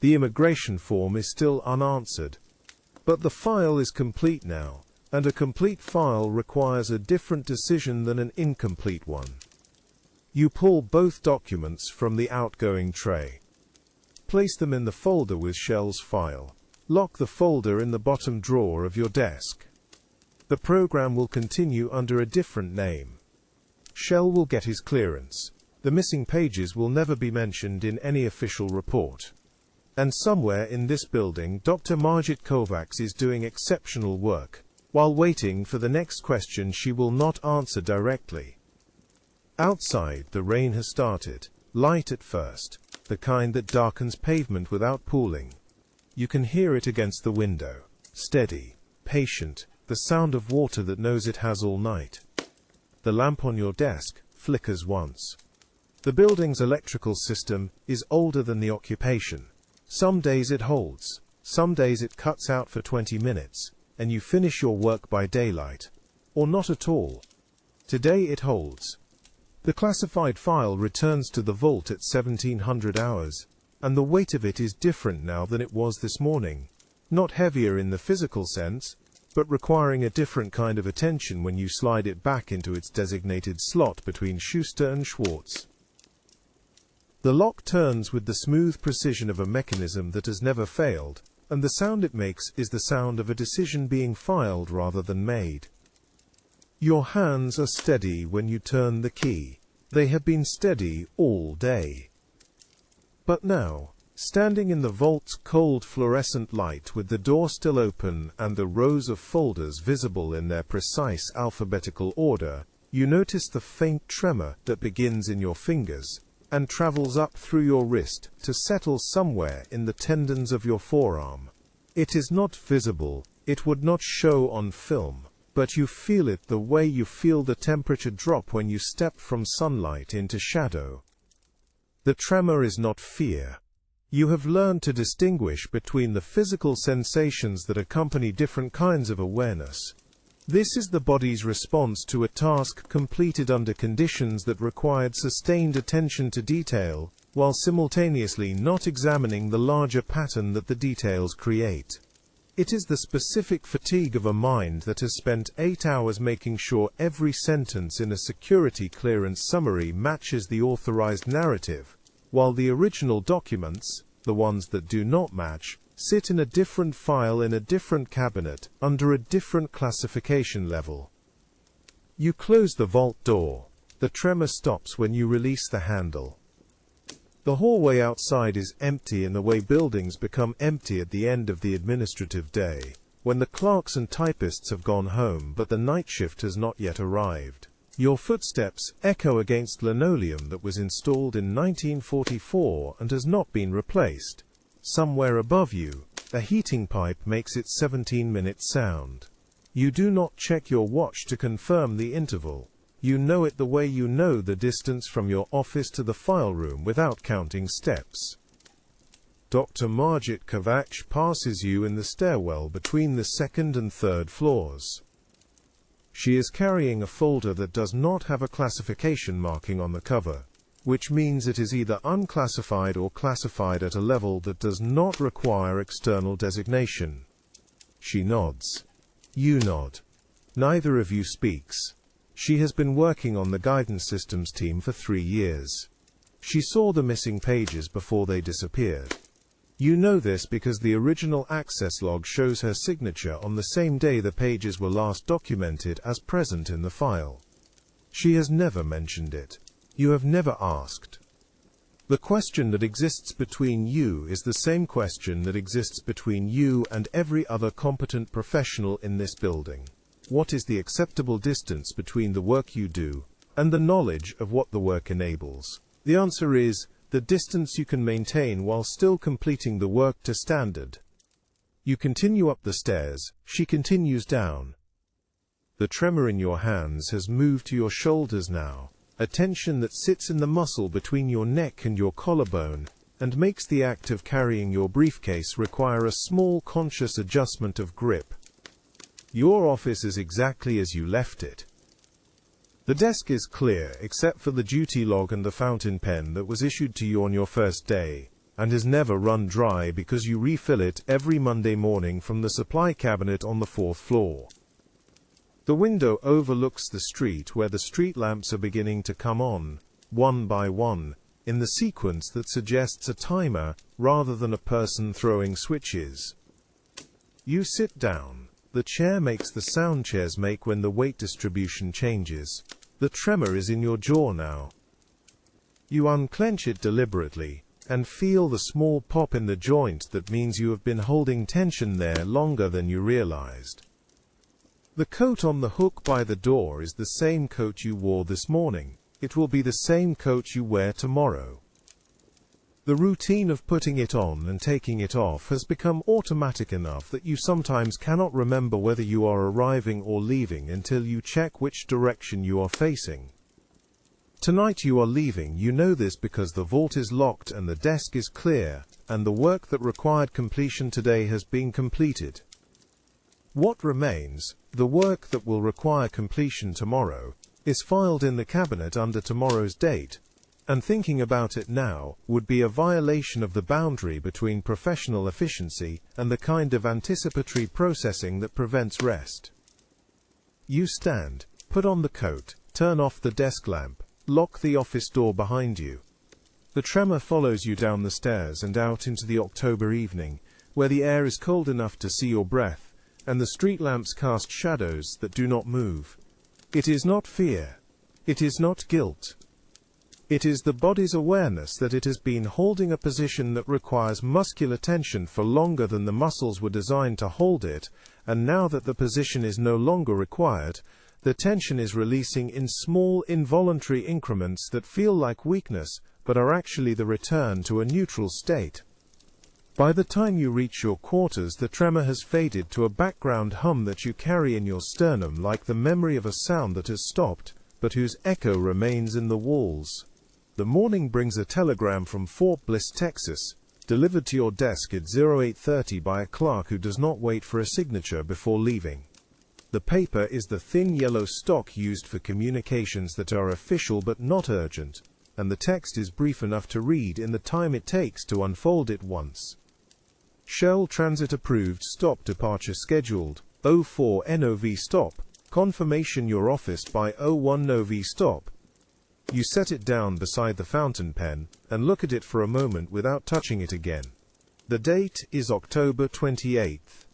The immigration form is still unanswered. But the file is complete now, and a complete file requires a different decision than an incomplete one. You pull both documents from the outgoing tray. Place them in the folder with Shell's file. Lock the folder in the bottom drawer of your desk. The program will continue under a different name. Shell will get his clearance. The missing pages will never be mentioned in any official report. And somewhere in this building, Dr. Margit Kovacs is doing exceptional work. While waiting for the next question she will not answer directly. Outside, the rain has started, light at first, the kind that darkens pavement without pooling. You can hear it against the window, steady, patient, the sound of water that knows it has all night. The lamp on your desk flickers once. The building's electrical system is older than the occupation. Some days it holds, some days it cuts out for 20 minutes, and you finish your work by daylight. Or not at all. Today it holds. The classified file returns to the vault at 1700 hours, and the weight of it is different now than it was this morning. Not heavier in the physical sense, but requiring a different kind of attention when you slide it back into its designated slot between Schuster and Schwartz. The lock turns with the smooth precision of a mechanism that has never failed, and the sound it makes is the sound of a decision being filed rather than made. Your hands are steady when you turn the key. They have been steady all day. But now, standing in the vault's cold fluorescent light with the door still open and the rows of folders visible in their precise alphabetical order, you notice the faint tremor that begins in your fingers and travels up through your wrist to settle somewhere in the tendons of your forearm. It is not visible, it would not show on film, but you feel it the way you feel the temperature drop when you step from sunlight into shadow. The tremor is not fear. You have learned to distinguish between the physical sensations that accompany different kinds of awareness. This is the body's response to a task completed under conditions that required sustained attention to detail, while simultaneously not examining the larger pattern that the details create. It is the specific fatigue of a mind that has spent 8 hours making sure every sentence in a security clearance summary matches the authorized narrative, while the original documents, the ones that do not match, sit in a different file in a different cabinet, under a different classification level. You close the vault door. The tremor stops when you release the handle. The hallway outside is empty in the way buildings become empty at the end of the administrative day, when the clerks and typists have gone home but the night shift has not yet arrived. Your footsteps echo against linoleum that was installed in 1944 and has not been replaced. Somewhere above you, a heating pipe makes its 17-minute sound. You do not check your watch to confirm the interval. You know it the way you know the distance from your office to the file room without counting steps. Dr. Margit Kovacs passes you in the stairwell between the second and third floors. She is carrying a folder that does not have a classification marking on the cover, which means it is either unclassified or classified at a level that does not require external designation. She nods. You nod. Neither of you speaks. She has been working on the guidance systems team for 3 years. She saw the missing pages before they disappeared. You know this because the original access log shows her signature on the same day the pages were last documented as present in the file. She has never mentioned it. You have never asked. The question that exists between you is the same question that exists between you and every other competent professional in this building. What is the acceptable distance between the work you do and the knowledge of what the work enables? The answer is the distance you can maintain while still completing the work to standard. You continue up the stairs, she continues down. The tremor in your hands has moved to your shoulders now, a tension that sits in the muscle between your neck and your collarbone, and makes the act of carrying your briefcase require a small conscious adjustment of grip. Your office is exactly as you left it. The desk is clear except for the duty log and the fountain pen that was issued to you on your first day, and has never run dry because you refill it every Monday morning from the supply cabinet on the 4th floor. The window overlooks the street where the street lamps are beginning to come on, one by one, in the sequence that suggests a timer rather than a person throwing switches. You sit down. The chair makes the sound chairs make when the weight distribution changes. The tremor is in your jaw now. You unclench it deliberately, and feel the small pop in the joint that means you have been holding tension there longer than you realized. The coat on the hook by the door is the same coat you wore this morning. it will be the same coat you wear tomorrow. The routine of putting it on and taking it off has become automatic enough that you sometimes cannot remember whether you are arriving or leaving until you check which direction you are facing. Tonight you are leaving. You know this because the vault is locked and the desk is clear, and the work that required completion today has been completed. What remains, the work that will require completion tomorrow, is filed in the cabinet under tomorrow's date, and thinking about it now would be a violation of the boundary between professional efficiency and the kind of anticipatory processing that prevents rest. You stand, put on the coat, turn off the desk lamp, lock the office door behind you. The tremor follows you down the stairs and out into the October evening, where the air is cold enough to see your breath, and the street lamps cast shadows that do not move. It is not fear. It is not guilt. It is the body's awareness that it has been holding a position that requires muscular tension for longer than the muscles were designed to hold it, and now that the position is no longer required, the tension is releasing in small involuntary increments that feel like weakness, but are actually the return to a neutral state. By the time you reach your quarters, the tremor has faded to a background hum that you carry in your sternum, like the memory of a sound that has stopped, but whose echo remains in the walls. The morning brings a telegram from Fort Bliss, Texas, delivered to your desk at 08:30 by a clerk who does not wait for a signature before leaving. The paper is the thin yellow stock used for communications that are official but not urgent, and the text is brief enough to read in the time it takes to unfold it once. Shell Transit approved, stop departure scheduled, 04 NOV stop, confirmation your office by 01 NOV stop. You set it down beside the fountain pen, and look at it for a moment without touching it again. The date is October 28th.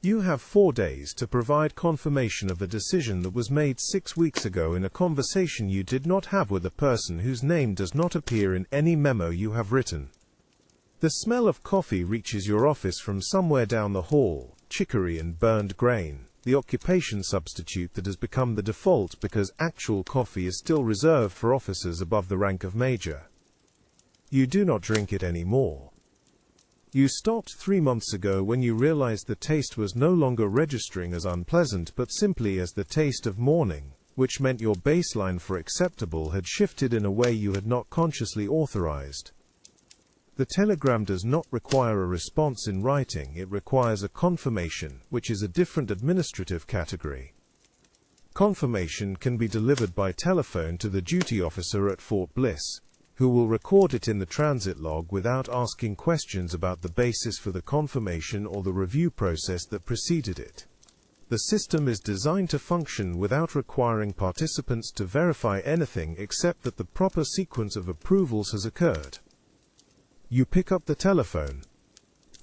You have 4 days to provide confirmation of a decision that was made 6 weeks ago in a conversation you did not have with a person whose name does not appear in any memo you have written. The smell of coffee reaches your office from somewhere down the hall, chicory and burned grain, the occupation substitute that has become the default because actual coffee is still reserved for officers above the rank of major. You do not drink it anymore. You stopped 3 months ago when you realized the taste was no longer registering as unpleasant but simply as the taste of morning, which meant your baseline for acceptable had shifted in a way you had not consciously authorized. The telegram does not require a response in writing, it requires a confirmation, which is a different administrative category. Confirmation can be delivered by telephone to the duty officer at Fort Bliss, who will record it in the transit log without asking questions about the basis for the confirmation or the review process that preceded it. The system is designed to function without requiring participants to verify anything except that the proper sequence of approvals has occurred. You pick up the telephone,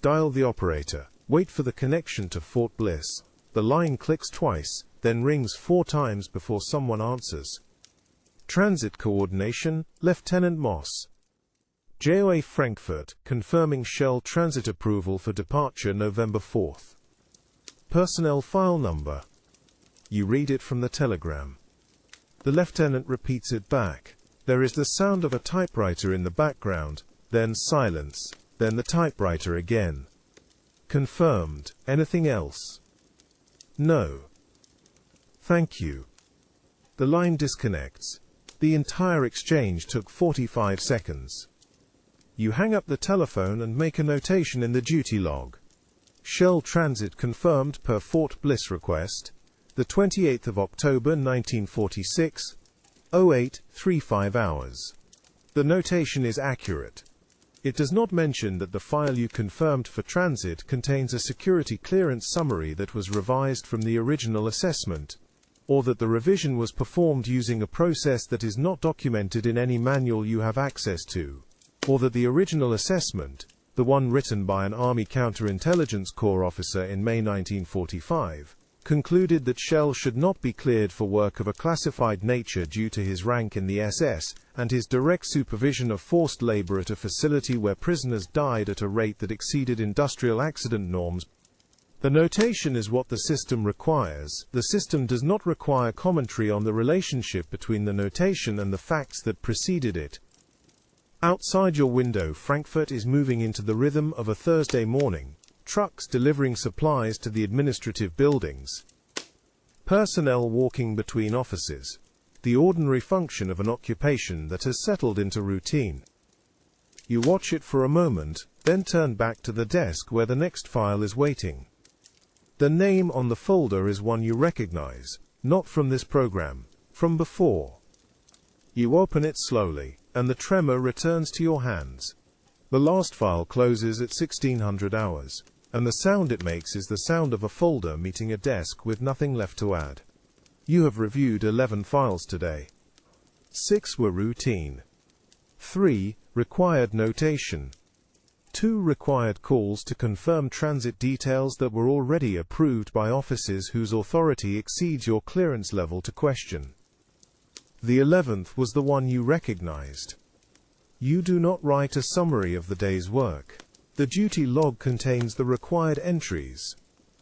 dial the operator, wait for the connection to Fort Bliss. The line clicks twice, then rings 4 times before someone answers. Transit Coordination, Lieutenant Moss. JOA Frankfurt, confirming Shell Transit approval for departure November 4th. Personnel file number. You read it from the telegram. The lieutenant repeats it back. There is the sound of a typewriter in the background, then silence, then the typewriter again. Confirmed. Anything else? No. Thank you. The line disconnects. The entire exchange took 45 seconds. You hang up the telephone and make a notation in the duty log. Shell Transit confirmed per Fort Bliss request, the 28th of October 1946, 08:35 hours. The notation is accurate. It does not mention that the file you confirmed for transit contains a security clearance summary that was revised from the original assessment, or that the revision was performed using a process that is not documented in any manual you have access to, or that the original assessment, the one written by an Army Counterintelligence Corps officer in May 1945, concluded that Shell should not be cleared for work of a classified nature due to his rank in the SS, and his direct supervision of forced labor at a facility where prisoners died at a rate that exceeded industrial accident norms. The notation is what the system requires. The system does not require commentary on the relationship between the notation and the facts that preceded it. Outside your window, Frankfurt is moving into the rhythm of a Thursday morning. Trucks delivering supplies to the administrative buildings. Personnel walking between offices. The ordinary function of an occupation that has settled into routine. You watch it for a moment, then turn back to the desk where the next file is waiting. The name on the folder is one you recognize, not from this program, from before. You open it slowly, and the tremor returns to your hands. The last file closes at 1600 hours, and the sound it makes is the sound of a folder meeting a desk with nothing left to add. You have reviewed 11 files today. 6 were routine. 3 required notation. 2 required calls to confirm transit details that were already approved by offices whose authority exceeds your clearance level to question. The 11th was the one you recognized. You do not write a summary of the day's work. The duty log contains the required entries,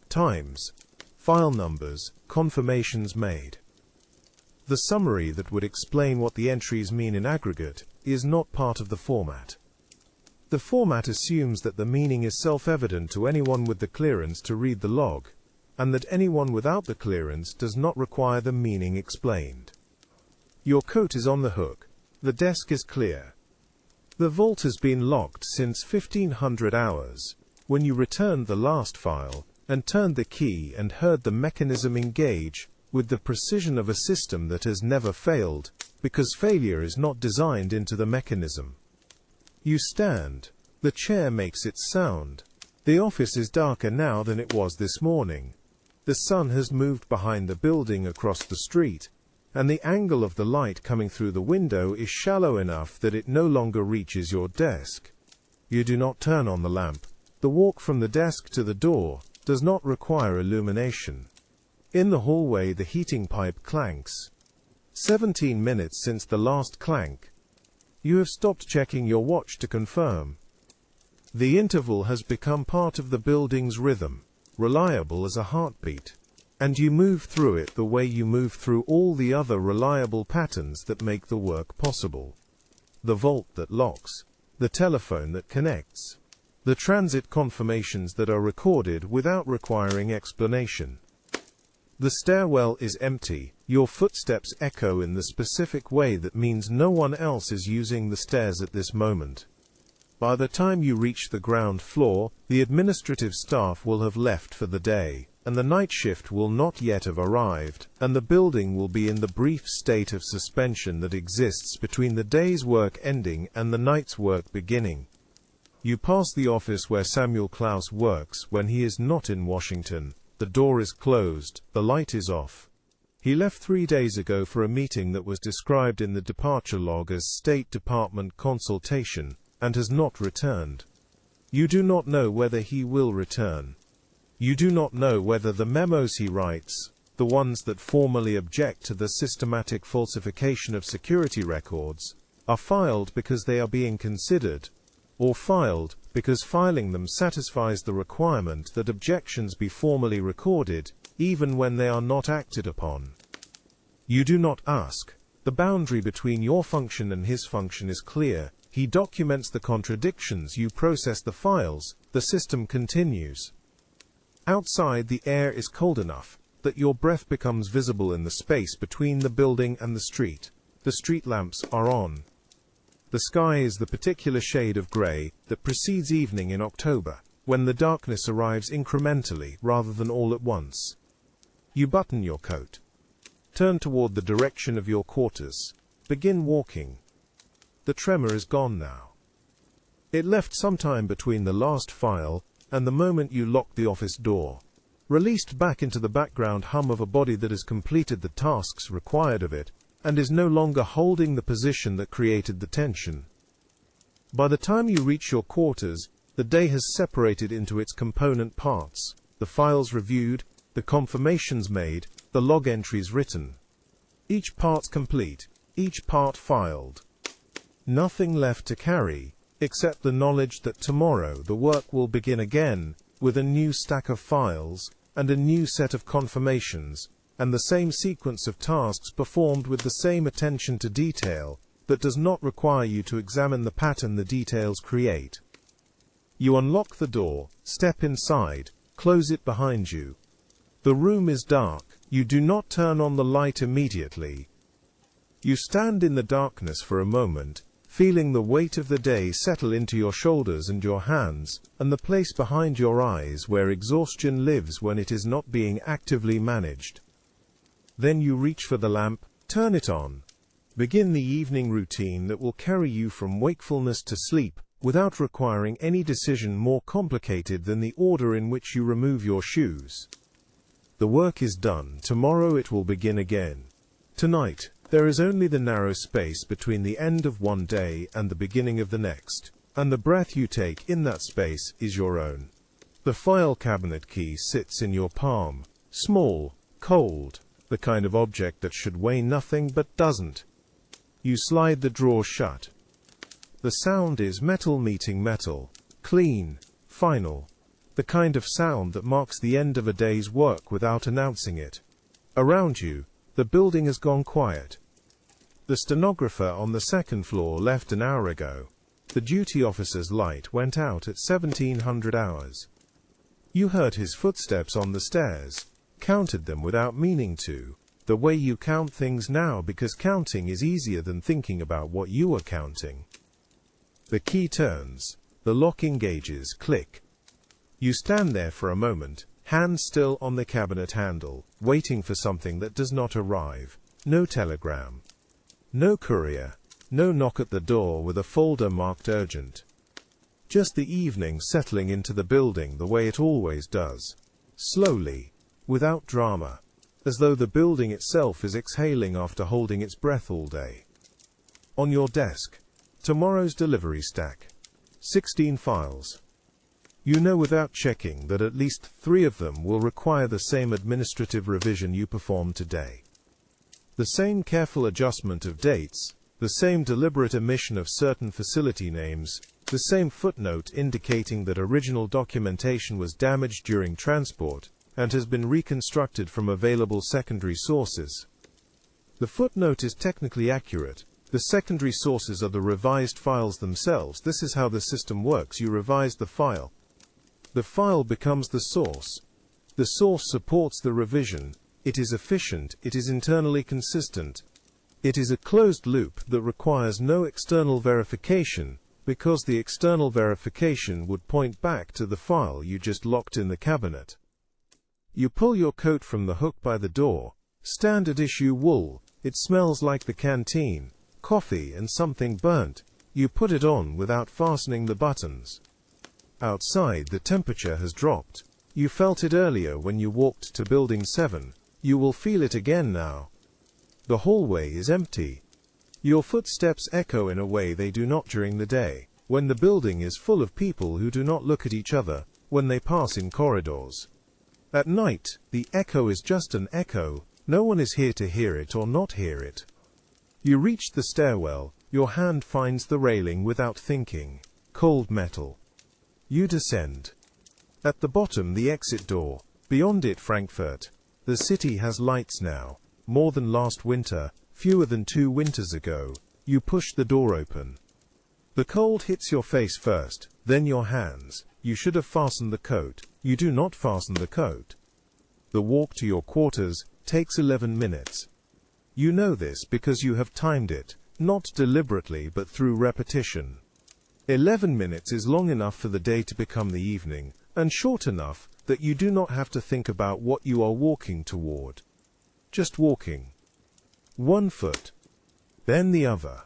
times, file numbers, confirmations made. The summary that would explain what the entries mean in aggregate is not part of the format. The format assumes that the meaning is self-evident to anyone with the clearance to read the log, and that anyone without the clearance does not require the meaning explained. Your coat is on the hook. The desk is clear. The vault has been locked since 1500 hours, when you returned the last file, and turned the key and heard the mechanism engage, with the precision of a system that has never failed, because failure is not designed into the mechanism. You stand. The chair makes its sound. The office is darker now than it was this morning. The sun has moved behind the building across the street, and the angle of the light coming through the window is shallow enough that it no longer reaches your desk. You do not turn on the lamp. The walk from the desk to the door does not require illumination. In the hallway, the heating pipe clanks. 17 minutes since the last clank. You have stopped checking your watch to confirm. The interval has become part of the building's rhythm, reliable as a heartbeat, and you move through it the way you move through all the other reliable patterns that make the work possible. The vault that locks, the telephone that connects, the transit confirmations that are recorded without requiring explanation. The stairwell is empty. Your footsteps echo in the specific way that means no one else is using the stairs at this moment. By the time you reach the ground floor, the administrative staff will have left for the day, and the night shift will not yet have arrived, and the building will be in the brief state of suspension that exists between the day's work ending and the night's work beginning. You pass the office where Samuel Klaus works when he is not in Washington. The door is closed, the light is off. He left 3 days ago for a meeting that was described in the departure log as State Department consultation, and has not returned. You do not know whether he will return. You do not know whether the memos he writes, the ones that formally object to the systematic falsification of security records, are filed because they are being considered, or filed because filing them satisfies the requirement that objections be formally recorded, even when they are not acted upon. You do not ask. The boundary between your function and his function is clear. He documents the contradictions, you process the files, the system continues. Outside, the air is cold enough that your breath becomes visible in the space between the building and the street. The street lamps are on. The sky is the particular shade of grey that precedes evening in October, when the darkness arrives incrementally rather than all at once. You button your coat. Turn toward the direction of your quarters. Begin walking. The tremor is gone now. It left some time between the last file and the moment you locked the office door, released back into the background hum of a body that has completed the tasks required of it, and is no longer holding the position that created the tension. By the time you reach your quarters, the day has separated into its component parts, the files reviewed, the confirmations made, the log entries written. Each part complete, each part filed. Nothing left to carry, except the knowledge that tomorrow the work will begin again, with a new stack of files, and a new set of confirmations, and the same sequence of tasks performed with the same attention to detail, that does not require you to examine the pattern the details create. You unlock the door, step inside, close it behind you. The room is dark. You do not turn on the light immediately. You stand in the darkness for a moment, feeling the weight of the day settle into your shoulders and your hands, and the place behind your eyes where exhaustion lives when it is not being actively managed. Then you reach for the lamp, turn it on. Begin the evening routine that will carry you from wakefulness to sleep, without requiring any decision more complicated than the order in which you remove your shoes. The work is done. Tomorrow it will begin again. Tonight, there is only the narrow space between the end of one day and the beginning of the next, and the breath you take in that space is your own. The file cabinet key sits in your palm, small, cold, the kind of object that should weigh nothing but doesn't. You slide the drawer shut. The sound is metal meeting metal, clean, final, the kind of sound that marks the end of a day's work without announcing it. Around you, the building has gone quiet. The stenographer on the second floor left an hour ago. The duty officer's light went out at 1700 hours. You heard his footsteps on the stairs, counted them without meaning to, the way you count things now because counting is easier than thinking about what you are counting. The key turns, the lock engages, click. You stand there for a moment, hand still on the cabinet handle, waiting for something that does not arrive. No telegram. No courier. No knock at the door with a folder marked urgent. Just the evening settling into the building the way it always does. Slowly, without drama, as though the building itself is exhaling after holding its breath all day. On your desk, tomorrow's delivery stack. 16 files. You know without checking that at least 3 of them will require the same administrative revision you performed today. The same careful adjustment of dates, the same deliberate omission of certain facility names, the same footnote indicating that original documentation was damaged during transport and has been reconstructed from available secondary sources. The footnote is technically accurate. The secondary sources are the revised files themselves. This is how the system works. You revise the file. The file becomes the source. The source supports the revision. It is efficient. It is internally consistent. It is a closed loop that requires no external verification, because the external verification would point back to the file you just locked in the cabinet. You pull your coat from the hook by the door. Standard issue wool. It smells like the canteen, coffee and something burnt. You put it on without fastening the buttons. Outside, the temperature has dropped. You felt it earlier when you walked to Building 7. You will feel it again now. The hallway is empty. Your footsteps echo in a way they do not during the day, when the building is full of people who do not look at each other, when they pass in corridors. At night, the echo is just an echo. No one is here to hear it or not hear it. You reach the stairwell. Your hand finds the railing without thinking. Cold metal. You descend. At the bottom, the exit door. Beyond it, Frankfurt. The city has lights now. More than last winter, fewer than 2 winters ago. You push the door open. The cold hits your face first, then your hands. You should have fastened the coat. You do not fasten the coat. The walk to your quarters takes 11 minutes. You know this because you have timed it, not deliberately but through repetition. 11 minutes is long enough for the day to become the evening, and short enough that you do not have to think about what you are walking toward. Just walking. 1 foot. Then the other.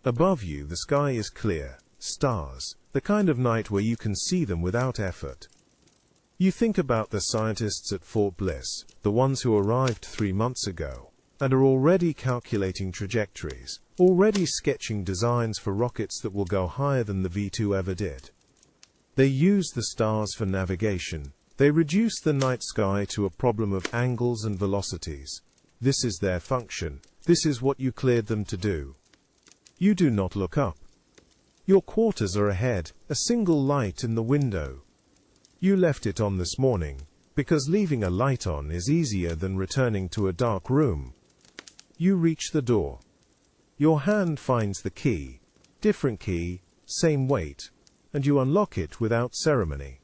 Above you, the sky is clear. Stars. The kind of night where you can see them without effort. You think about the scientists at Fort Bliss, the ones who arrived 3 months ago, and are already calculating trajectories, already sketching designs for rockets that will go higher than the V2 ever did. They use the stars for navigation. They reduce the night sky to a problem of angles and velocities. This is their function. This is what you cleared them to do. You do not look up. Your quarters are ahead, a single light in the window. You left it on this morning, because leaving a light on is easier than returning to a dark room. You reach the door. Your hand finds the key, different key, same weight, and you unlock it without ceremony.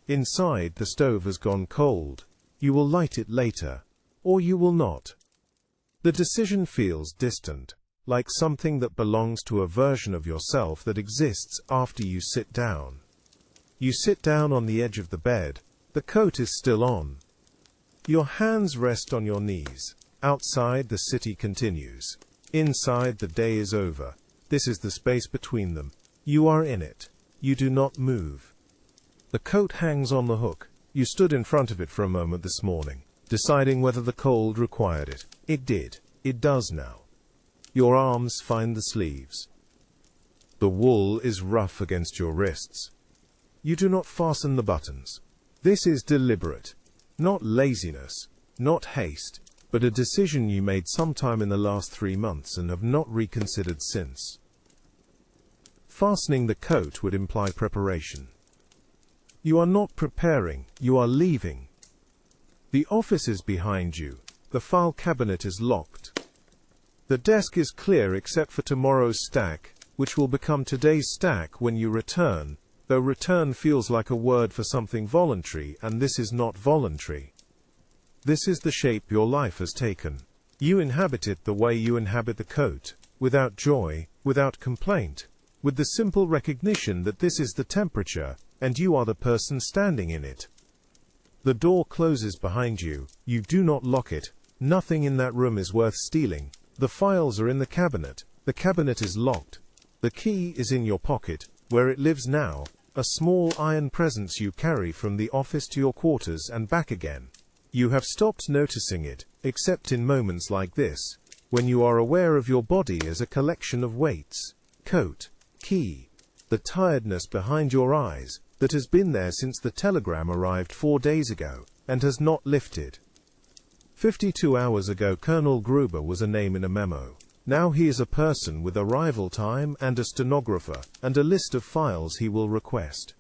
Inside, the stove has gone cold. You will light it later, or you will not. The decision feels distant, like something that belongs to a version of yourself that exists after you sit down. You sit down on the edge of the bed. The coat is still on. Your hands rest on your knees. Outside, the city continues. Inside, the day is over. This is the space between them. You are in it. You do not move. The coat hangs on the hook. You stood in front of it for a moment this morning, deciding whether the cold required it. It did. It does now. Your arms find the sleeves. The wool is rough against your wrists. You do not fasten the buttons. This is deliberate. Not laziness, not haste, but a decision you made sometime in the last 3 months and have not reconsidered since. Fastening the coat would imply preparation. You are not preparing, you are leaving. The office is behind you. The file cabinet is locked. The desk is clear except for tomorrow's stack, which will become today's stack when you return, though return feels like a word for something voluntary, and this is not voluntary. This is the shape your life has taken. You inhabit it the way you inhabit the coat, without joy, without complaint, with the simple recognition that this is the temperature, and you are the person standing in it. The door closes behind you. You do not lock it. Nothing in that room is worth stealing. The files are in the cabinet. The cabinet is locked. The key is in your pocket, where it lives now, a small iron presence you carry from the office to your quarters and back again. You have stopped noticing it, except in moments like this, when you are aware of your body as a collection of weights, coat, key, the tiredness behind your eyes, that has been there since the telegram arrived 4 days ago, and has not lifted. 52 hours ago Colonel Gruber was a name in a memo. Now he is a person with arrival time and a stenographer, and a list of files he will request.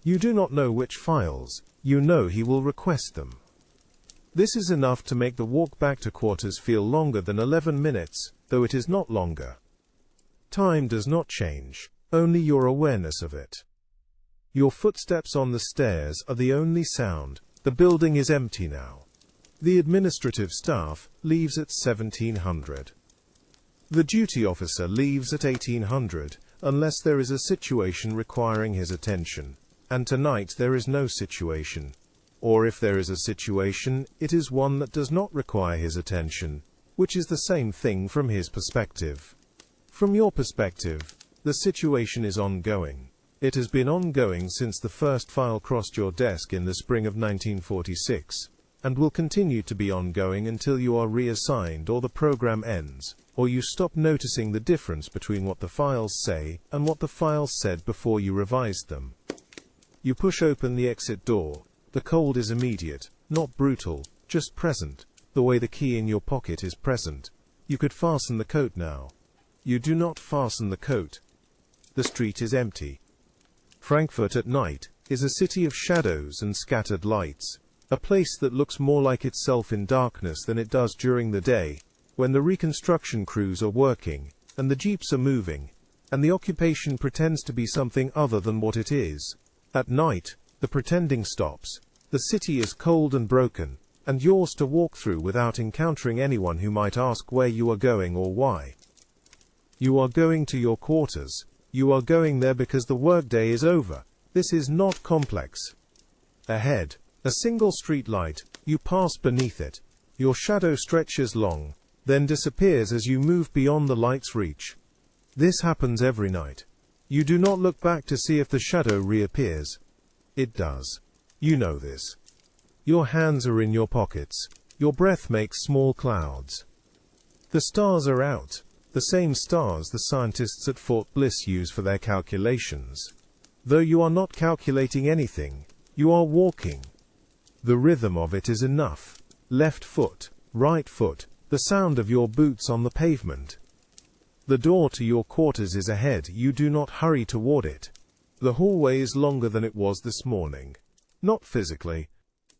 You do not know which files, you know he will request them. This is enough to make the walk back to quarters feel longer than 11 minutes, though it is not longer. Time does not change, only your awareness of it. Your footsteps on the stairs are the only sound. The building is empty now. The administrative staff leaves at 1700. The duty officer leaves at 1800, unless there is a situation requiring his attention. And tonight there is no situation. Or if there is a situation, it is one that does not require his attention, which is the same thing from his perspective. From your perspective, the situation is ongoing. It has been ongoing since the first file crossed your desk in the spring of 1946, and will continue to be ongoing until you are reassigned or the program ends, or you stop noticing the difference between what the files say and what the files said before you revised them. You push open the exit door. The cold is immediate, not brutal, just present, the way the key in your pocket is present. You could fasten the coat now. You do not fasten the coat. The street is empty. Frankfurt at night is a city of shadows and scattered lights, a place that looks more like itself in darkness than it does during the day, when the reconstruction crews are working, and the jeeps are moving, and the occupation pretends to be something other than what it is. At night, the pretending stops. The city is cold and broken, and yours to walk through without encountering anyone who might ask where you are going or why. You are going to your quarters. You are going there because the workday is over. This is not complex. Ahead, a single street light. You pass beneath it. Your shadow stretches long, then disappears as you move beyond the light's reach. This happens every night. You do not look back to see if the shadow reappears. It does. You know this. Your hands are in your pockets. Your breath makes small clouds. The stars are out. The same stars the scientists at Fort Bliss use for their calculations. Though you are not calculating anything, you are walking. The rhythm of it is enough. Left foot, right foot, the sound of your boots on the pavement. The door to your quarters is ahead. You do not hurry toward it. The hallway is longer than it was this morning. Not physically.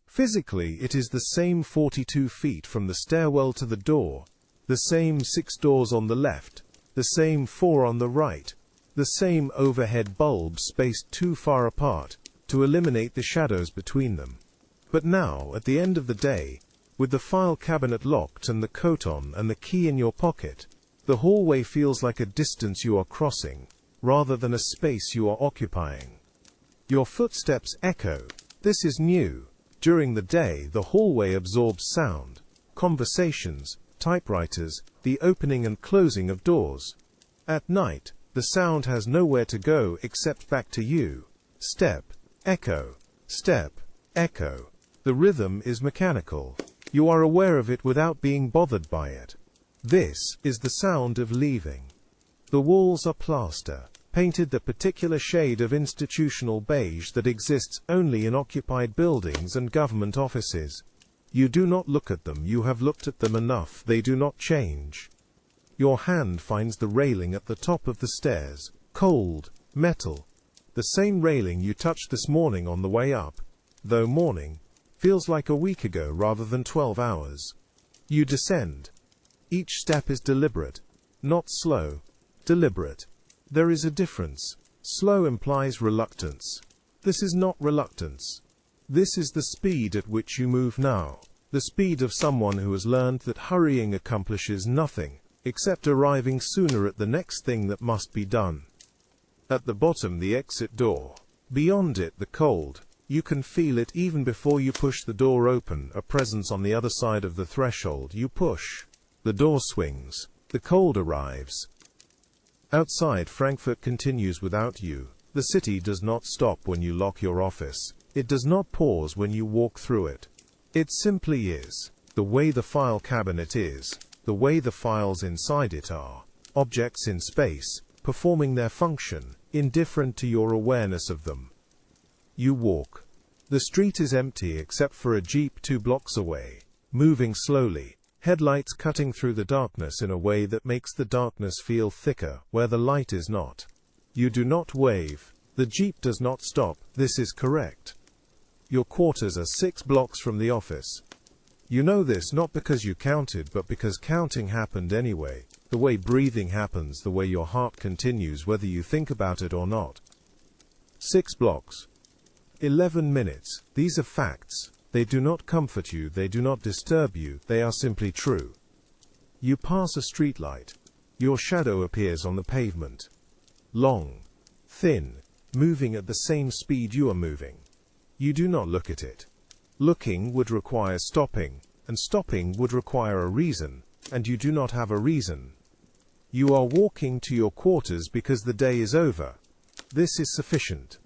Physically, it is the same 42 feet from the stairwell to the door, the same 6 doors on the left, the same 4 on the right, the same overhead bulbs spaced too far apart to eliminate the shadows between them. But now, at the end of the day, with the file cabinet locked and the coat on and the key in your pocket, the hallway feels like a distance you are crossing, rather than a space you are occupying. Your footsteps echo. This is new. During the day, the hallway absorbs sound, conversations, typewriters, the opening and closing of doors. At night, the sound has nowhere to go except back to you. Step, echo, step, echo. The rhythm is mechanical. You are aware of it without being bothered by it. This is the sound of leaving. The walls are plaster, painted the particular shade of institutional beige that exists only in occupied buildings and government offices. You do not look at them, you have looked at them enough, they do not change. Your hand finds the railing at the top of the stairs, cold, metal. The same railing you touched this morning on the way up, though morning feels like a week ago rather than 12 hours. You descend. Each step is deliberate, not slow, deliberate. There is a difference. Slow implies reluctance. This is not reluctance. This is the speed at which you move now, the speed of someone who has learned that hurrying accomplishes nothing, except arriving sooner at the next thing that must be done. At the bottom, the exit door. Beyond it, the cold. You can feel it even before you push the door open, a presence on the other side of the threshold. You push. The door swings. The cold arrives. Outside, Frankfurt continues without you. The city does not stop when you lock your office. It does not pause when you walk through it. It simply is. The way the file cabinet is. The way the files inside it are. Objects in space, performing their function, indifferent to your awareness of them. You walk. The street is empty except for a jeep 2 blocks away, moving slowly, headlights cutting through the darkness in a way that makes the darkness feel thicker where the light is not. You do not wave. The jeep does not stop. This is correct. Your quarters are 6 blocks from the office. You know this not because you counted, but because counting happened anyway, the way breathing happens, the way your heart continues whether you think about it or not. 6 blocks. 11 minutes. These are facts. They do not comfort you, they do not disturb you, they are simply true. You pass a streetlight. Your shadow appears on the pavement. Long, thin, moving at the same speed you are moving. You do not look at it. Looking would require stopping, and stopping would require a reason, and you do not have a reason. You are walking to your quarters because the day is over. This is sufficient.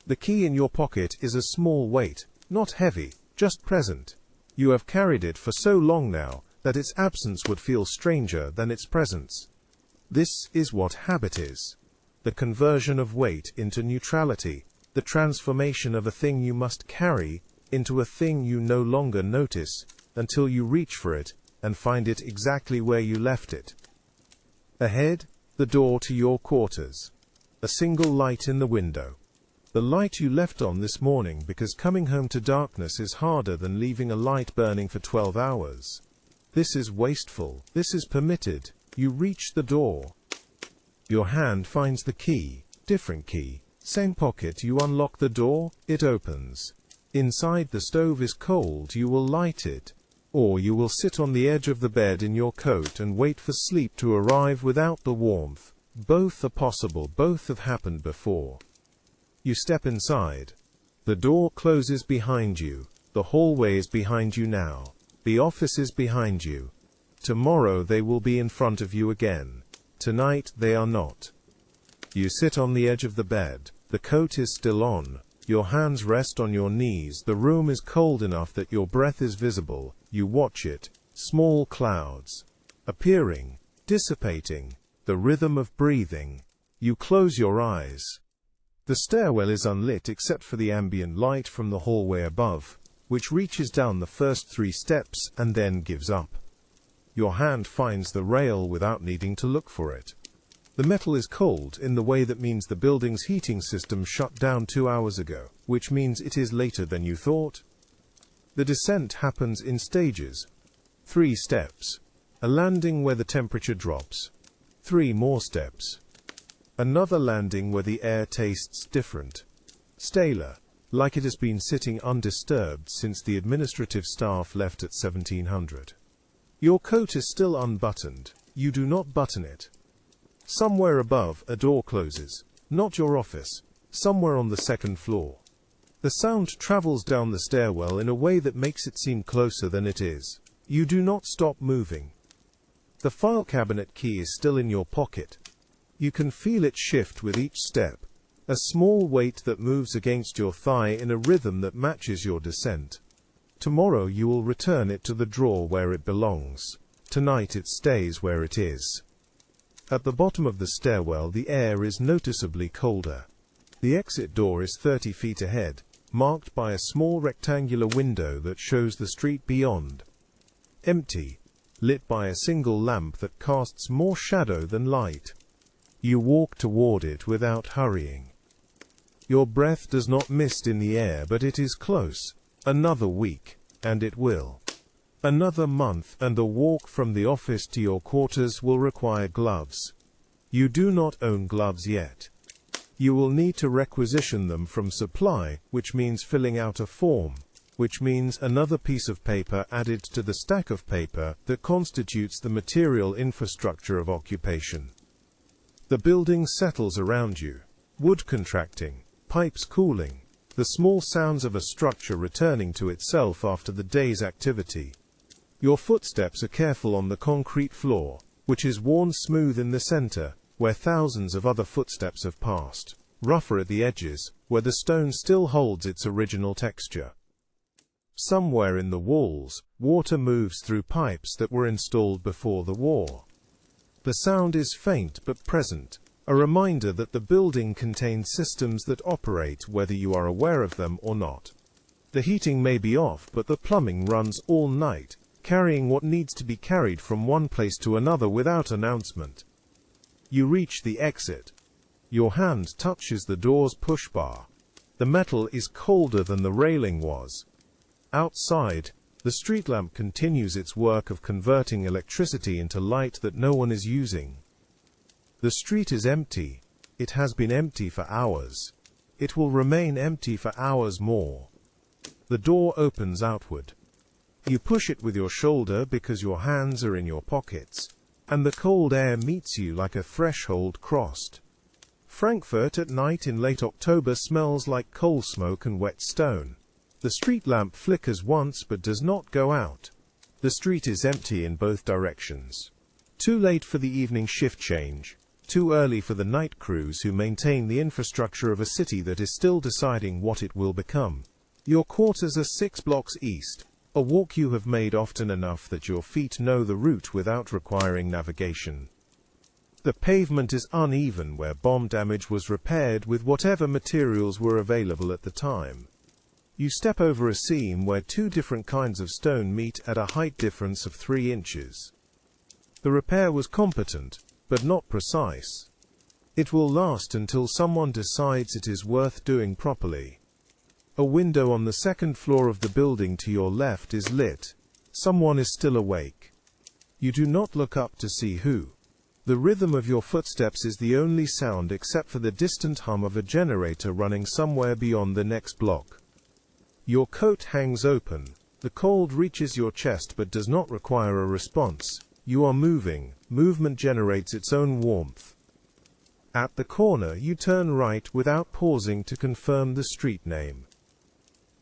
The key in your pocket is a small weight, not heavy, just present. You have carried it for so long now that its absence would feel stranger than its presence. This is what habit is. The conversion of weight into neutrality, the transformation of a thing you must carry into a thing you no longer notice until you reach for it and find it exactly where you left it. Ahead, the door to your quarters. A single light in the window. The light you left on this morning because coming home to darkness is harder than leaving a light burning for 12 hours. This is wasteful. This is permitted. You reach the door. Your hand finds the key. Different key. Same pocket. You unlock the door. It opens. Inside, the stove is cold. You will light it. Or you will sit on the edge of the bed in your coat and wait for sleep to arrive without the warmth. Both are possible. Both have happened before. You step inside. The door closes behind you. The hallway is behind you now. The office is behind you. Tomorrow they will be in front of you again. Tonight they are not. You sit on the edge of the bed. The coat is still on. Your hands rest on your knees. The room is cold enough that your breath is visible. You watch it. Small clouds. Appearing. Dissipating. The rhythm of breathing. You close your eyes. The stairwell is unlit except for the ambient light from the hallway above, which reaches down the first 3 steps and then gives up. Your hand finds the rail without needing to look for it. The metal is cold in the way that means the building's heating system shut down 2 hours ago, which means it is later than you thought. The descent happens in stages. 3 steps. A landing where the temperature drops. 3 more steps. Another landing where the air tastes different. Staler, like it has been sitting undisturbed since the administrative staff left at 1700. Your coat is still unbuttoned. You do not button it. Somewhere above, a door closes. Not your office. Somewhere on the 2nd floor. The sound travels down the stairwell in a way that makes it seem closer than it is. You do not stop moving. The file cabinet key is still in your pocket. You can feel it shift with each step, a small weight that moves against your thigh in a rhythm that matches your descent. Tomorrow you will return it to the drawer where it belongs. Tonight it stays where it is. At the bottom of the stairwell the air is noticeably colder. The exit door is 30 feet ahead, marked by a small rectangular window that shows the street beyond. Empty, lit by a single lamp that casts more shadow than light. You walk toward it without hurrying. Your breath does not mist in the air, but it is close. Another week, and it will. Another month, and the walk from the office to your quarters will require gloves. You do not own gloves yet. You will need to requisition them from supply, which means filling out a form, which means another piece of paper added to the stack of paper that constitutes the material infrastructure of occupation. The building settles around you. Wood contracting, pipes cooling, the small sounds of a structure returning to itself after the day's activity. Your footsteps are careful on the concrete floor, which is worn smooth in the center, where thousands of other footsteps have passed, rougher at the edges, where the stone still holds its original texture. Somewhere in the walls, water moves through pipes that were installed before the war. The sound is faint but present, a reminder that the building contains systems that operate whether you are aware of them or not. The heating may be off, but the plumbing runs all night, carrying what needs to be carried from one place to another without announcement. You reach the exit. Your hand touches the door's push bar. The metal is colder than the railing was. Outside, the street lamp continues its work of converting electricity into light that no one is using. The street is empty. It has been empty for hours. It will remain empty for hours more. The door opens outward. You push it with your shoulder because your hands are in your pockets, and the cold air meets you like a threshold crossed. Frankfurt at night in late October smells like coal smoke and wet stone. The street lamp flickers once but does not go out. The street is empty in both directions. Too late for the evening shift change. Too early for the night crews who maintain the infrastructure of a city that is still deciding what it will become. Your quarters are 6 blocks east. A walk you have made often enough that your feet know the route without requiring navigation. The pavement is uneven where bomb damage was repaired with whatever materials were available at the time. You step over a seam where 2 different kinds of stone meet at a height difference of 3 inches. The repair was competent, but not precise. It will last until someone decides it is worth doing properly. A window on the 2nd floor of the building to your left is lit. Someone is still awake. You do not look up to see who. The rhythm of your footsteps is the only sound except for the distant hum of a generator running somewhere beyond the next block. Your coat hangs open. The cold reaches your chest but does not require a response. You are moving. Movement generates its own warmth. At the corner, you turn right without pausing to confirm the street name.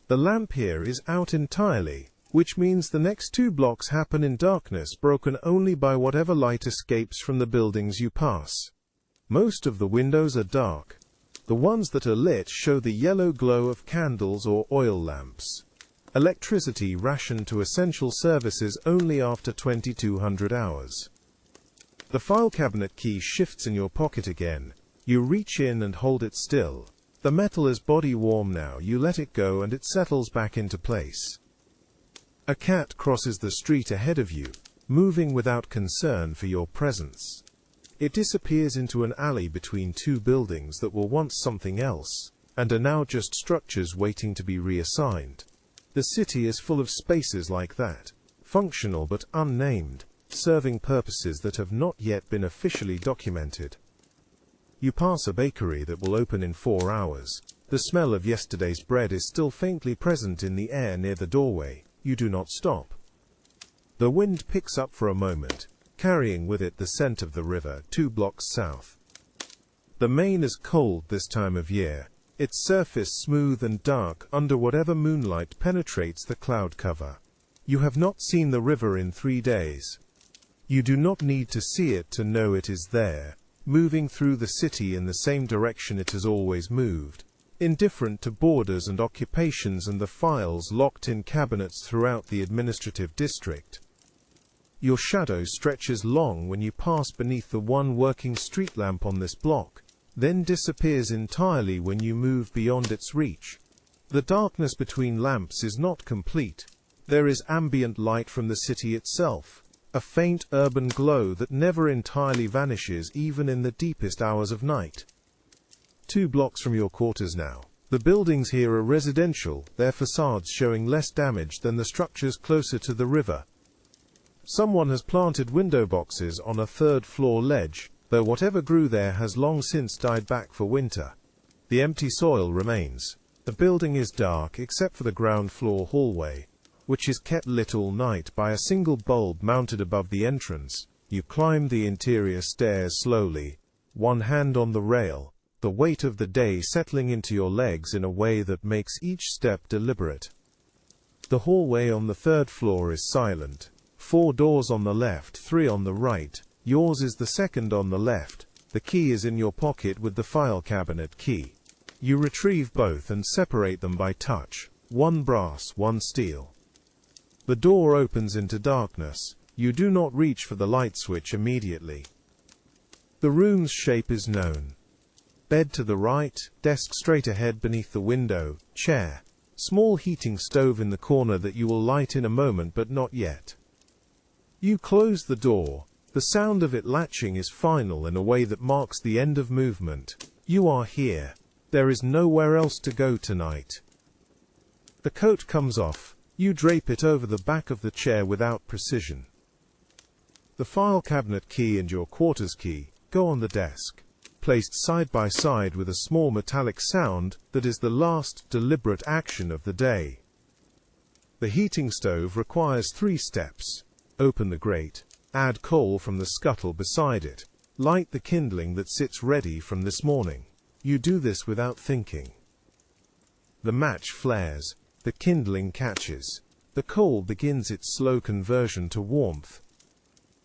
The lamp here is out entirely, which means the next 2 blocks happen in darkness broken only by whatever light escapes from the buildings you pass. Most of the windows are dark. The ones that are lit show the yellow glow of candles or oil lamps. Electricity rationed to essential services only after 2200 hours. The file cabinet key shifts in your pocket again. You reach in and hold it still. The metal is body warm now. You let it go and it settles back into place. A cat crosses the street ahead of you, moving without concern for your presence. It disappears into an alley between two buildings that were once something else, and are now just structures waiting to be reassigned. The city is full of spaces like that, functional but unnamed, serving purposes that have not yet been officially documented. You pass a bakery that will open in 4 hours. The smell of yesterday's bread is still faintly present in the air near the doorway. You do not stop. The wind picks up for a moment, carrying with it the scent of the river 2 blocks south. The Main is cold this time of year, its surface smooth and dark under whatever moonlight penetrates the cloud cover. You have not seen the river in 3 days. You do not need to see it to know it is there, moving through the city in the same direction it has always moved, indifferent to borders and occupations and the files locked in cabinets throughout the administrative district. Your shadow stretches long when you pass beneath the one working street lamp on this block, then disappears entirely when you move beyond its reach. The darkness between lamps is not complete. There is ambient light from the city itself, a faint urban glow that never entirely vanishes even in the deepest hours of night. 2 blocks from your quarters now. The buildings here are residential, their facades showing less damage than the structures closer to the river. Someone has planted window boxes on a 3rd-floor ledge, though whatever grew there has long since died back for winter. The empty soil remains. The building is dark except for the ground floor hallway, which is kept lit all night by a single bulb mounted above the entrance. You climb the interior stairs slowly, one hand on the rail, the weight of the day settling into your legs in a way that makes each step deliberate. The hallway on the 3rd floor is silent. 4 doors on the left, 3 on the right. Yours is the second on the left. The key is in your pocket with the file cabinet key. You retrieve both and separate them by touch. 1 brass, 1 steel. The door opens into darkness. You do not reach for the light switch immediately. The room's shape is known. Bed to the right, desk straight ahead beneath the window, chair. Small heating stove in the corner that you will light in a moment but not yet. You close the door. The sound of it latching is final in a way that marks the end of movement. You are here. There is nowhere else to go tonight. The coat comes off. You drape it over the back of the chair without precision. The file cabinet key and your quarters key go on the desk, placed side by side with a small metallic sound that is the last deliberate action of the day. The heating stove requires 3 steps. Open the grate, add coal from the scuttle beside it, light the kindling that sits ready from this morning. You do this without thinking. The match flares, the kindling catches, the coal begins its slow conversion to warmth.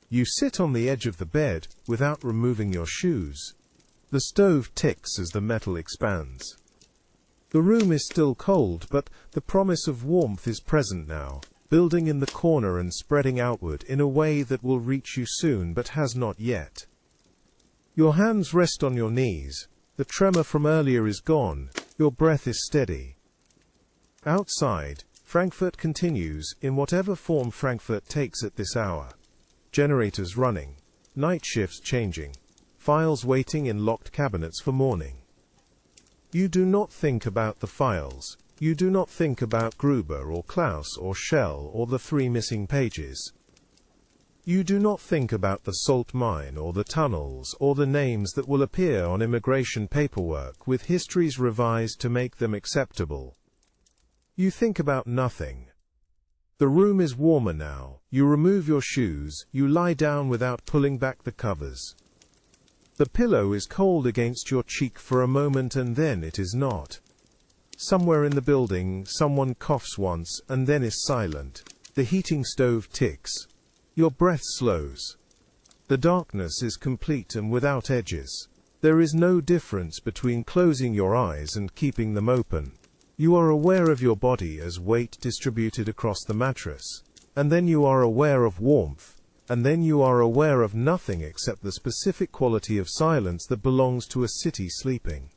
You sit on the edge of the bed without removing your shoes. The stove ticks as the metal expands. The room is still cold, but the promise of warmth is present now, building in the corner and spreading outward in a way that will reach you soon but has not yet. Your hands rest on your knees. The tremor from earlier is gone. Your breath is steady. Outside, Frankfurt continues, in whatever form Frankfurt takes at this hour. Generators running, night shifts changing, files waiting in locked cabinets for morning. You do not think about the files. You do not think about Gruber or Klaus or Shell or the 3 missing pages. You do not think about the salt mine or the tunnels or the names that will appear on immigration paperwork with histories revised to make them acceptable. You think about nothing. The room is warmer now. You remove your shoes. You lie down without pulling back the covers. The pillow is cold against your cheek for a moment and then it is not. Somewhere in the building, someone coughs once and then is silent. The heating stove ticks. Your breath slows. The darkness is complete and without edges. There is no difference between closing your eyes and keeping them open. You are aware of your body as weight distributed across the mattress. And then you are aware of warmth. And then you are aware of nothing except the specific quality of silence that belongs to a city sleeping.